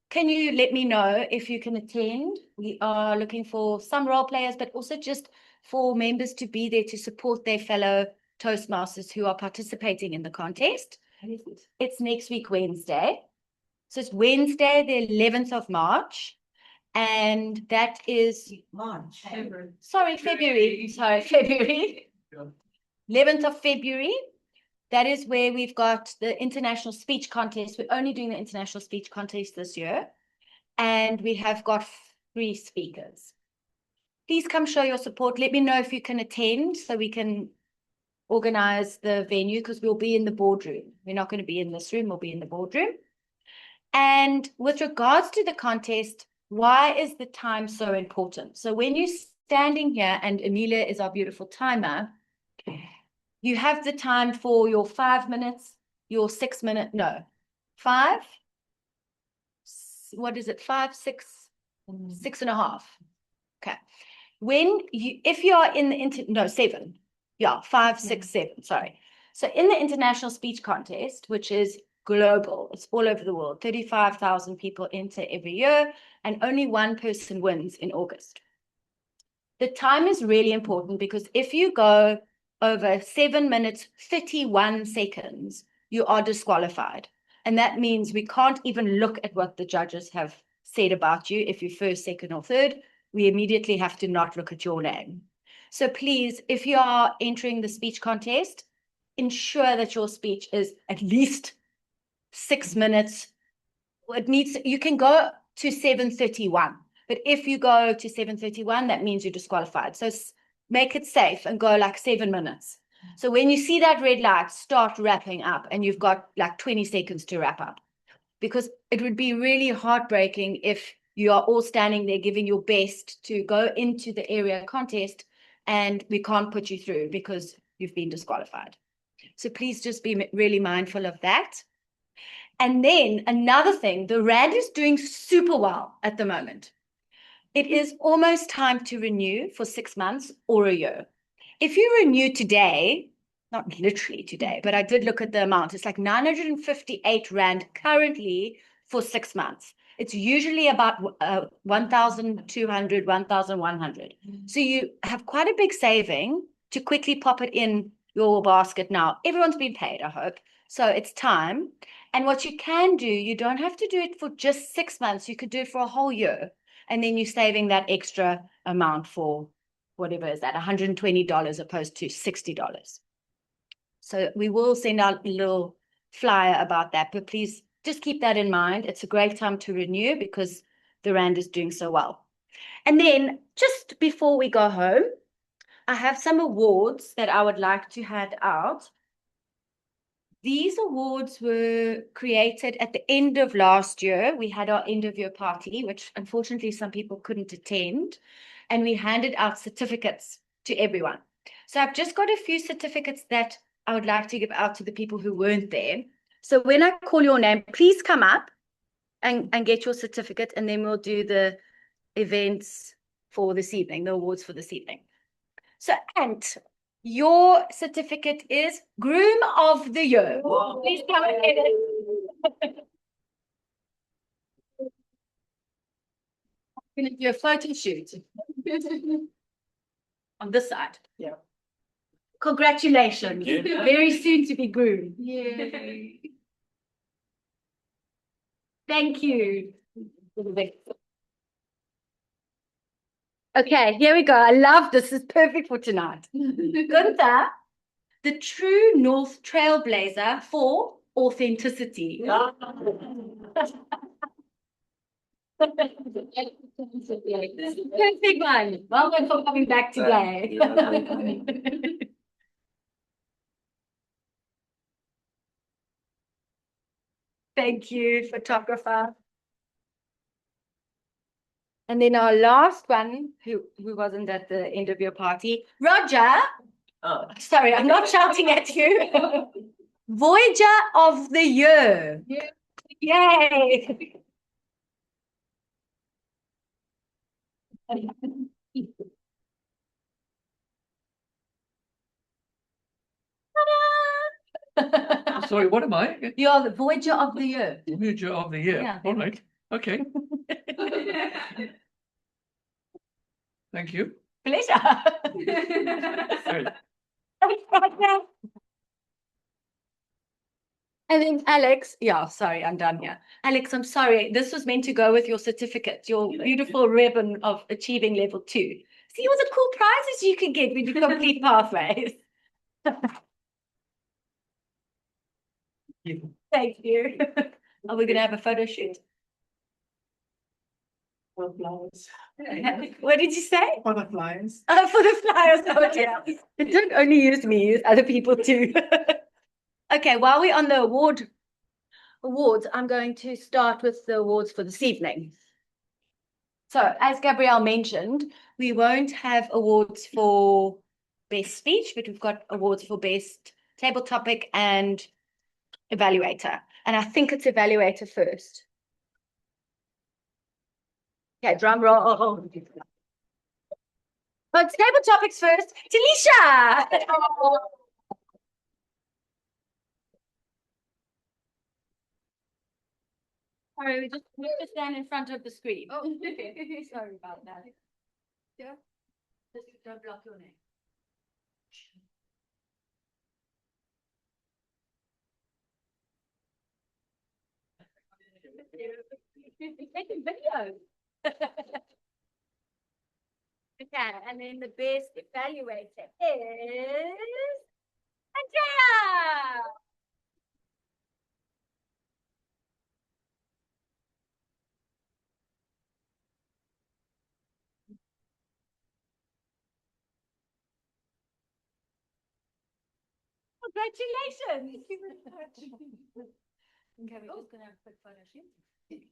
can you let me know if you can attend? We are looking for some role players, but also just for members to be there to support their fellow Toastmasters who are participating in the contest. It's next week, Wednesday. So it's Wednesday, the 11th of March. And that is March. February. 11th of February. That is where we've got the international speech contest. We're only doing the international speech contest this year. And we have got 3 speakers. Please come show your support. Let me know if you can attend so we can organize the venue, because we'll be in the boardroom. We're not going to be in this room, we'll be in the boardroom. And with regards to the contest, why is the time so important? So when you're standing here, and Amelia is our beautiful timer, you have the time for your 5 minutes, your 6 minute, no, 5, what is it, 5, 6, 6.5. Okay. If you are in the 7, yeah, 5, 6, 7, sorry. So in the international speech contest, which is global, it's all over the world, 35,000 people enter every year, and only one person wins in August. The time is really important because if you go over 7 minutes, 31 seconds, you are disqualified. And that means we can't even look at what the judges have said about you. If you're first, second, or third, we immediately have to not look at your name. So please, if you are entering the speech contest, ensure that your speech is at least 6 minutes. You can go to 7:31, but if you go to 7:31, that means you're disqualified. So make it safe and go like 7 minutes. So when you see that red light, start wrapping up, and you've got like 20 seconds to wrap up, because it would be really heartbreaking if you are all standing there giving your best to go into the area contest and we can't put you through because you've been disqualified. So please just be really mindful of that. And then another thing, the Rand is doing super well at the moment. It is almost time to renew for 6 months or a year. If you renew today, not literally today, but I did look at the amount. It's like 958 Rand currently for 6 months. It's usually about 1,200, 1,100. So you have quite a big saving to quickly pop it in your basket now. Everyone's been paid, I hope. So it's time. And what you can do, you don't have to do it for just 6 months. You could do it for a whole year. And then you're saving that extra amount for whatever is that, $120 opposed to $60. So we will send out a little flyer about that, but please just keep that in mind. It's a great time to renew because the Rand is doing so well. And then just before we go home, I have some awards that I would like to hand out. These awards were created at the end of last year. We had our end of year party, which unfortunately some people couldn't attend, and we handed out certificates to everyone. So I've just got a few certificates that I would like to give out to the people who weren't there. So when I call your name, please come up and get your certificate, and then we'll do the events for this evening, the awards for this evening. So, Ant, your certificate is Groom of the Year. Please come and get it. I'm going to do a photo shoot on this side. Yeah. Congratulations. Very soon to be groom. Yay. Thank you. Okay, here we go. I love this. This is perfect for tonight. Gunther, the true North trailblazer for authenticity. Perfect one. Well done for coming back today. Thank you, photographer. And then our last one, who wasn't at the end of your party, Roger. Oh. Sorry, I'm not shouting at you. Voyager of the Year. Yeah. Yay. Sorry, what am I? You're the Voyager of the Year. Voyager of the Year. Yeah. All right. Okay. Thank you. Pleasure. Great. And then Alex, yeah, sorry, I'm done here. Alex, I'm sorry. This was meant to go with your certificate, your beautiful ribbon of achieving level 2. See all the cool prizes you can get when you complete pathways. Thank you. Are we going to have a photo shoot? For the flowers. What did you say? For the flyers. Oh, for the flyers. Oh, yeah. Don't only use me, use other people too. Okay, while we're on the awards, I'm going to start with the awards for this evening. So, as Gabrielle mentioned, we won't have awards for best speech, but we've got awards for best table topic and evaluator. And I think it's evaluator first. Okay, drum roll. But table topics first. Talisha! Sorry, we just stand in front of the screen. Oh, okay. Sorry about that. Yeah. Just don't block your name. Making videos. Okay, and then the best evaluator is Andrea. Congratulations. Thank you very much. Okay, we're just going to have a quick photo shoot. Thank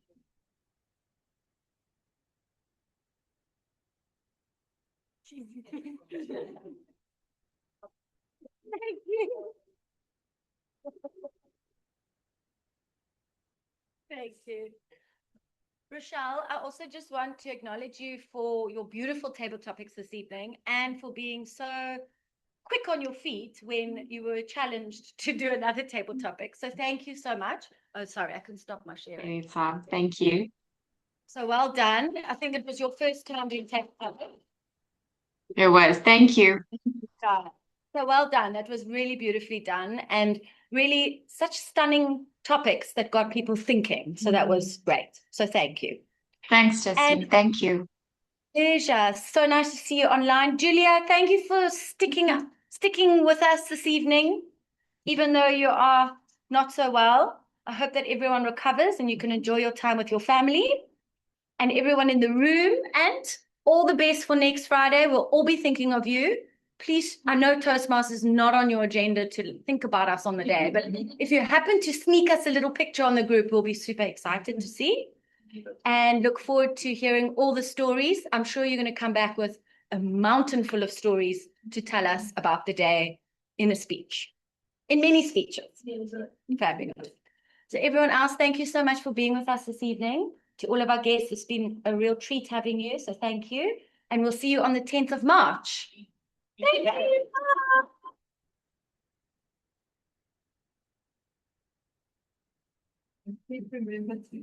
you. Thank you. Rochelle, I also just want to acknowledge you for your beautiful table topics this evening and for being so quick on your feet when you were challenged to do another table topic. So thank you so much. Oh, sorry, I can stop my sharing. Anytime. Thank you. So well done. I think it was your first time doing table topic. It was. Thank you. So well done. That was really beautifully done and really such stunning topics that got people thinking. So that was great. So thank you. Thanks, Justine. Thank you. Pleasure. So nice to see you online. Julia, thank you for sticking with us this evening, even though you are not so well. I hope that everyone recovers and you can enjoy your time with your family and everyone in the room, and all the best for next Friday. We'll all be thinking of you. Please, I know Toastmasters is not on your agenda to think about us on the day, but if you happen to sneak us a little picture on the group, we'll be super excited to see and look forward to hearing all the stories. I'm sure you're going to come back with a mountain full of stories to tell us about the day in a speech, in many speeches. Fabulous. So everyone else, thank you so much for being with us this evening. To all of our guests, it's been a real treat having you, so thank you. And we'll see you on the 10th of March. Thank you. Please remember to